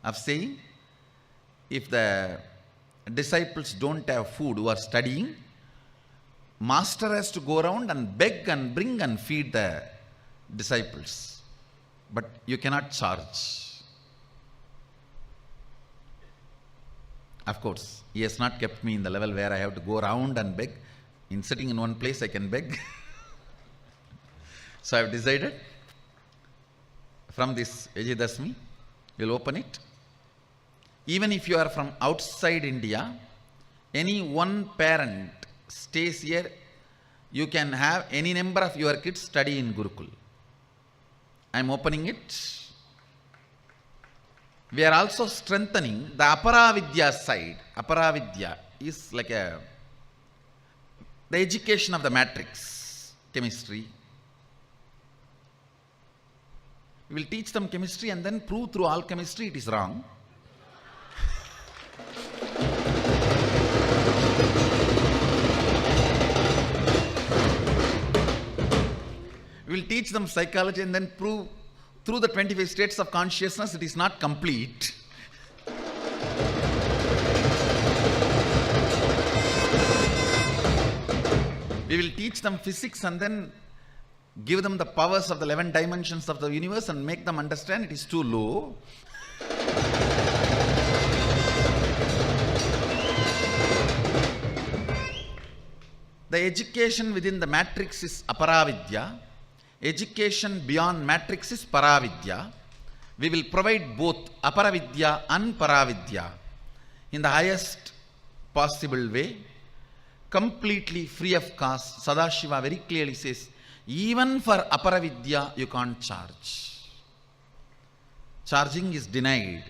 of saying, if the disciples don't have food who are studying, master has to go around and beg and bring and feed the disciples. But you cannot charge. Of course, he has not kept me in the level where I have to go around and beg. In sitting in one place, I can beg. So I have decided, from this Vijayadashmi, we'll open it. Even if you are from outside India, any one parent stays here, you can have any number of your kids study in Gurukul. I am opening it. We are also strengthening the Aparavidya side. Aparavidya is like the education of the matrix, chemistry. We will teach them chemistry and then prove through all chemistry it is wrong. We will teach them psychology and then prove through the 25 states of consciousness it is not complete. We will teach them physics and then give them the powers of the 11 dimensions of the universe and make them understand it is too low. The education within the matrix is Aparavidya. Education beyond matrix is Paravidya. We will provide both Aparavidya and Paravidya in the highest possible way, completely free of cost. Sadashiva very clearly says, even for Aparavidya you can't charge. Charging is denied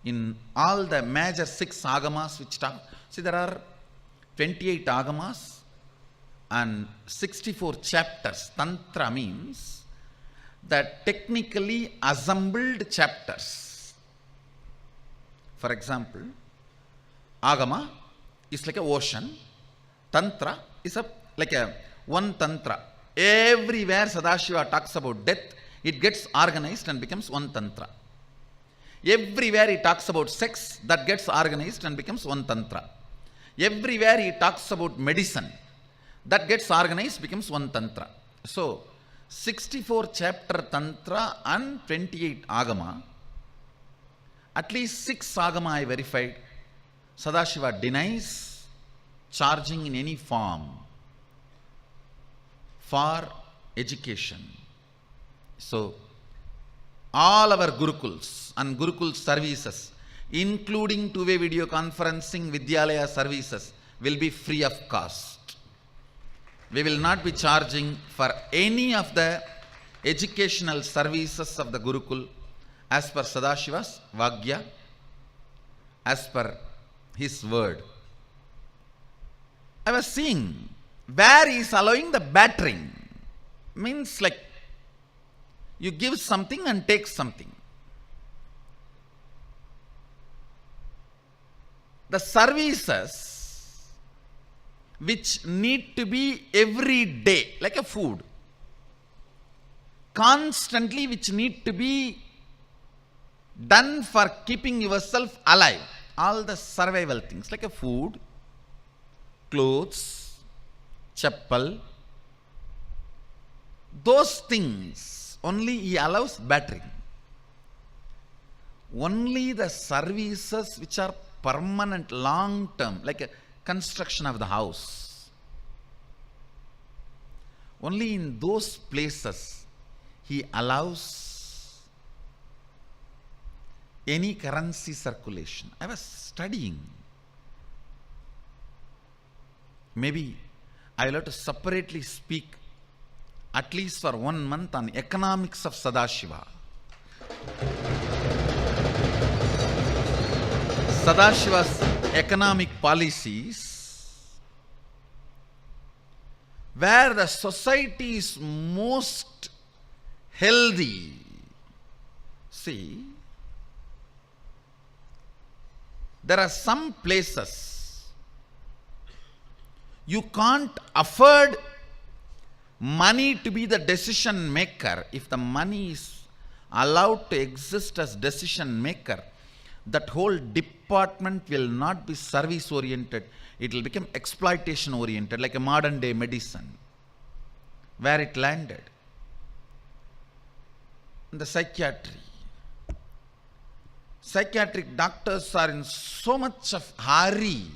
in all the major 6 agamas which talk. See, there are 28 agamas and 64 chapters. Tantra means the technically assembled chapters. For example, agama is like an ocean. Tantra is like one tantra. Everywhere Sadashiva talks about death, it gets organized and becomes one tantra. Everywhere he talks about sex, that gets organized and becomes one tantra. Everywhere he talks about medicine, that gets organized, becomes one tantra. So, 64 chapter tantra and 28 agama, at least 6 agama I verified. Sadashiva denies charging in any form for education. So, all our Gurukuls and Gurukul services, including two-way video conferencing, Vidyalaya services, will be free of cost. We will not be charging for any of the educational services of the Gurukul as per Sadashiva's Vagya, as per his word. I was seeing where he is allowing the battering. Means like you give something and take something. The services which need to be every day, like a food, constantly which need to be done for keeping yourself alive, all the survival things like a food, clothes, chappal, those things only he allows battering. Only the services which are permanent, long term, like a construction of the house, only in those places he allows any currency circulation. I was studying. Maybe I will have to separately speak at least for 1 month on economics of Sadashiva. Sadashiva's economic policies, where the society is most healthy. See, there are some places you can't afford money to be the decision maker. If the money is allowed to exist as decision maker, that whole department will not be service oriented, it will become exploitation oriented, like a modern day medicine, where it landed. In the psychiatry. Psychiatric doctors are in so much of hurry.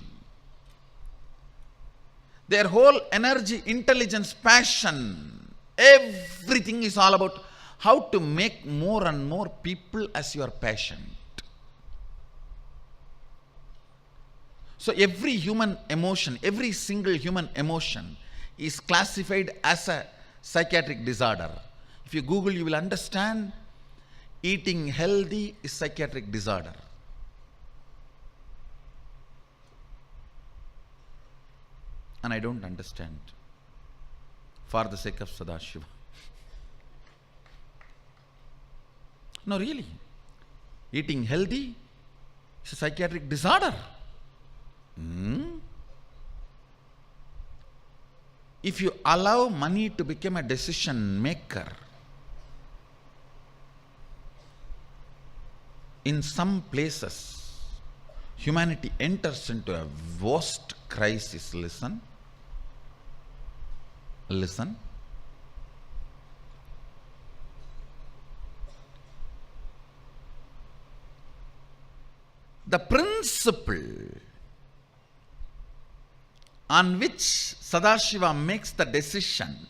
Their whole energy, intelligence, passion, everything is all about how to make more and more people as your patient. So every human emotion, every single human emotion is classified as a psychiatric disorder. If you Google, you will understand eating healthy is psychiatric disorder. And I don't understand, for the sake of Sadashiva. No, really. Eating healthy is a psychiatric disorder. If you allow money to become a decision maker, in some places, humanity enters into a vast crisis. Listen. Listen. The principle on which Sadashiva makes the decision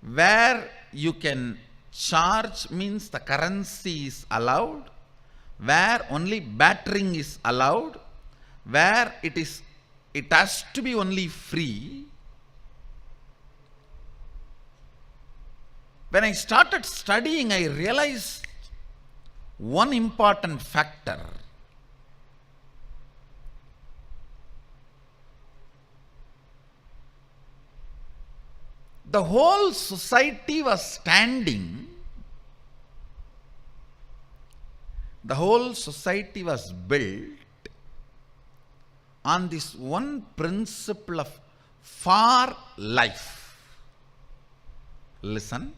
where you can charge means the currency is allowed, where only battering is allowed, where it has to be only free. When I started studying, I realized one important factor. The whole society was standing, the whole society was built on this one principle of for life. Listen,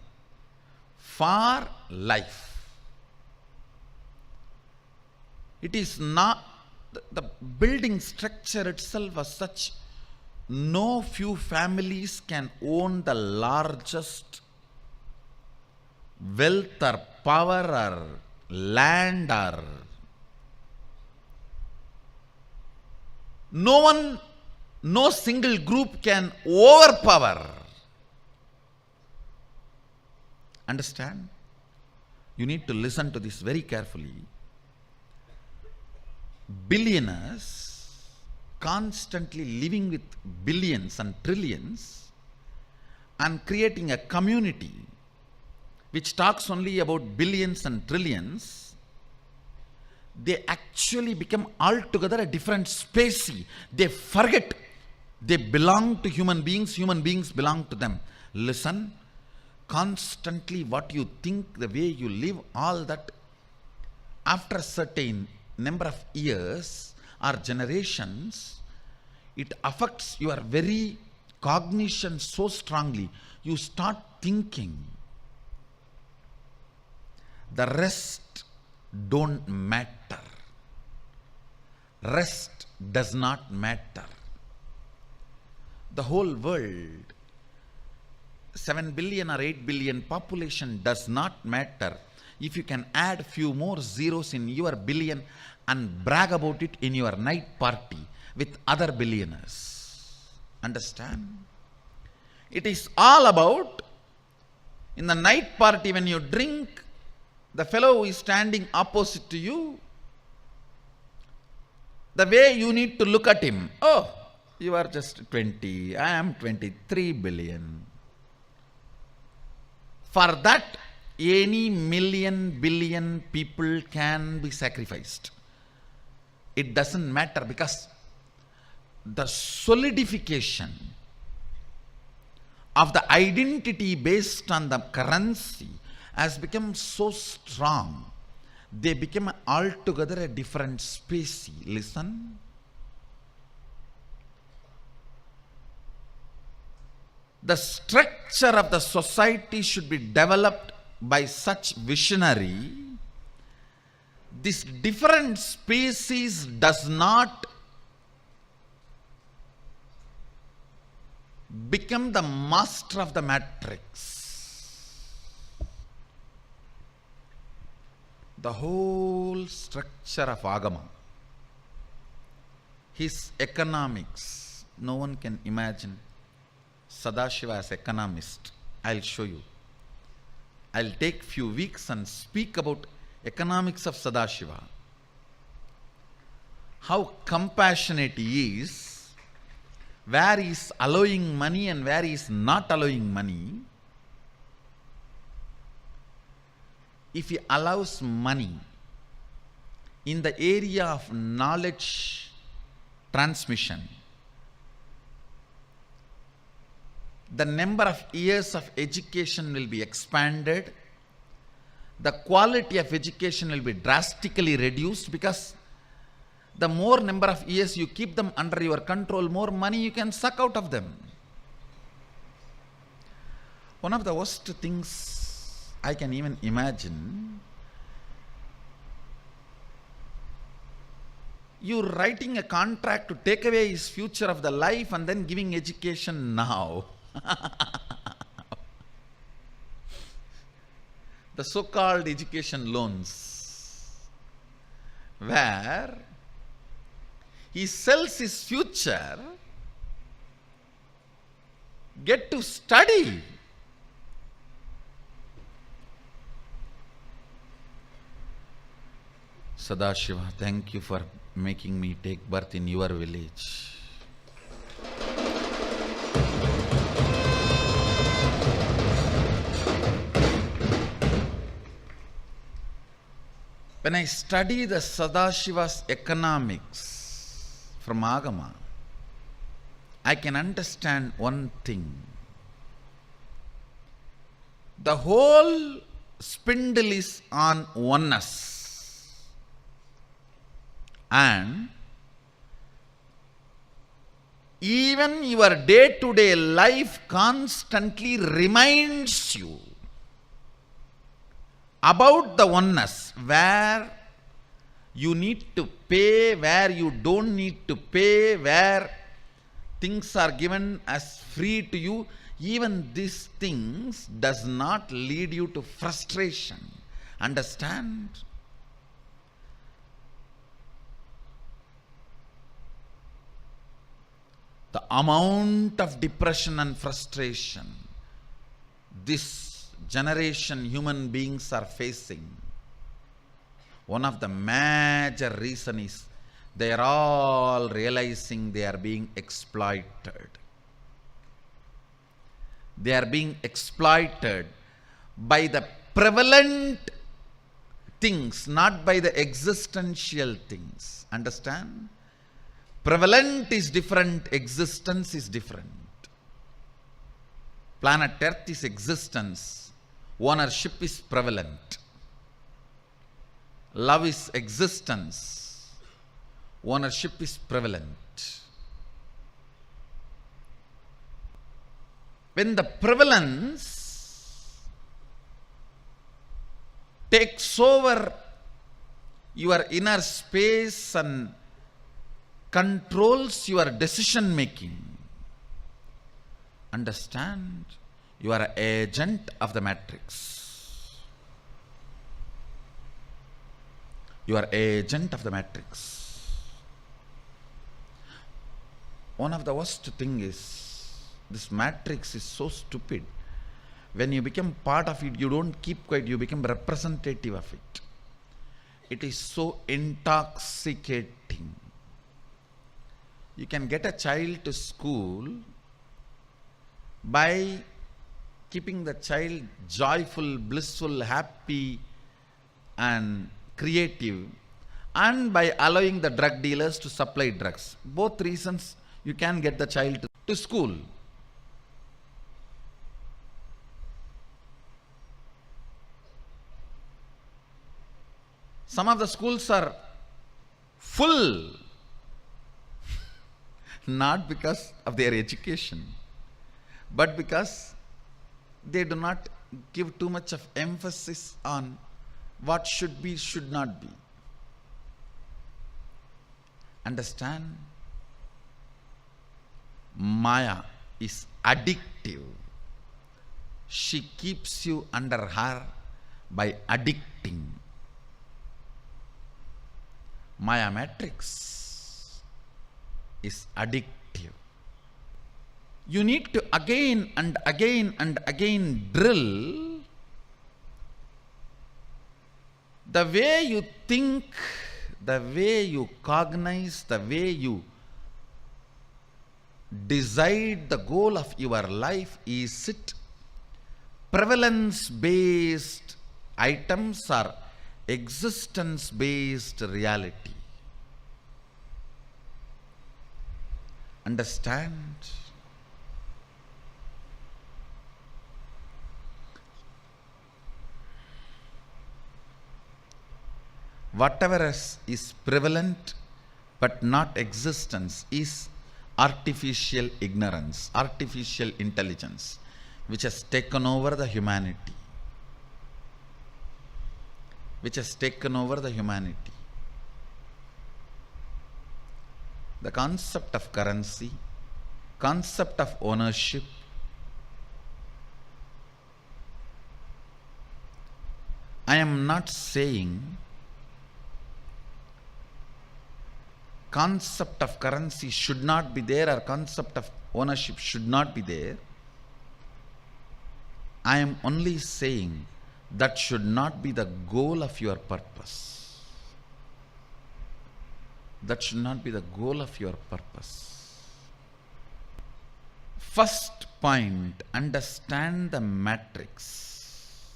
for life. It is not, the building structure itself was such, no few families can own the largest wealth or power or land, or no single group can overpower. Understand? You need to listen to this very carefully. Billionaires constantly living with billions and trillions and creating a community which talks only about billions and trillions, they actually become altogether a different species. They forget they belong to human beings belong to them. Listen, constantly what you think, the way you live, all that, after a certain number of years or generations, it affects your very cognition so strongly. You start thinking the rest don't matter. Rest does not matter. The whole world, 7 billion or 8 billion population does not matter if you can add few more zeros in your billion and brag about it in your night party with other billionaires. Understand? It is all about, in the night party when you drink, the fellow who is standing opposite to you, the way you need to look at him, oh, you are just 20, I am 23 billion. For that, any million, billion people can be sacrificed. It doesn't matter, because the solidification of the identity based on the currency has become so strong, they become altogether a different species. Listen. The structure of the society should be developed by such visionary this different species does not become the master of the matrix. The whole structure of Agama, his economics, no one can imagine Sadashiva as economist. I'll show you. I'll take few weeks and speak about economics of Sadashiva. How compassionate he is, where he is allowing money and where he is not allowing money. If he allows money in the area of knowledge transmission, the number of years of education will be expanded, the quality of education will be drastically reduced, because the more number of years you keep them under your control, more money you can suck out of them. One of the worst things I can even imagine, you writing a contract to take away his future of the life and then giving education now. The so-called education loans, where he sells his future, get to study. Sadashiva, thank you for making me take birth in your village. When I study the Sadashiva's economics from Agama, I can understand one thing. The whole spindle is on oneness, and even your day-to-day life constantly reminds you about the oneness, where you need to pay, where you don't need to pay, where things are given as free to you. Even these things does not lead you to frustration. Understand? The amount of depression and frustration this generation human beings are facing, one of the major reason is they are all realizing they are being exploited. They are being exploited by the prevalent things, not by the existential things. Understand? Prevalent is different, existence is different. Planet Earth is existence. Ownership is prevalent. Love is existence. Ownership is prevalent. When the prevalence takes over your inner space and controls your decision making, understand, you are an agent of the matrix. You are agent of the matrix. One of the worst thing is, this matrix is so stupid. When you become part of it, you don't keep quiet, you become representative of it. It is so intoxicating. You can get a child to school by keeping the child joyful, blissful, happy and creative, and by allowing the drug dealers to supply drugs. Both reasons you can get the child to school. Some of the schools are full, not because of their education, but because they do not give too much of emphasis on what should be, should not be. Understand? Maya is addictive. She keeps you under her by addicting. Maya matrix is addictive. You need to again and again and again drill the way you think, the way you cognize, the way you decide the goal of your life. Is it prevalence-based items or existence-based reality? Understand? Whatever is prevalent but not existence is artificial ignorance, artificial intelligence, which has taken over the humanity. Which has taken over the humanity. The concept of currency, concept of ownership, I am not saying concept of currency should not be there or concept of ownership should not be there. I am only saying that should not be the goal of your purpose. That should not be the goal of your purpose. First point, understand the matrix.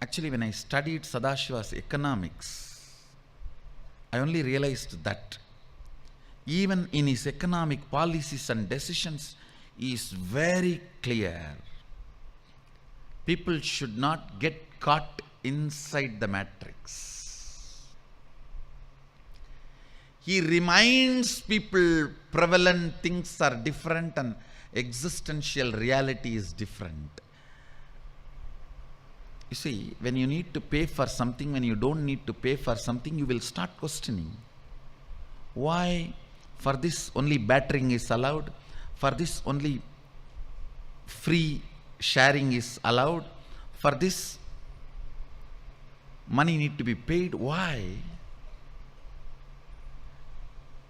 Actually, when I studied Sadashiva's economics, I only realized that even in his economic policies and decisions, he is very clear. People should not get caught inside the matrix. He reminds people prevalent things are different and existential reality is different. You see, when you need to pay for something, when you don't need to pay for something, you will start questioning. Why for this only battering is allowed? For this only free sharing is allowed? For this money need to be paid? Why?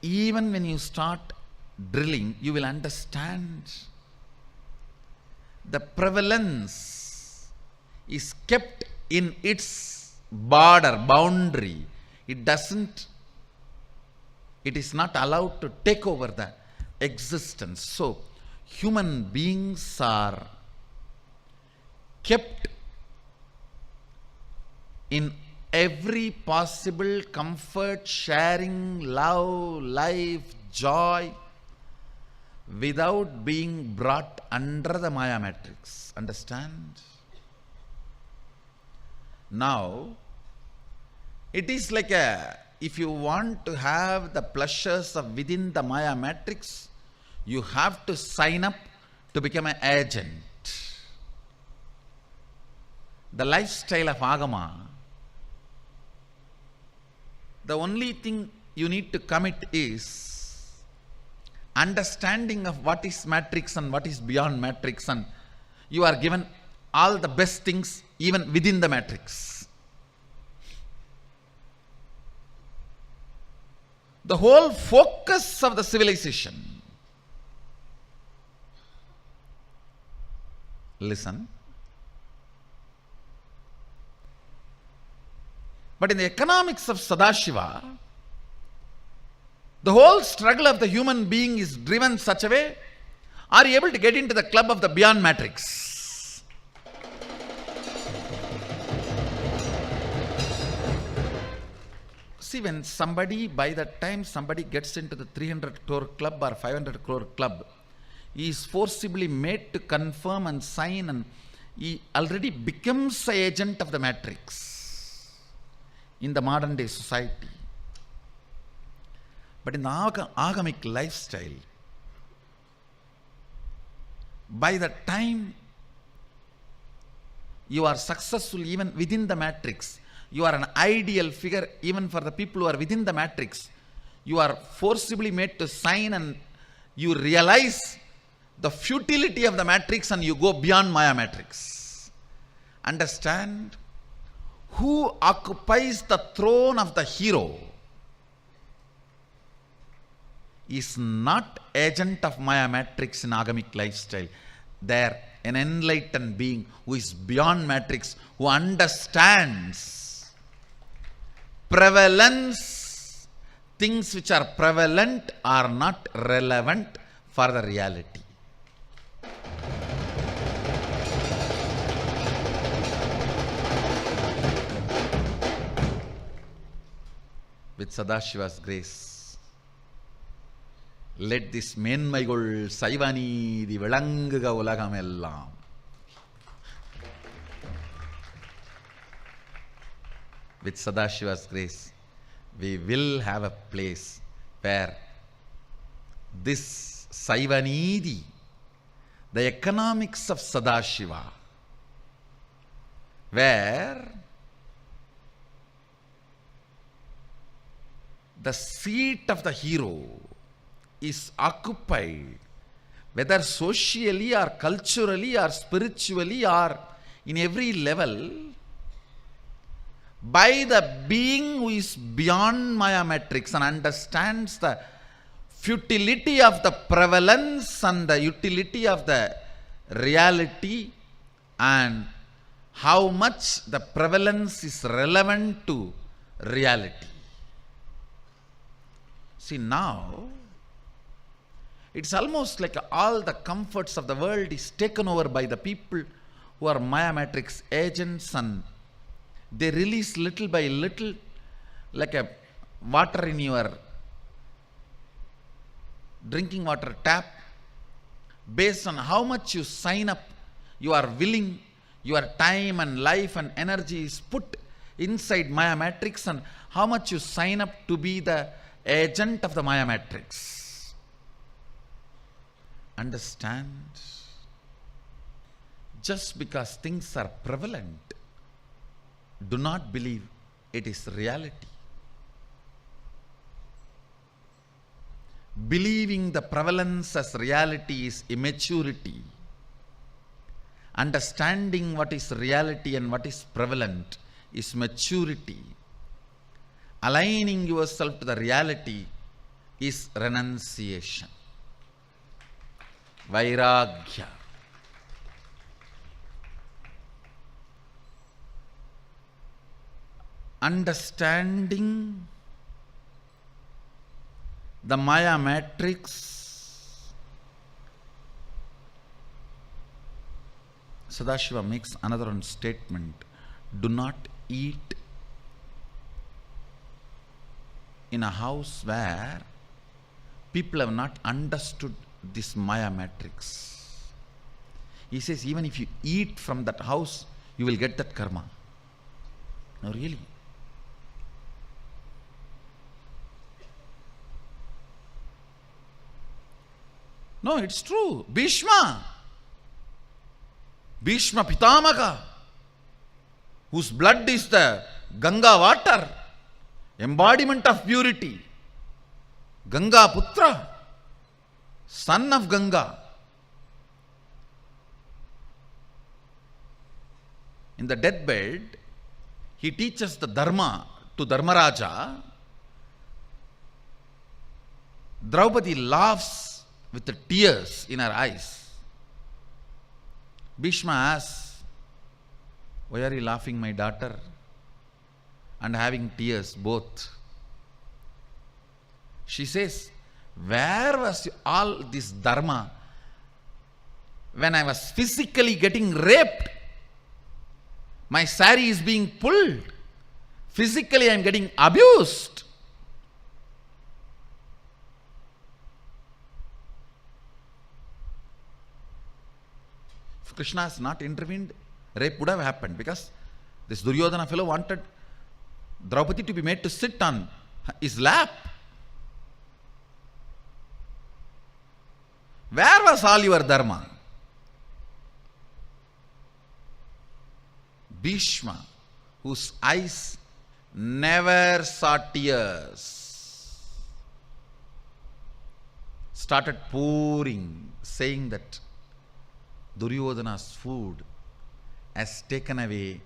Even when you start drilling, you will understand the prevalence is kept in its border, boundary. It is not allowed to take over the existence. So, human beings are kept in every possible comfort, sharing, love, life, joy, without being brought under the Maya matrix. Understand? Now, it is like if you want to have the pleasures of within the Maya matrix, you have to sign up to become an agent. The lifestyle of Agama, the only thing you need to commit is understanding of what is matrix and what is beyond matrix, and you are given all the best things even within the matrix. The whole focus of the civilization, listen, but in the economics of Sadashiva, the whole struggle of the human being is driven such a way, are you able to get into the club of the beyond matrix? See, when somebody, by that time somebody gets into the 300 crore club or 500 crore club, he is forcibly made to confirm and sign, and he already becomes an agent of the matrix in the modern day society. But in the agamic lifestyle, by the time you are successful even within the matrix, You are an ideal figure even for the people who are within the matrix. You are forcibly made to sign and you realize the futility of the matrix and you go beyond Maya matrix. Understand? Who occupies the throne of the hero is not agent of Maya matrix in agamic lifestyle. They are an enlightened being who is beyond matrix, who understands prevalence. Things which are prevalent are not relevant for the reality. With Sadashiva's grace, let this menmaigol Saivani vilanguga ulagamellam. With Sadashiva's grace, we will have a place where this Saivanidhi, the economics of Sadashiva, where the seat of the hero is occupied, whether socially or culturally or spiritually or in every level, by the being who is beyond Maya matrix and understands the futility of the prevalence and the utility of the reality and how much the prevalence is relevant to reality. See, now it's almost like all the comforts of the world is taken over by the people who are Maya matrix agents, and they release little by little, like a water in your drinking water tap. Based on how much you sign up, you are willing, your time and life and energy is put inside Maya matrix, and how much you sign up to be the agent of the Maya matrix. Understand? Just because things are prevalent, do not believe it is reality. Believing the prevalence as reality is immaturity. Understanding what is reality and what is prevalent is maturity. Aligning yourself to the reality is renunciation. Vairagya. Understanding the Maya matrix, Sadashiva makes another one statement: do not eat in a house where people have not understood this Maya matrix. He says, even if you eat from that house, you will get that karma. No, really. No, it's true. Bhishma Pitamaga, whose blood is the Ganga water, embodiment of purity. Ganga Putra, son of Ganga. In the deathbed, he teaches the Dharma to Dharmaraja. Draupadi laughs with the tears in her eyes. Bhishma asks, why are you laughing, my daughter? And having tears both. She says, where was all this Dharma when I was physically getting raped? My sari is being pulled. Physically I am getting abused. If Krishna has not intervened, rape would have happened, because this Duryodhana fellow wanted Draupadi to be made to sit on his lap. Where was all your Dharma? Bhishma, whose eyes never saw tears, started pouring, saying that Duryodhana's food has taken away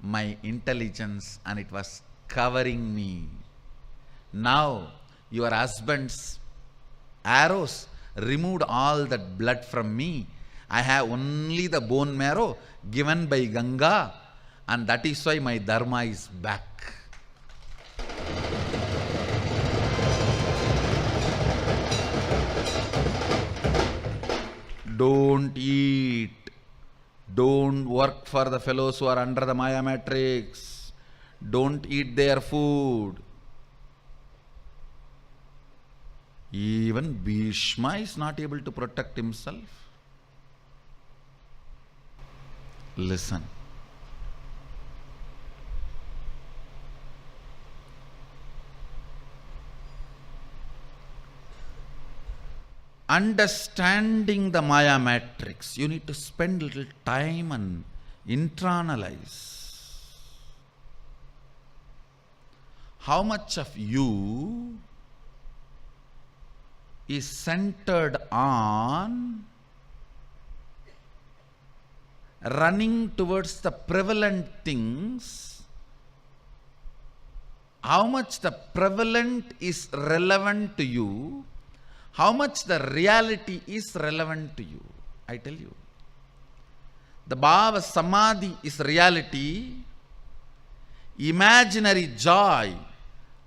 my intelligence and it was covering me. Now your husband's arrows removed all that blood from me. I have only the bone marrow given by Ganga, and that is why my dharma is back. Don't eat. Don't work for the fellows who are under the Maya matrix. Don't eat their food. Even Bhishma is not able to protect himself. Listen. Understanding the Maya matrix, you need to spend little time and internalize. How much of you is centered on running towards the prevalent things? How much the prevalent is relevant to you? How much the reality is relevant to you? I tell you. The Bhava Samadhi is reality. Imaginary joy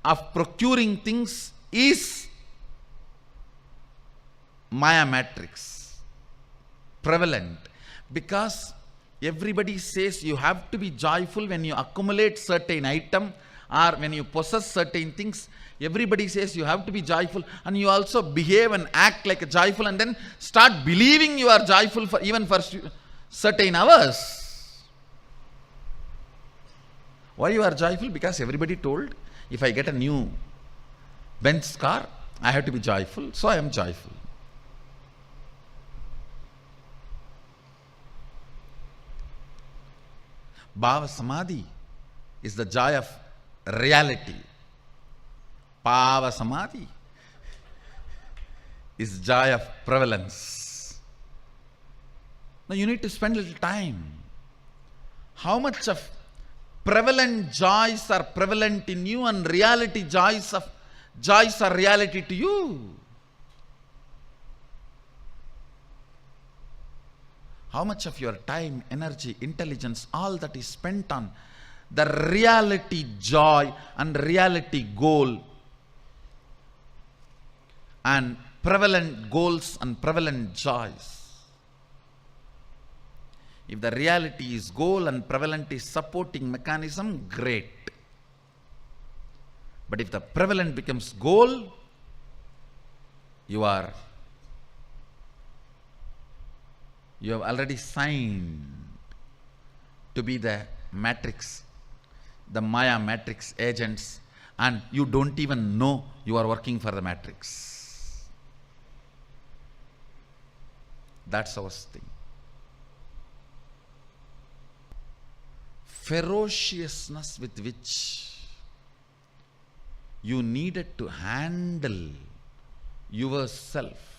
of procuring things is Maya matrix. Prevalent. Because everybody says you have to be joyful when you accumulate certain item or when you possess certain things. Everybody says you have to be joyful, and you also behave and act like a joyful, and then start believing you are joyful for even for certain hours. Why you are joyful? Because everybody told, if I get a new Benz car, I have to be joyful, so I am joyful. Bhava Samadhi is the joy of reality. Bhava Samadhi is joy of prevalence. Now you need to spend a little time. How much of prevalent joys are prevalent in you, and reality joys are reality to you? How much of your time, energy, intelligence, all that is spent on the reality joy and reality goal and prevalent goals and prevalent joys? If the reality is goal and prevalent is supporting mechanism, great. But if the prevalent becomes goal, you have already signed to be the matrix, the Maya matrix agents, and you don't even know you are working for the matrix. That's our thing. Ferociousness with which you needed to handle yourself.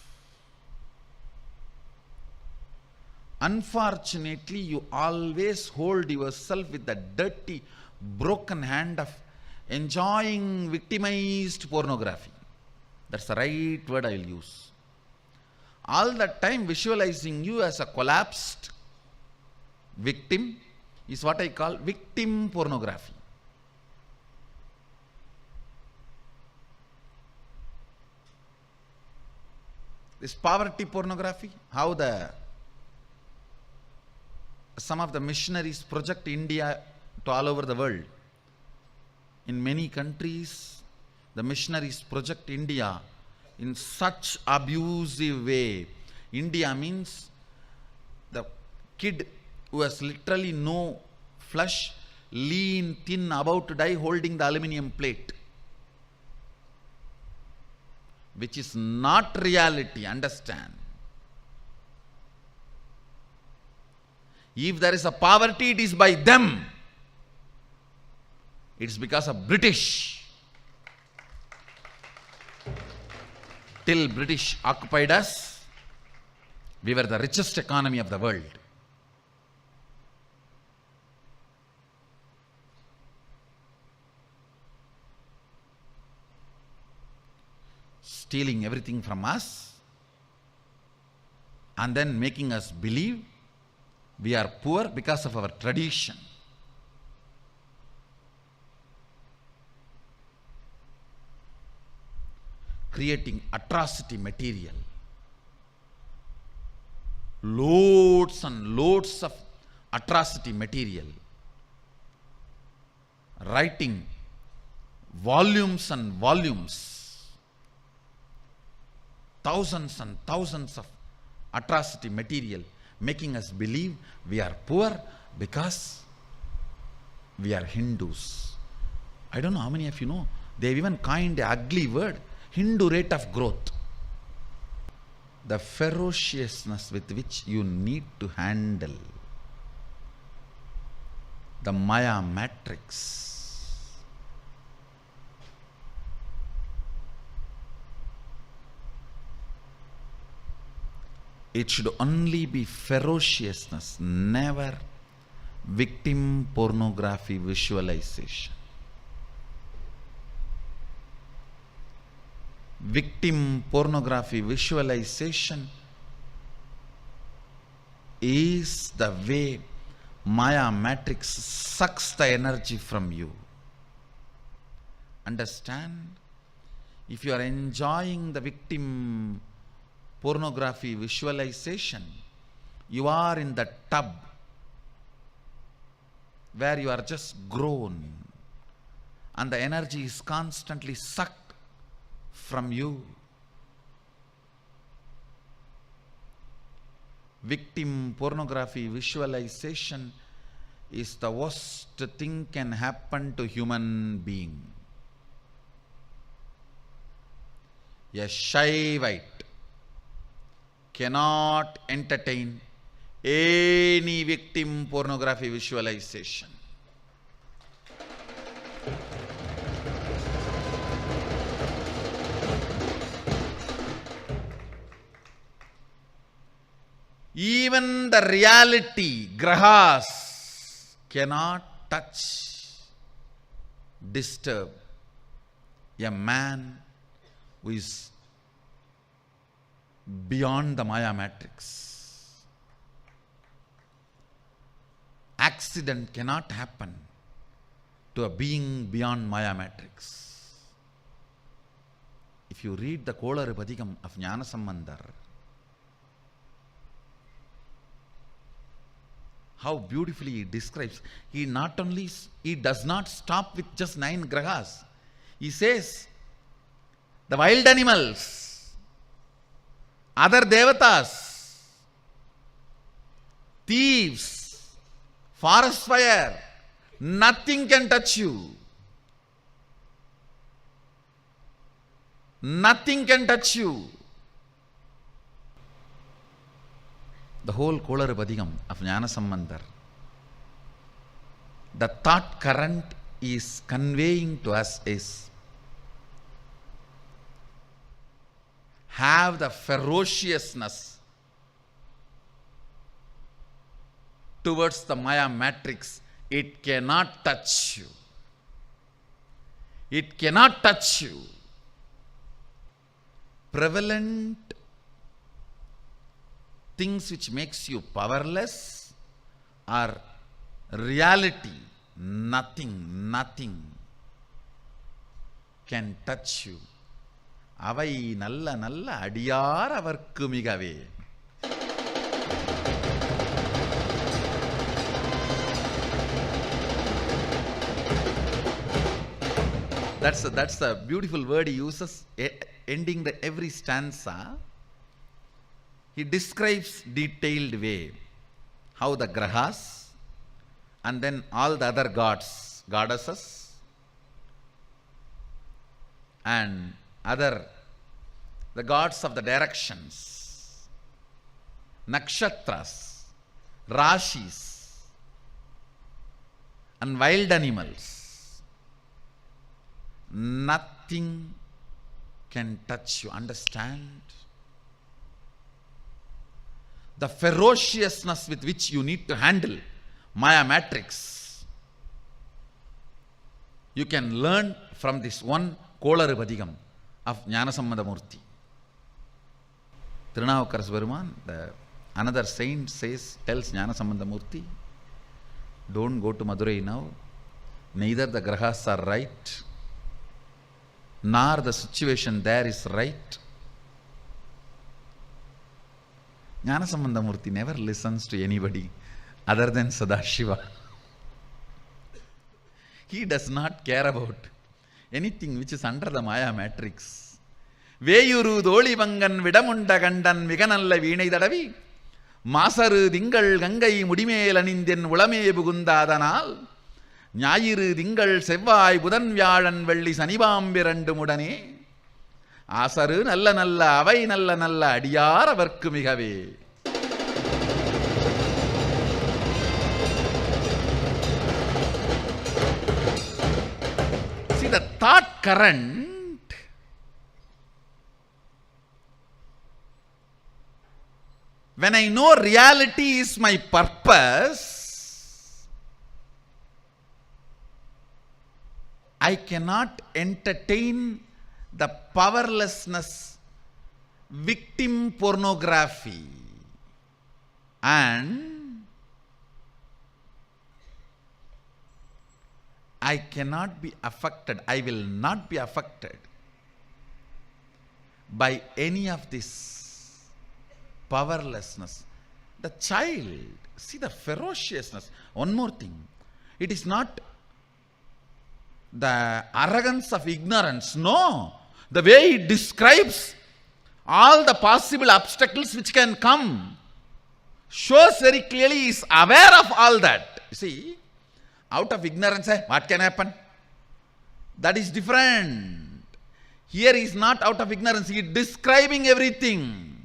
Unfortunately, you always hold yourself with the dirty, broken hand of enjoying victimized pornography. That's the right word I'll use. All that time visualizing you as a collapsed victim is what I call victim pornography. This poverty pornography, how some of the missionaries project India to all over the world. In many countries, the missionaries project India in such abusive way. India means the kid who has literally no flesh, lean, thin, about to die, holding the aluminium plate, which is not reality, understand. If there is a poverty, it is by them. It's because of British. Till British occupied us, we were the richest economy of the world. Stealing everything from us and then making us believe we are poor because of our tradition. Creating atrocity material. Loads and loads of atrocity material. Writing volumes and volumes. Thousands and thousands of atrocity material, making us believe we are poor because we are Hindus. I don't know how many of you know, they've even coined the ugly word, Hindu rate of growth. The ferociousness with which you need to handle the Maya matrix. It should only be ferociousness, never victim pornography visualization. Victim pornography visualization is the way Maya matrix sucks the energy from you. Understand? If you are enjoying the victim pornography visualization, you are in the tub where you are just grown and the energy is constantly sucked from you. Victim pornography visualization is the worst thing can happen to human being. A Shaivite cannot entertain any victim pornography visualization. Even the reality, grahas, cannot touch, disturb a man who is beyond the Maya matrix. Accident cannot happen to a being beyond Maya matrix. If you read the Kolar Padikam of Jnana Sambandhar, how beautifully he describes, he does not stop with just 9 grahas. He says, the wild animals, other devatas, thieves, forest fire, nothing can touch you. Nothing can touch you. The whole Kolar Padikam of Jnana Sambandhar, the thought current is conveying to us is, have the ferociousness towards the Maya matrix. It cannot touch you. It cannot touch you. Prevalent things which makes you powerless are reality. Nothing can touch you. அவை நல்ல நல்ல அடியார் அவர்க்கு மிகவே. That's the beautiful word he uses ending the every stanza. He describes detailed way how the grahas and then all the other gods, goddesses and the gods of the directions, nakshatras, rashis and wild animals nothing can touch you. Understand? The ferociousness with which you need to handle Maya matrix, you can learn from this one Kolaru Padigam of Jnanasammadamurti. Tirunavukkaras Peruman, another saint tells Jnanasammadamurti, don't go to Madurai now. Neither the grahas are right, nor the situation there is right. Jnanasammadamurti never listens to anybody other than Sadashiva. He does not care about anything which is under the Maya matrix. Veyuru Dolivangan Vidamunda Gandan Viganalla Vinay Dadavi Masaru Dingal Gangai Mudimel Anindian Ulame Bugundadanal Nyayiru Dingal Sevai Budan Vyadan Velli Sanibambirandu Mudane Asaru Nalla Nalla Avai Nalla Nalla Adiyara Varkumigave. See, the thought current when I know reality is my purpose, I cannot entertain the powerlessness, victim pornography, and I cannot be affected, I will not be affected by any of this powerlessness. The child, see the ferociousness. One more thing, it is not the arrogance of ignorance, no. The way he describes all the possible obstacles which can come shows very clearly he is aware of all that. You see, out of ignorance, what can happen? That is different. Here he is not out of ignorance, he is describing everything.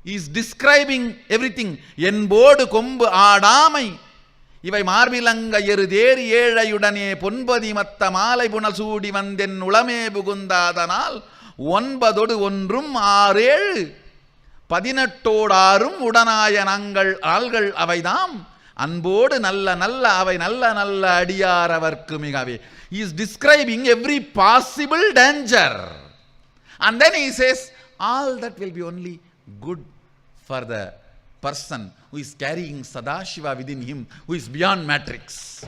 He is describing everything. Enbodu kombu aadamai இவை மார்பிலங்க எருதேறி ஏழையுடனே பொன்பதி மத்த மாலை புனல் சூடி வந்தென் உளமே புகுந்தாதனால் 9 ஒன்றும் 6 18 உடனாய நாங்கள் ஆள்கள் அவைதாம் அன்போடு நல்ல நல்ல அவை நல்ல நல்ல அடியார் அவர்க்கு மிகவே. He is describing every possible danger, and then he says all that will be only good for the person who is carrying Sadashiva within him, who is beyond matrix.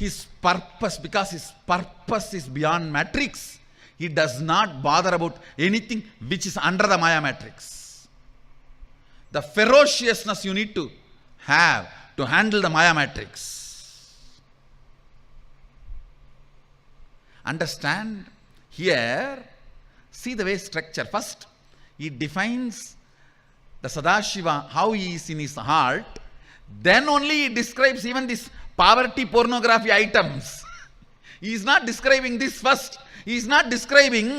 His purpose, because his purpose is beyond matrix, he does not bother about anything which is under the Maya matrix. The ferociousness you need to have to handle the Maya matrix. Understand? Here, see the way structure. First, he defines the Sadashiva, how he is in his heart. Then only he describes even this poverty pornography items. He is not describing this first. He is not describing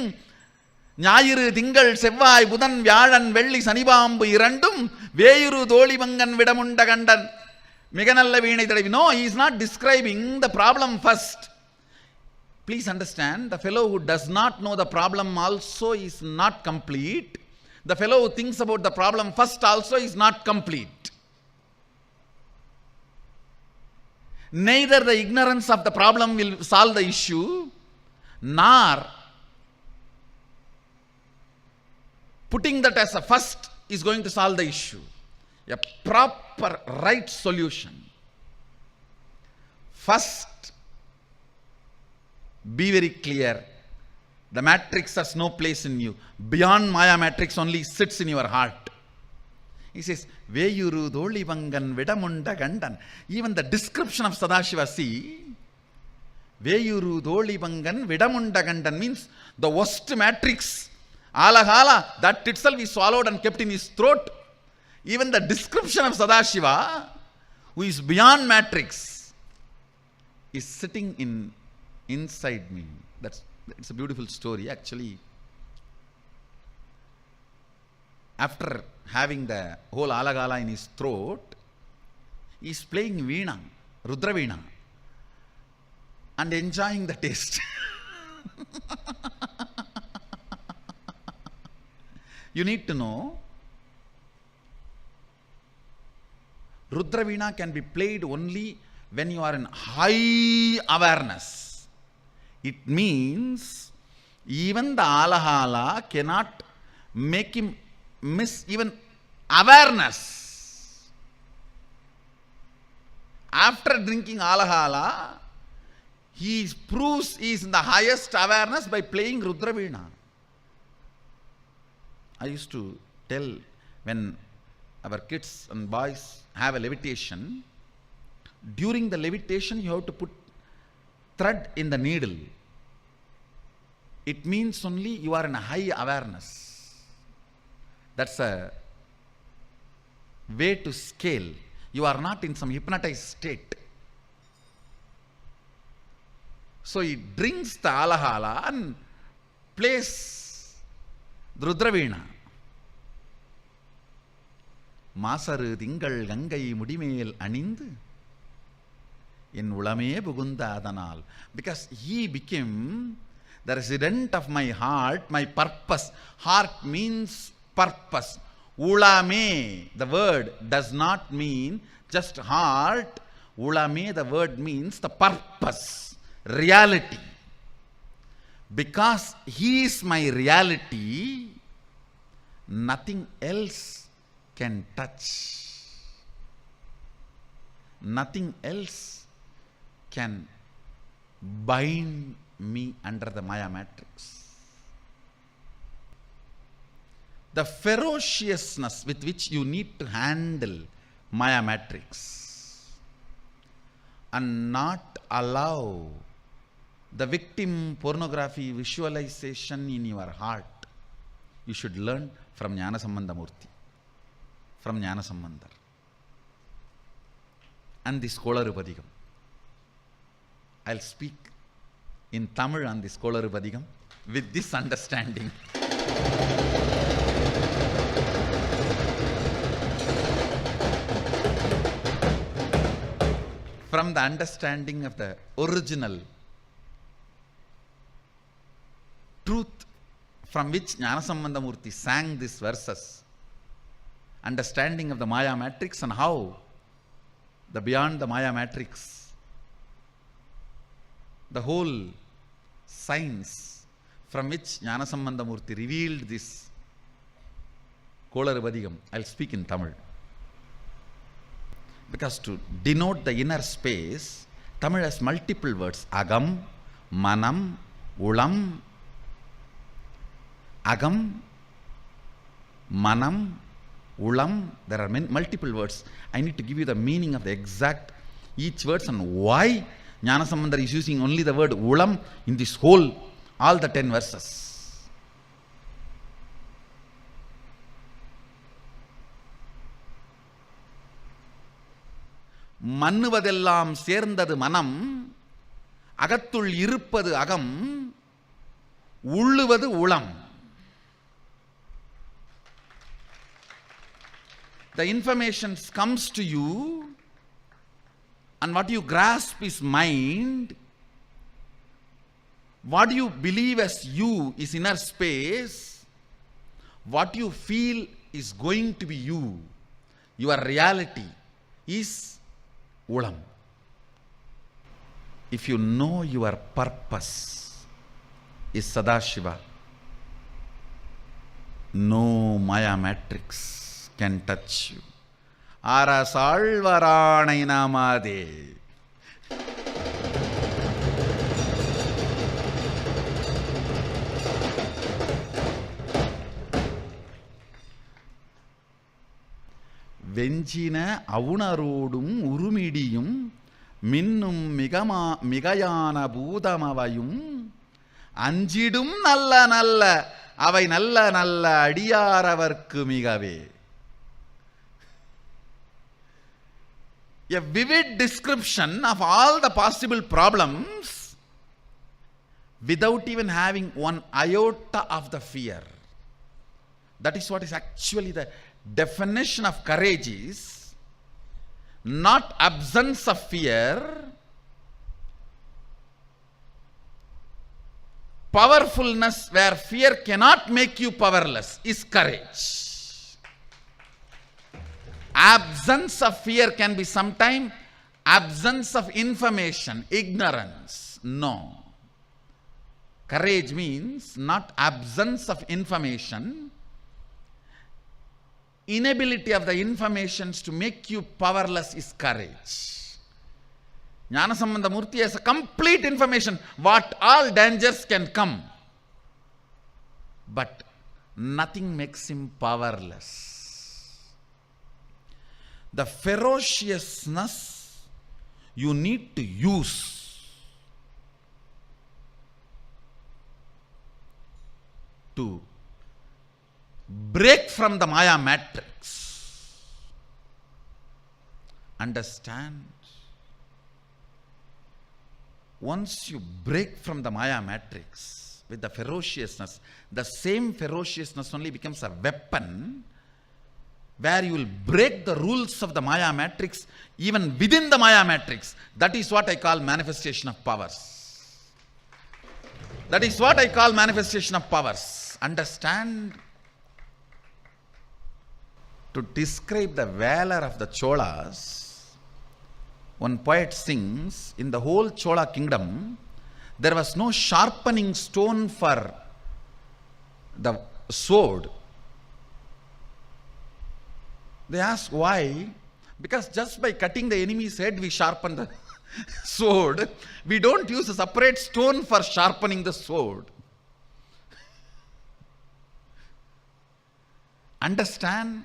ஞாயிறு திங்கள் செவ்வாய் புதன் வியாழன் வெள்ளி சனிபாம்பு இரண்டும் வேயுரு தோழிபங்கன் விடமுண்ட கண்டன் மிக நல்ல வீணை தடவி. No, he is not describing the problem first. Please understand, the fellow who does not know the problem also is not complete. The fellow who thinks about the problem first also is not complete. Neither the ignorance of the problem will solve the issue, nor putting that as a first is going to solve the issue. A proper right solution. First, be very clear. The matrix has no place in you. Beyond Maya matrix only sits in your heart. He says, Veyuru Dolivangan Vidamunda Gandan. Even the description of Sadashiva, see, Veyuru Dolivangan Vidamunda Gandan means the worst matrix. Alahala, that itself is swallowed and kept in his throat. Even the description of Sadashiva, who is beyond matrix, is sitting inside me. It's a beautiful story. Actually, after having the whole alagala in his throat, he is playing veena, Rudra veena, and enjoying the taste. You need to know, Rudra veena can be played only when you are in high awareness. It means even the alahala cannot make him miss even awareness. After drinking alahala, he proves he is in the highest awareness by playing Rudra veena. I used to tell, when our kids and boys have a levitation, during the levitation you have to put thread in the needle. It means only you are in a high awareness. That's a way to scale. You are not in some hypnotized state. So he drinks the alahala and plays the Rudra veena. Masaru Tingal Gangai Mudimel Anindu in Ulame Bugunda Adanal. Because he became the resident of my heart, my purpose. Heart means purpose. Ulame, the word does not mean just heart. Ulame, the word means the purpose, reality. Because he is my reality, nothing else can touch. Nothing else can bind me under the Maya matrix. The ferociousness with which you need to handle Maya matrix and not allow the victim pornography visualization in your heart, you should learn from Jnana Sambandha Murti, from Jnana Sambandhar and the Skolaru Padigam. I'll speak in Tamil on the Skolaru Padigam with this understanding. From the understanding of the original truth from which Jnana Sambandha Murti sang these verses, understanding of the Maya matrix and how the beyond the Maya matrix, the whole science from which Jnana Sambandha Murti revealed this Kolaru Padigam. I'll speak in Tamil. Because to denote the inner space, Tamil has multiple words. Agam, Manam, Ulam. Agam, Manam, Ulam. There are multiple words. I need to give you the meaning of the exact each words and why Jnana Sambandhar is using only the word Ulam in this whole, all the 10 verses. மன்னுவதெல்லாம் சேர்ந்தது மனம், அகத்துள் இருப்பது அகம், உள்ளுவது உளம். The information comes to you and what you grasp is mind. What you believe as you is inner space. What you feel is going to be you. Your reality is Ulam. If you know your purpose is Sadashiva, no Maya matrix can touch you. Arasalvaranai namade. வெஞ்சின அவுணரோடும் உருமிடியும் மின்னும் மிகையான பூதமவையும் அஞ்சிடும் நல்ல நல்ல அவை நல்ல நல்ல அடியாரவர்க்கு மிகவே. A vivid description of all the possible problems without even having one iota of the fear. That is what is actually the definition of courage is not absence of fear, powerfulness where fear cannot make you powerless is courage. Absence of fear can be sometimes absence of information, ignorance. No. Courage means not absence of information, inability of the informations to make you powerless is courage. Jnanasambandha Murti has a complete information what all dangers can come. But nothing makes him powerless. The ferociousness you need to use to break from the Maya matrix. Understand? Once you break from the Maya matrix with the ferociousness, the same ferociousness only becomes a weapon where you will break the rules of the Maya matrix even within the Maya matrix. That is what I call manifestation of powers. That is what I call manifestation of powers. Understand? To describe the valor of the Cholas, one poet sings, in the whole Chola kingdom, there was no sharpening stone for the sword. They ask why? Because just by cutting the enemy's head, we sharpen the sword. We don't use a separate stone for sharpening the sword. Understand?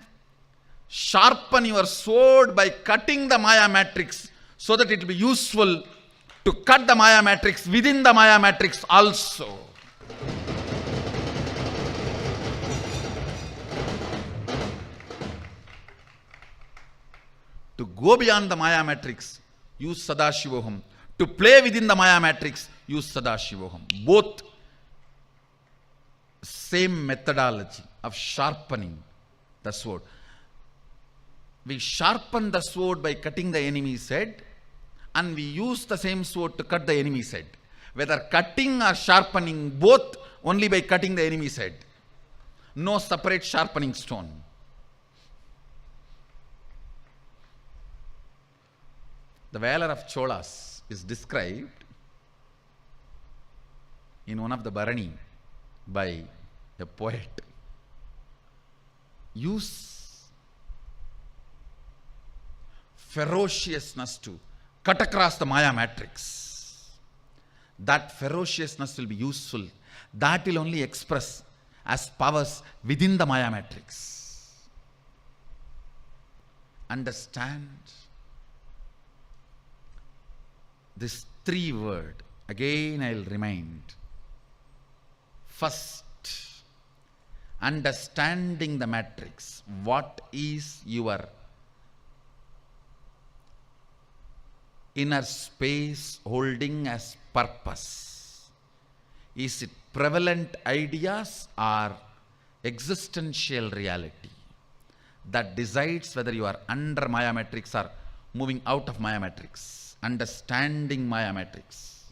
Sharpen your sword by cutting the Maya matrix so that it will be useful to cut the Maya matrix within the Maya matrix also. To go beyond the Maya matrix, use Sadashivoham. To play within the Maya matrix, use Sadashivoham. Both same methodology of sharpening the sword. We sharpen the sword by cutting the enemy's head, and we use the same sword to cut the enemy's head. Whether cutting or sharpening, both only by cutting the enemy's head. No separate sharpening stone. The valor of Cholas is described in one of the Bharani by a poet. Use ferociousness to cut across the Maya matrix. That ferociousness will be useful. That will only express as powers within the Maya matrix. Understand? This three word, again I will remind. First, understanding the matrix. What is your inner space holding as purpose? Is it prevalent ideas or existential reality that decides whether you are under Maya matrix or moving out of Maya matrix? Understanding Maya matrix.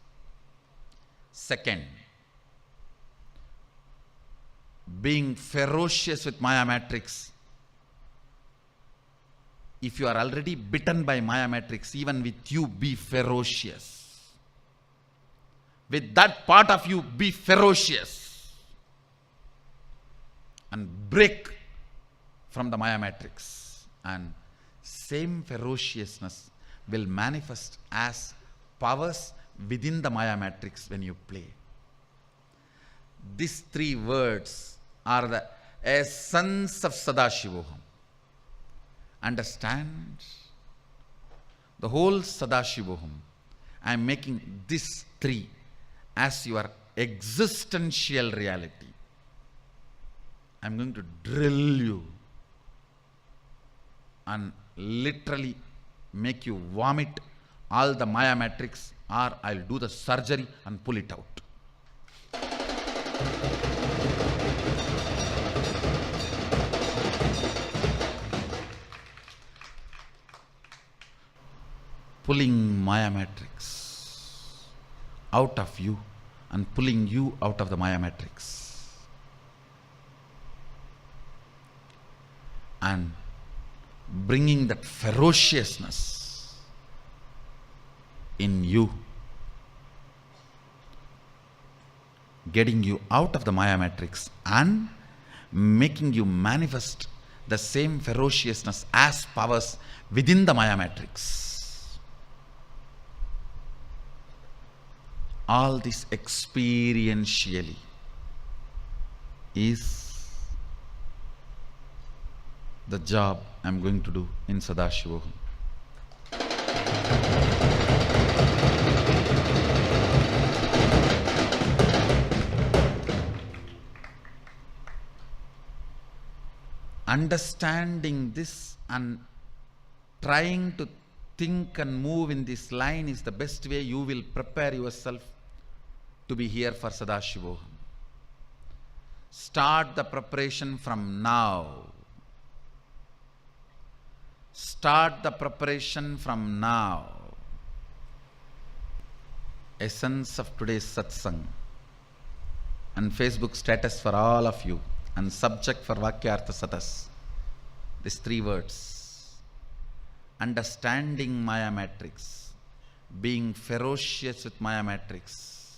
Second, being ferocious with Maya matrix. If you are already bitten by Maya matrix, even with you, be ferocious. With that part of you, be ferocious. And break from the Maya matrix. And same ferociousness will manifest as powers within the Maya matrix when you play. These three words are the essence of Sadashivoham. Understand? The whole Sadashivoham, I am making these three as your existential reality. I am going to drill you and literally make you vomit all the Maya matrix, or I'll do the surgery and pull it out. pulling Maya matrix out of you and pulling you out of the Maya matrix. And bringing that ferociousness in you, getting you out of the Maya matrix and making you manifest the same ferociousness as powers within the Maya matrix. All this experientially is the job I am going to do in Sadashiva. Understanding this and trying to think and move in this line is the best way you will prepare yourself to be here for Sadashiva. Start the preparation from now. Start the preparation from now. Essence of today's satsang and Facebook status for all of you and subject for Vakyartha Satas. These 3 words. Understanding Maya matrix, being ferocious with Maya matrix,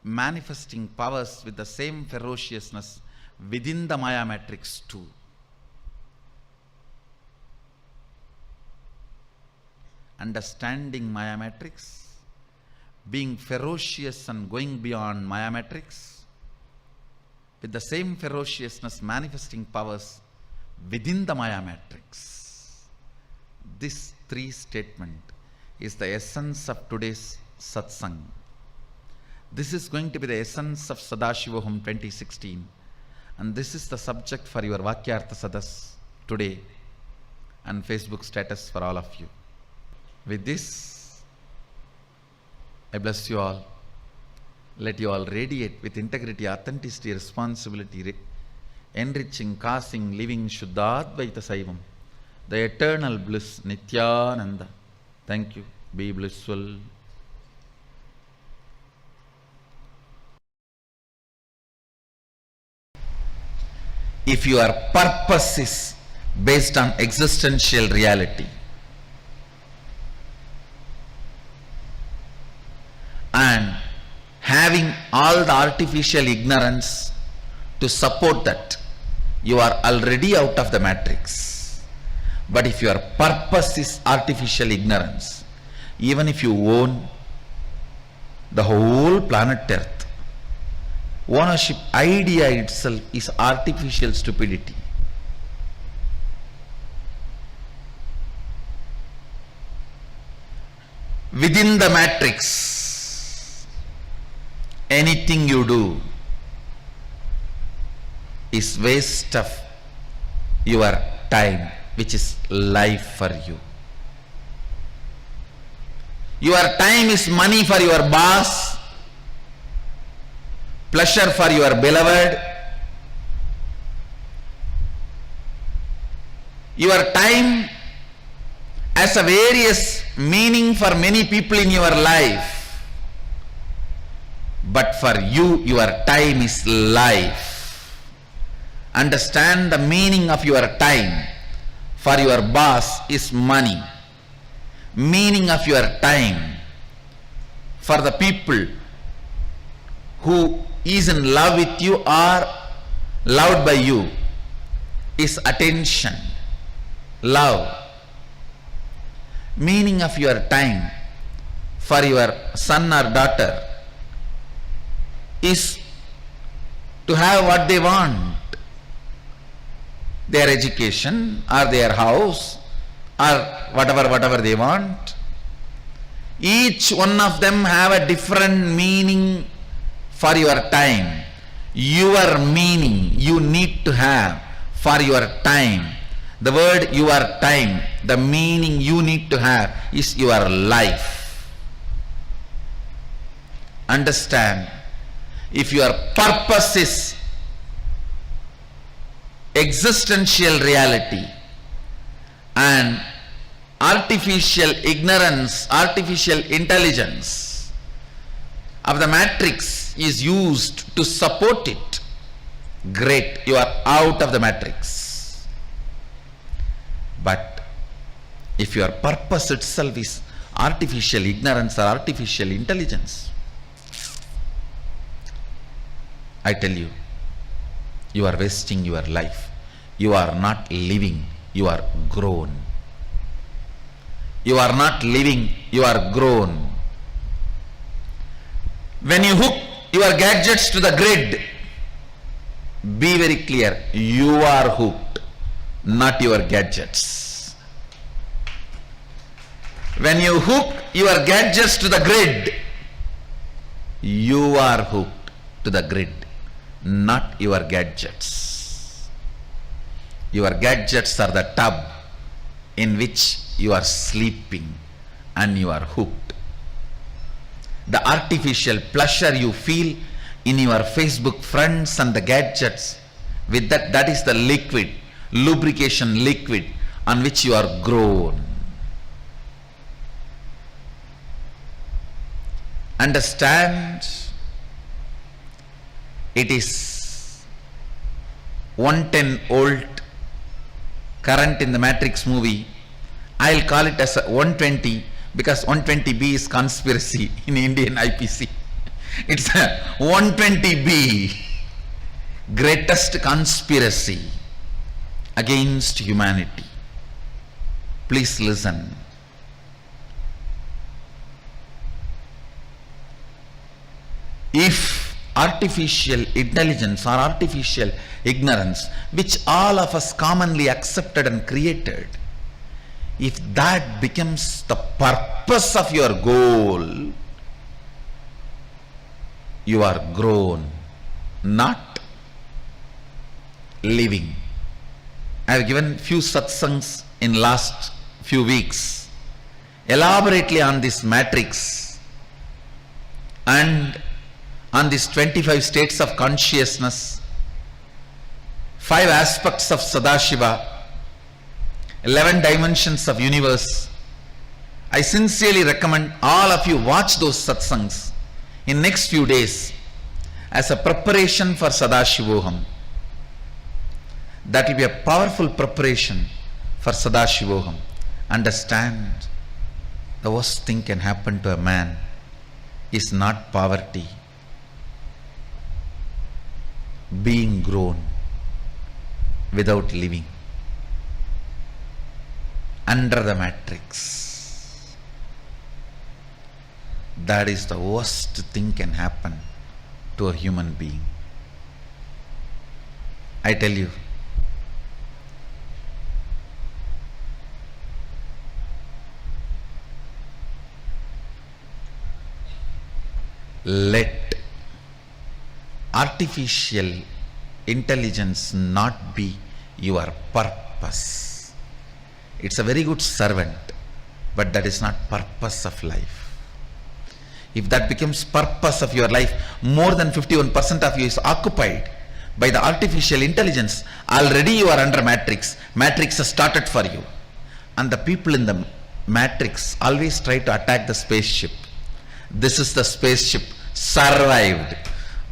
manifesting powers with the same ferociousness within the Maya matrix too. Understanding Maya matrix, being ferocious and going beyond Maya matrix, with the same ferociousness manifesting powers within the Maya matrix. This 3 statement is the essence of today's satsang. This is going to be the essence of Sadashiva 2016, and this is the subject for your Vakyartha Sadas today and Facebook status for all of you. With this, I bless you all. Let you all radiate with integrity, authenticity, responsibility, enriching, causing, living Shuddhadvaita Saivam, the eternal bliss, Nithyananda. Thank you. Be blissful. If your purpose is based on existential reality, and having all the artificial ignorance to support that, you are already out of the matrix. But if your purpose is artificial ignorance, even if you own the whole planet Earth, ownership idea itself is artificial stupidity. Within the matrix, anything you do is waste of your time, which is life for you. Your time is money for your boss, pleasure for your beloved. Your time has a various meaning for many people in your life. But for you, your time is life. Understand the meaning of your time. For your boss is money. Meaning of your time for the people who is in love with you or loved by you is attention, love. Meaning of your time for your son or daughter is to have what they want, their education or their house or whatever they want. Each one of them have a different meaning for your time. Your meaning you need to have for your time. The word your time, the meaning you need to have is your life. Understand, if your purpose is existential reality and artificial ignorance, artificial intelligence of the matrix is used to support it, great, you are out of the matrix. But if your purpose itself is artificial ignorance or artificial intelligence, I tell you, you are wasting your life. You are not living, you are grown. You are not living, you are grown. When you hook your gadgets to the grid, be very clear, you are hooked, not your gadgets. When you hook your gadgets to the grid, you are hooked to the grid, not your gadgets. Your gadgets are the tub in which you are sleeping and you are hooked. The artificial pleasure you feel in your Facebook friends and the gadgets, with that is the liquid, lubrication liquid on which you are grown. Understand, it is 110 volt current in the Matrix movie. I'll call it as a 120 because 120B is conspiracy in Indian IPC. It's a 120B, greatest conspiracy against humanity. Please listen. If artificial intelligence or artificial ignorance, which all of us commonly accepted and created, if that becomes the purpose of your goal, you are grown, not living. I have given few satsangs in last few weeks elaborately on this matrix and on these 25 states of consciousness, 5 aspects of Sadashiva, 11 dimensions of universe. I sincerely recommend all of you watch those satsangs in next few days as a preparation for Sadashivoham. That will be a powerful preparation for Sadashivoham. Understand, the worst thing can happen to a man is not poverty, being grown without living under the matrix. That is the worst thing can happen to a human being. I tell you, let artificial intelligence not be your purpose. It's a very good servant, but that is not purpose of life. If that becomes purpose of your life, more than 51% of you is occupied by the artificial intelligence. Already you are under matrix. Matrix has started for you. And the people in the matrix always try to attack the spaceship. This is the spaceship survived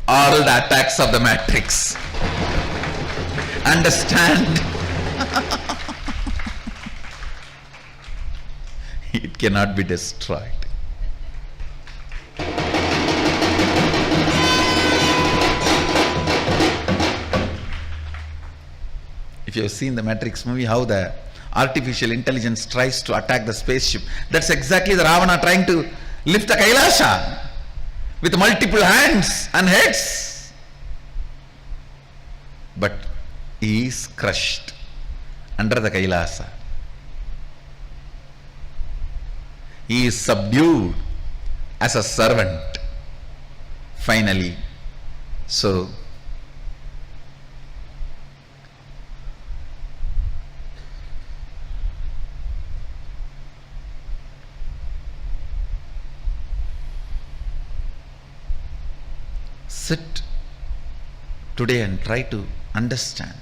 all the attacks of the matrix. Understand? It cannot be destroyed. If you have seen the Matrix movie, how the artificial intelligence tries to attack the spaceship, that's exactly the Ravana trying to lift the Kailasha with multiple hands and heads. But he is crushed under the Kailasa. He is subdued as a servant finally. So sit today and try to understand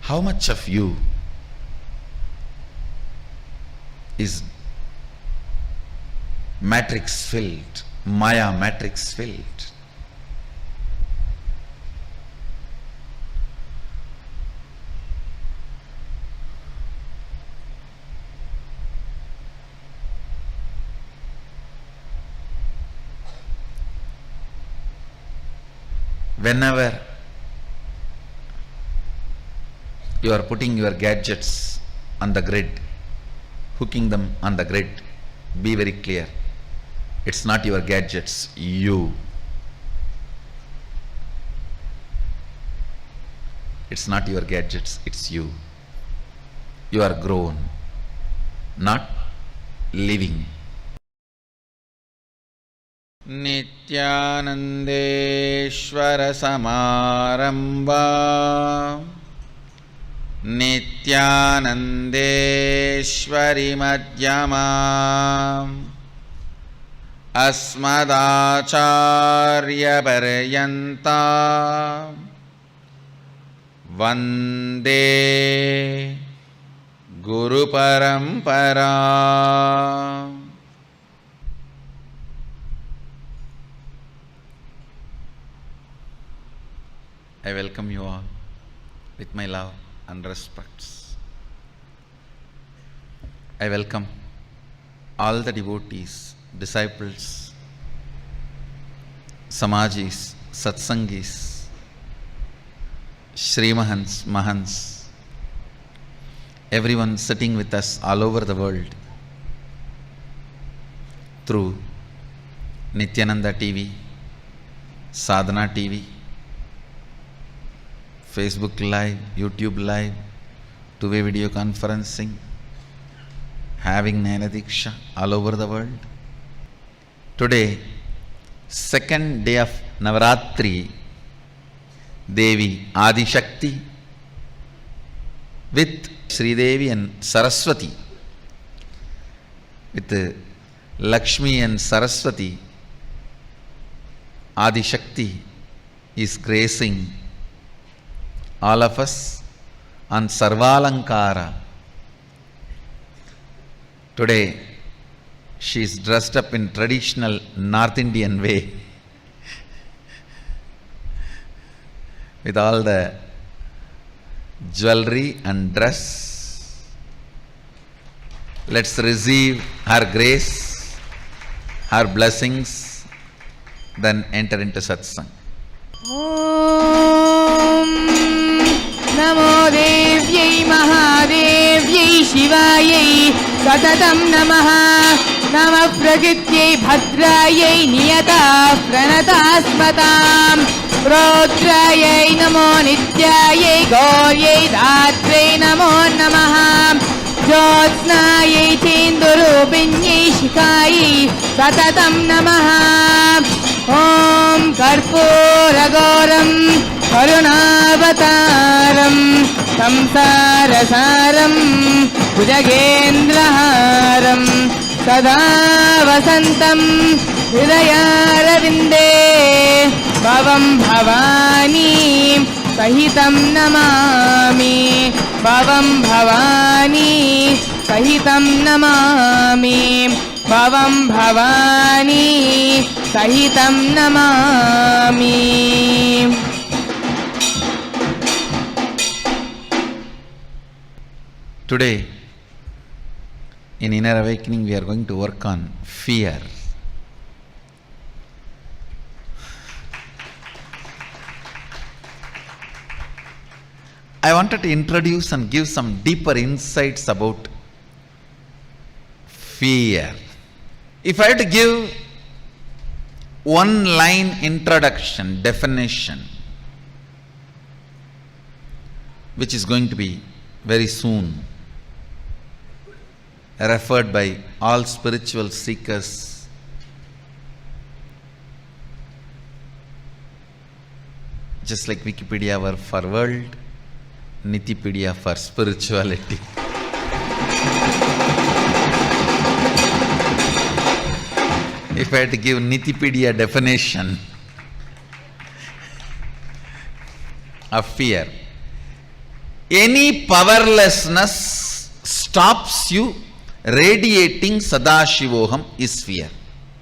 how much of you is matrix filled, Maya matrix filled. Whenever you are putting your gadgets on the grid, hooking them on the grid, be very clear. It's not your gadgets, you. It's not your gadgets, it's you. You are grown, not living. Nithyanandeshwara samarambha Nithyanandeshwari madhyama Asmadacharya paryanta Vande Guru Parampara. I welcome you all with my love and respects. I welcome all the devotees, disciples, Samajis, Satsangis, Srimahans, Mahans, everyone sitting with us all over the world through Nithyananda TV, Sadhana TV, Facebook Live, YouTube Live, two-way video conferencing, having Nayana all over the world. Today, second day of Navaratri, Devi Adi Shakti with Sri Devi and Saraswati, with Lakshmi and Saraswati, Adi Shakti is gracing all of us on Sarvalankara. Today, she is dressed up in traditional North Indian way with all the jewelry and dress. Let's receive her grace, her blessings, then enter into satsang. Namo Devyai Mahadevyai Shivayai Satatam Namaha Namah Prakityai Bhadrayai Niyata Pranatasmatam Rodrayai Namo Nityayai Gauryai Dhatrai Namo Namaha Jyotsnayai Chendurupinyai Shikayai Satatam Namaha Om Karpuragoram Karunavataram Samsarasaram Bhujagendraharam Sada Vasantam Hridayarvinde Bhavam Bhavani Sahitam Namami Bhavam Bhavani Sahitam Namami Bhavam Bhavani Sahitam Namami. Today, in Inner Awakening, we are going to work on fear. I wanted to introduce and give some deeper insights about fear. If I had to give one line introduction, definition, which is going to be very soon referred by all spiritual seekers, just like Wikipedia for world, Nithipedia for spirituality. If I had to give Nithipedia definition of fear, any powerlessness stops you radiating Sadashivoham is fear.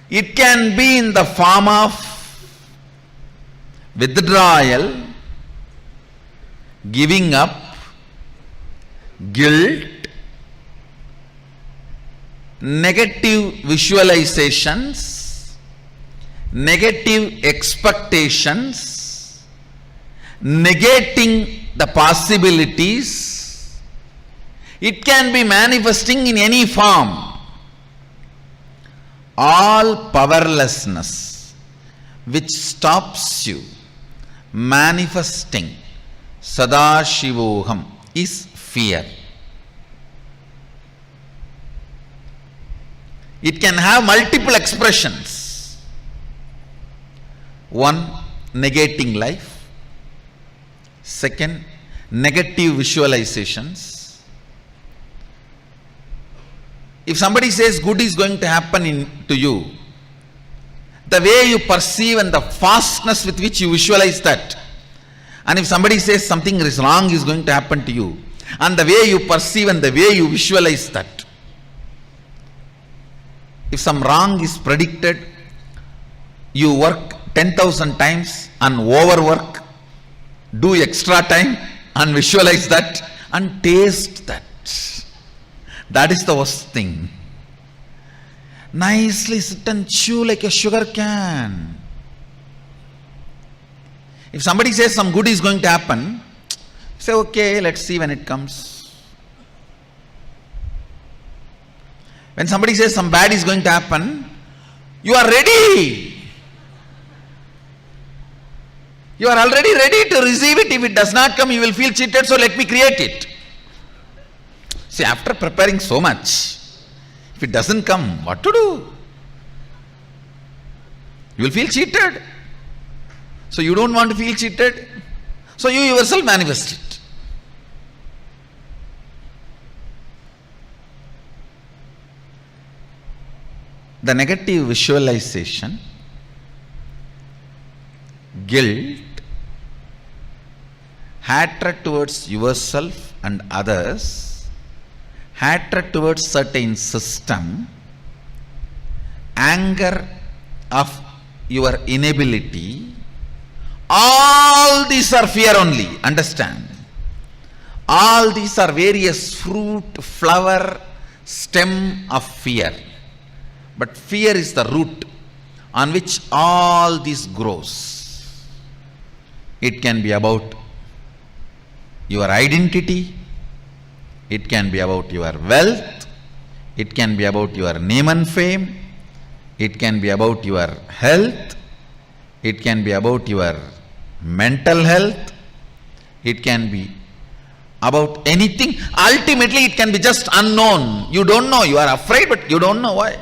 It can be in the form of withdrawal, giving up, guilt, negative visualizations, negative expectations, negating the possibilities. It can be manifesting in any form. All powerlessness which stops you manifesting Sadashivoham is fear. It can have multiple expressions. One, negating life. Second, negative visualizations. If somebody says good is going to happen to you, the way you perceive and the fastness with which you visualize that, and if somebody says something is wrong is going to happen to you, and the way you perceive and the way you visualize that, if some wrong is predicted, you work 10,000 times and overwork, do extra time and visualize that and taste that. That is the worst thing. Nicely sit and chew like a sugar can. If somebody says some good is going to happen, say, okay, let's see when it comes. When somebody says some bad is going to happen, you are ready. You are already ready to receive it. If it does not come, you will feel cheated, so let me create it. See, after preparing so much, if it doesn't come, what to do? You will feel cheated. So you don't want to feel cheated, so you yourself manifest it. The negative visualization, guilt, hatred towards yourself and others, hatred towards certain system, anger of your inability, all these are fear only, understand. All these are various fruit, flower, stem of fear. But fear is the root on which all this grows. It can be about your identity, it can be about your wealth, it can be about your name and fame, it can be about your health, it can be about your mental health, it can be about anything. Ultimately, it can be just unknown. You don't know, you are afraid, but you don't know why.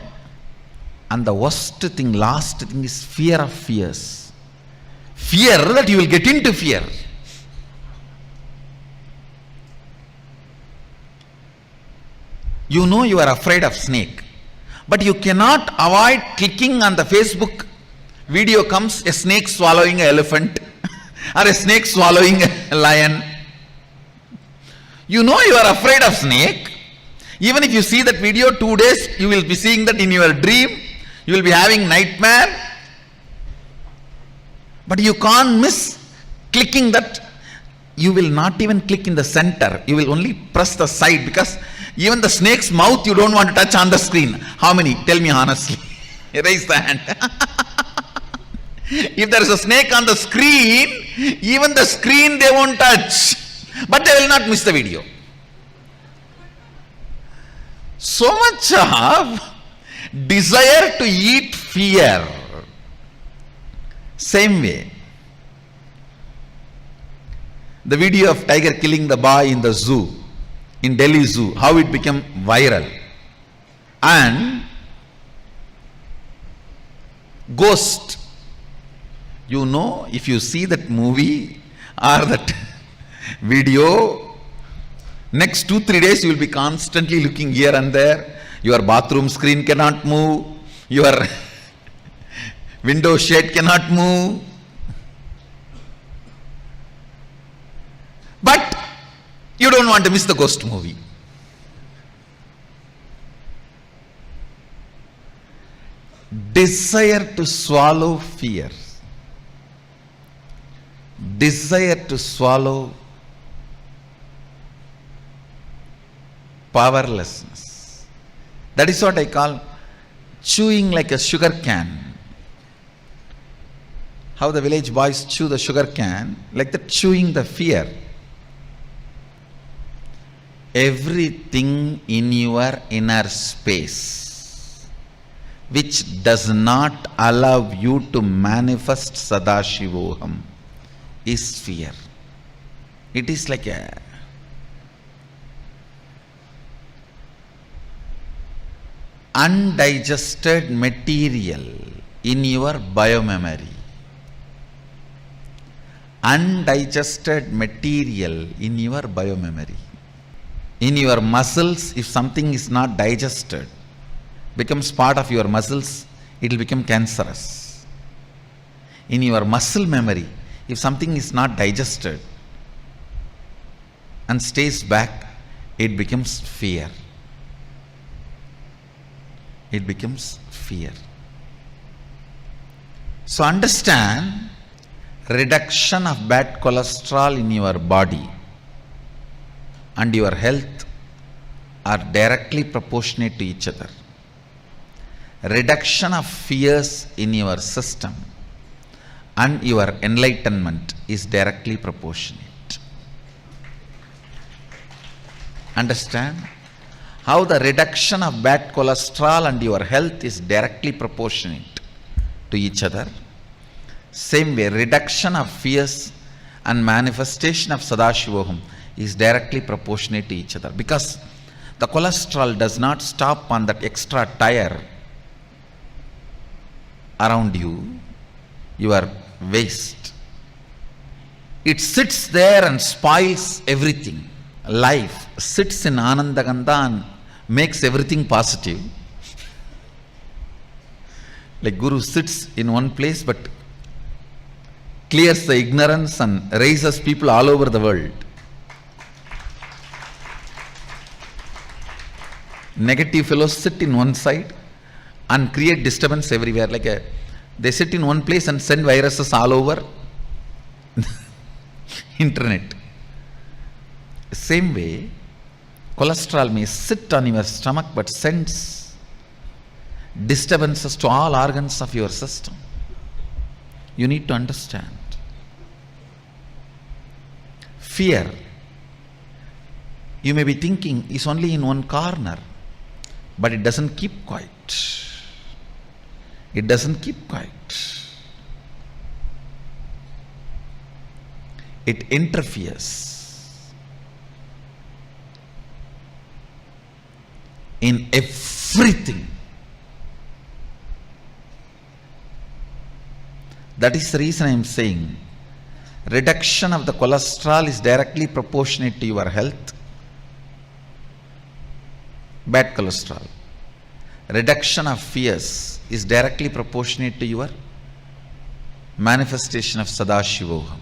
And the worst thing, last thing is fear of fears. Fear that you will get into fear. You know you are afraid of snake, but you cannot avoid clicking on the Facebook video comes a snake swallowing an elephant or a snake swallowing a lion. You know you are afraid of snake. Even if you see that video 2 days, you will be seeing that in your dream. You will be having nightmare. But you can't miss clicking that. You will not even click in the center. You will only press the side, because even the snake's mouth you don't want to touch on the screen. How many? Tell me honestly. Raise the hand. If there is a snake on the screen, even the screen they won't touch. But they will not miss the video. So much of desire to eat fear. Same way, the video of tiger killing the boy in the zoo, in Delhi Zoo, how it became viral. And ghost, you know, if you see that movie or that video, next 2-3 days you will be constantly looking here and there. Your bathroom screen cannot move, your window shade cannot move. But you don't want to miss the ghost movie. desire to swallow fear, desire to swallow powerlessness. That is what I call chewing like a sugar can. How the village boys chew the sugar can, like that, chewing the fear. Everything in your inner space which does not allow you to manifest Sadashivoham is fear. It is like a undigested material in your biomemory. Undigested material in your biomemory. In your muscles, if something is not digested, becomes part of your muscles, it will become cancerous. In your muscle memory, if something is not digested and stays back, it becomes fear. It becomes fear. So understand, reduction of bad cholesterol in your body and your health are directly proportionate to each other. Reduction of fears in your system and your enlightenment is directly proportionate. Understand how the reduction of bad cholesterol and your health is directly proportionate to each other. Same way, reduction of fears and manifestation of Sadashivoham is directly proportionate to each other, because the cholesterol does not stop on that extra tire around you, your waist. It sits there and spoils everything. Life sits in Anandagandha and makes everything positive. Like Guru sits in one place but clears the ignorance and raises people all over the world. Negative fellows sit in one side and create disturbance everywhere. They sit in one place and send viruses all over internet. Same way, cholesterol may sit on your stomach but sends disturbances to all organs of your system. You need to understand. Fear, you may be thinking, is only in one corner, but it doesn't keep quiet. It doesn't keep quiet. It interferes in everything. That is the reason I am saying reduction of the cholesterol is directly proportionate to your health. Bad cholesterol. Reduction of fears is directly proportionate to your manifestation of Sadashivoham.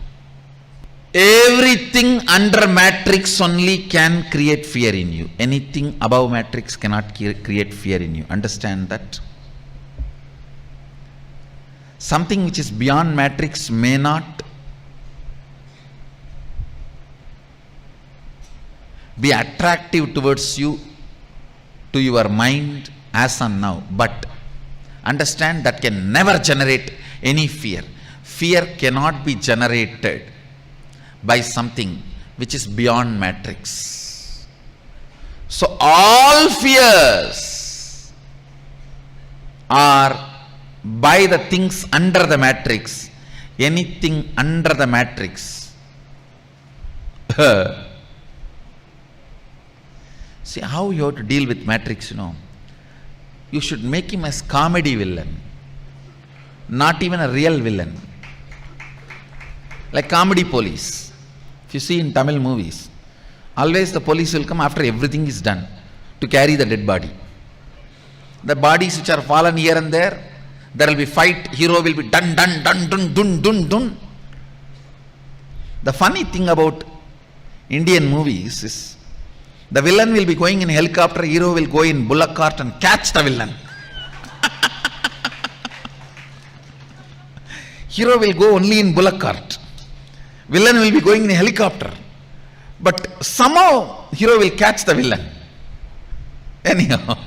Everything under matrix only can create fear in you. Anything above matrix cannot create fear in you. Understand that? Something which is beyond matrix may not be attractive towards you, to your mind as on now, but understand that can never generate any fear. Fear cannot be generated by something which is beyond matrix. So all fears are by the things under the matrix. Anything under the matrix. See how you have to deal with matrix, You should make him as comedy villain, not even a real villain. Like comedy police. If you see in Tamil movies, always the police will come after everything is done to carry the dead body. The bodies which are fallen here and there will be fight, hero will be dun dun dun dun dun dun dun. The funny thing about Indian movies is the villain will be going in helicopter, hero will go in bullock cart and catch the villain. Hero will go only in bullock cart. Villain will be going in a helicopter. But somehow hero will catch the villain. Anyhow,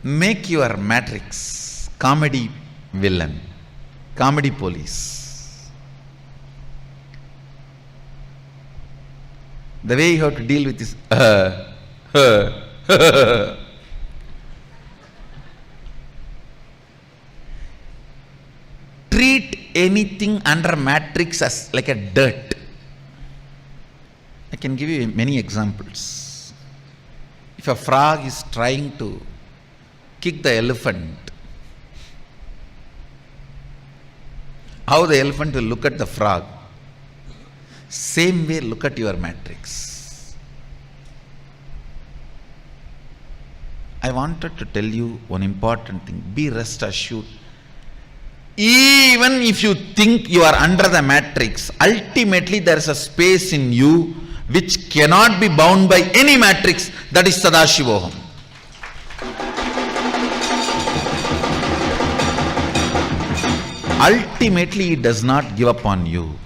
make your matrix comedy villain, comedy police. The way you have to deal with this treat anything under matrix as like a dirt. I can give you many examples. If a frog is trying to kick the elephant, how the elephant will look at the frog, same way look at your matrix. I wanted to tell you one important thing. Be rest assured. Even if you think you are under the matrix, ultimately there is a space in you which cannot be bound by any matrix, that is Sadashiva. Ultimately it does not give up on you.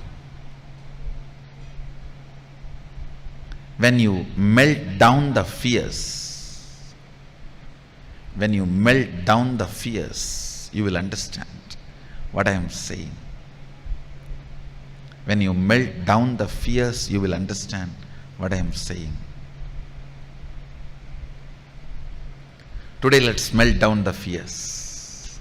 When you melt down the fears, you will understand what I am saying. When you melt down the fears, you will understand what I am saying. Today let's melt down the fears.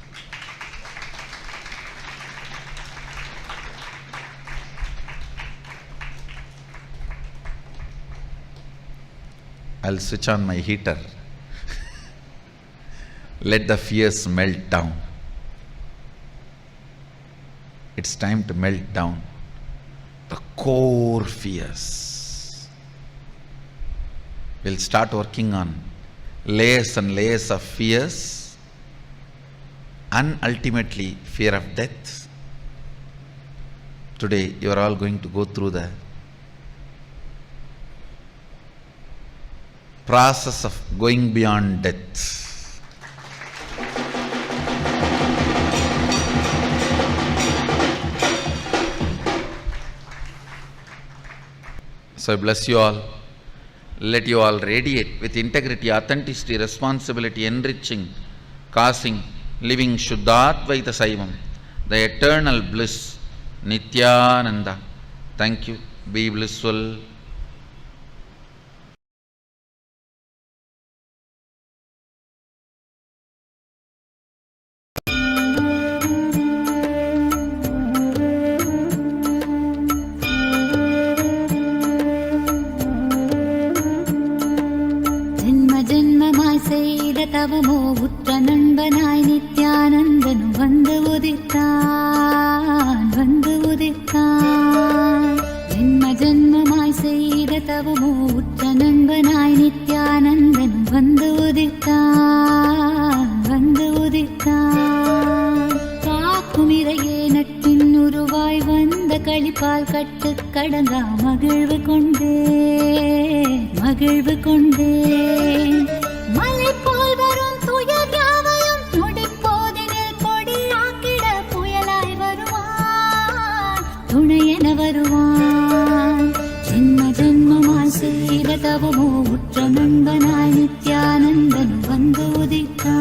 I'll switch on my heater. Let the fears melt down. It's time to melt down the core fears. We'll start working on layers and layers of fears, and ultimately fear of death. Today you are all going to go through the process of going beyond death. So I bless you all. Let you all radiate with integrity, authenticity, responsibility, enriching, causing, living Shuddhadvaita Saivam, the eternal bliss, Nithyananda. Thank you. Be blissful. தவமோ உற்ற நண்பனாய் நித்யானந்தன் வந்து உதித்தான் ஜென்ம ஜென்மமாய் செய்த தவமோ உற்ற நண்பனாய் நித்யானந்தன் வந்து உதித்தான் காக்கும் இறையே நட்பின் உருவாய் வந்த களிப்பால் கட்டு கடங்கா மகிழ்வு கொண்டே மலை போல் வரும் துயர் யாவையும் நொடிப்போதினில் பொடியாக்கிட புயலாய் வருவான், துணையென வருவான். ஜென்ம ஜென்மமாய் செய்த தவமோ உற்ற நண்பனாய் நித்யானந்தன் வந்து உதித்தான்.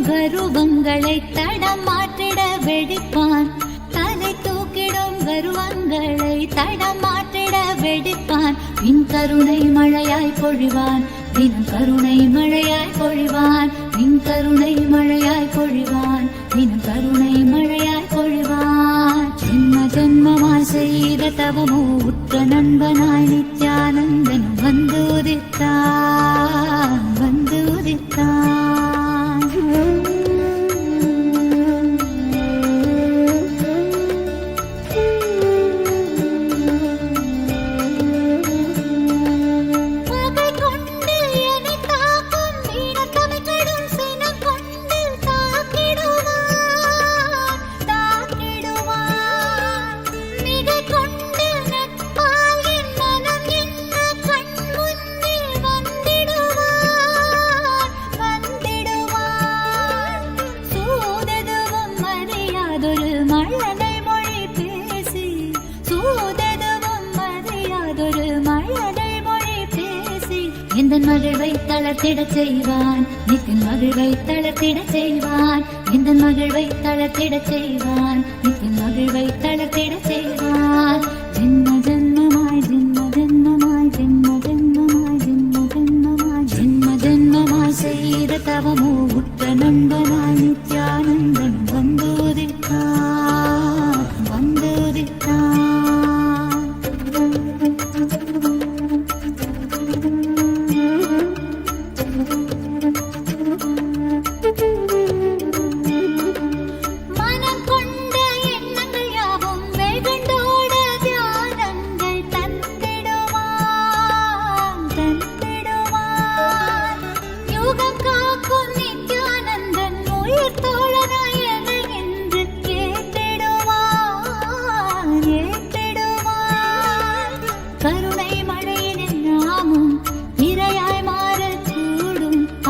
கருவங்களை தடம் மாற்றிட வெடிப்பான், தலை தூக்கிடும் கருவங்களை தடம் மாற்றிட வெடிப்பான். பின் கருணை மழையாய் பொழிவான், தினம் கருணை மழையாய் பொழிவான். பின் கருணை மழையாய் பொழிவான், தினம் கருணை மழையாய் பொழிவான். ஜென்ம ஜென்மமாய் செய்த தவமோ உற்ற நண்பனாய் நித்யானந்தன் வந்து உதித்தான். எந்தன் மகிழ்வை தளர்த்திடச் செய்வான். நித்தின் மகிழ்வை தளர்த்திடச் செய்வான். எந்தன் மகிழ்வை தளர்த்திடச் செய்வான். நித்தின் மகிழ்வை தளர்த்திடச் செய்வான். ஜென்ம ஜென்மமாய் ஜென்ம ஜென்மமாய் ஜென்ம ஜென்மமாய் ஜென்ம ஜென்மமாய் ஜென்ம ஜென்மமாய் செய்த தவமோ உற்ற நண்பனாய் நித்யானந்தன் வந்து உதித்தான் வந்து உதித்தான்.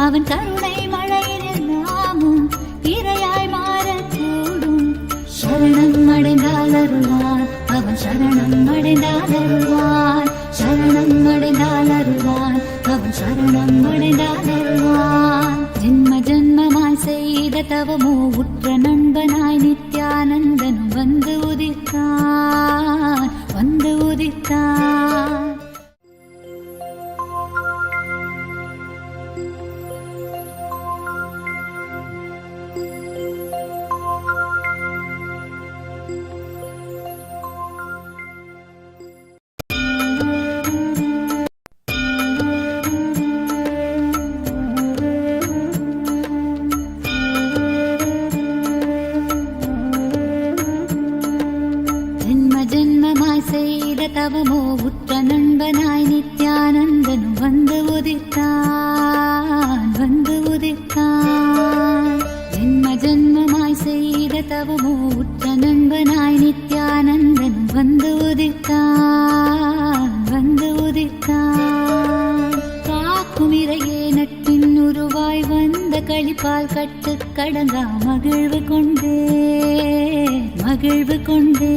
அவன் கருணை மழையில் நாமும் இரையாய் மாறக்கூடும். சரணம் அடைந்தால் அருள்வான். அவன் சரணம் அடைந்தால் அருள்வான். சரணம் அடைந்தால் அருள்வான். அவன் சரணம் அடைந்தால் அருள்வான். ஜென்ம ஜென்மமாய் செய்த தவமோ உற்ற நண்பனாய் நித்யானந்தனும் வந்து உதித்தான் வந்து உதித்தான். தவமோ உற்ற நண்பனாய் நித்யானந்தனும் வந்து உதித்தான் வந்து உதித்தான். ஜென்ம ஜென்மமாய் செய்த தவமோ உற்ற நண்பனாய் நித்யானந்தனும் வந்து உதித்தான் வந்து உதித்தான். காக்கும் இறையே நட்பின் உருவாய் வந்த களிப்பால் கட்டு கடங்கா மகிழ்வு கொண்டே மகிழ்வு கொண்டே.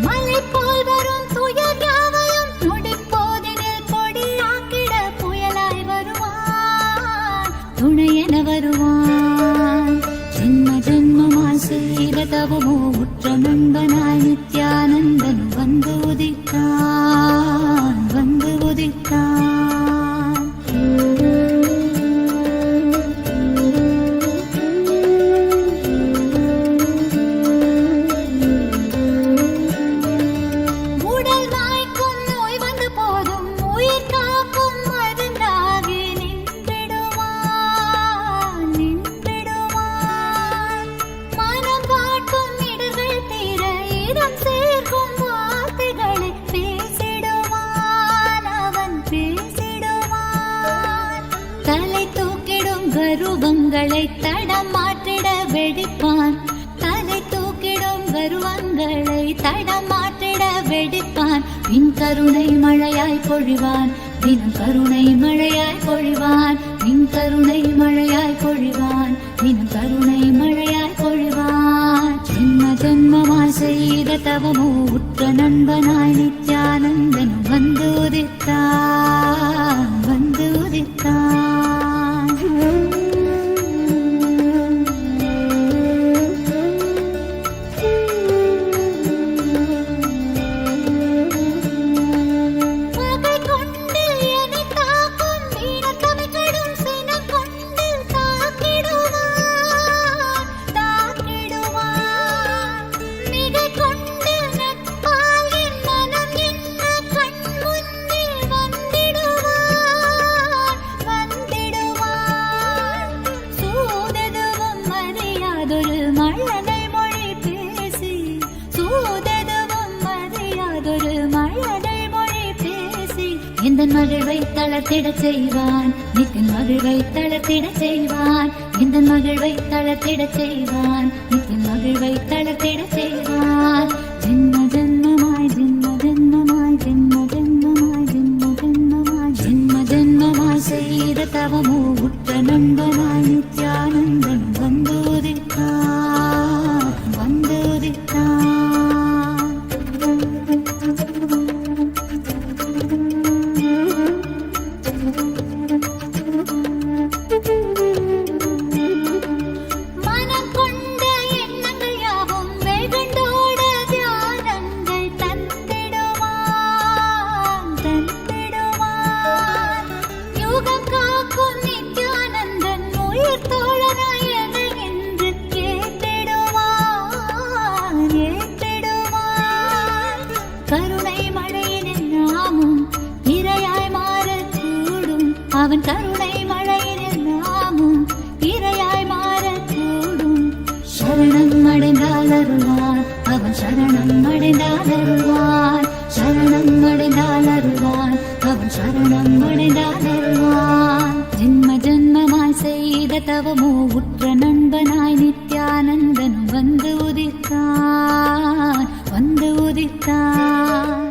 மலை போல் வரும் துயர் யாவையும் நொடிப்போதினில் பொடியாக்கிட புயலாய் வருவான் துணையென வருவான். ஜென்ம ஜென்மமாய் செய்த தவமோ உற்ற நண்பனாய் நித்யானந்தன் வந்து உதித்தான் வந்து உதித்தான். கருவங்களை தடம் மாற்றிட வெடிப்பான். தலை தூக்கிடும் கருவங்களை தடம் மாற்றிட வெடிப்பான். பின் கருணை மழையாய் பொழிவான். தினம் கருணை மழையாய் பொழிவான். பின் கருணை மழையாய் பொழிவான். தினம் கருணை மழையாய் பொழிவான். ஜென்ம ஜென்மமாய் செய்த தவமோ உற்ற நண்பனாய் நித்யானந்தனும் வந்து உதித்தான் வந்து உதித்தான். எந்தன் மகிழ்வை தளர்த்திடச் செய்வான். நித்தின் மகிழ்வை தளர்த்திடச் செய்வான். எந்தன் மகிழ்வை தளர்த்திடச் செய்வான். நித்தின் மகிழ்வை தளர்த்திடச் செய்வான். ஜென்ம ஜென்மமாய் ஜென்ம ஜென்மமாய் ஜென்ம ஜென்மமாய் ஜென்ம ஜென்மமாய் ஜென்ம ஜென்மமாய் செய்த தவமோ உற்ற நண்பனாய் நித்யானந்தன் வந்து உதித்தான் வந்து உதித்தான். கருணை மழையினில் நாமும் இரையாய் மாறக்கூடும். அவன் கருணை மழையினில் நாமும் இரையாய் மாறக்கூடும். சரணம் அடைந்தால் அருள்வான், அவன் சரணம் அடைந்தால் அருள்வான். சரணம் அடைந்தால் அருள்வான், அவன் சரணம் அடைந்தால் அருள்வான். ஜென்ம ஜென்மமாய் செய்த தவமோ உற்ற நண்பனாய் நித்யானந்தனும் வந்து உதித்தான், வந்து உதித்தான்.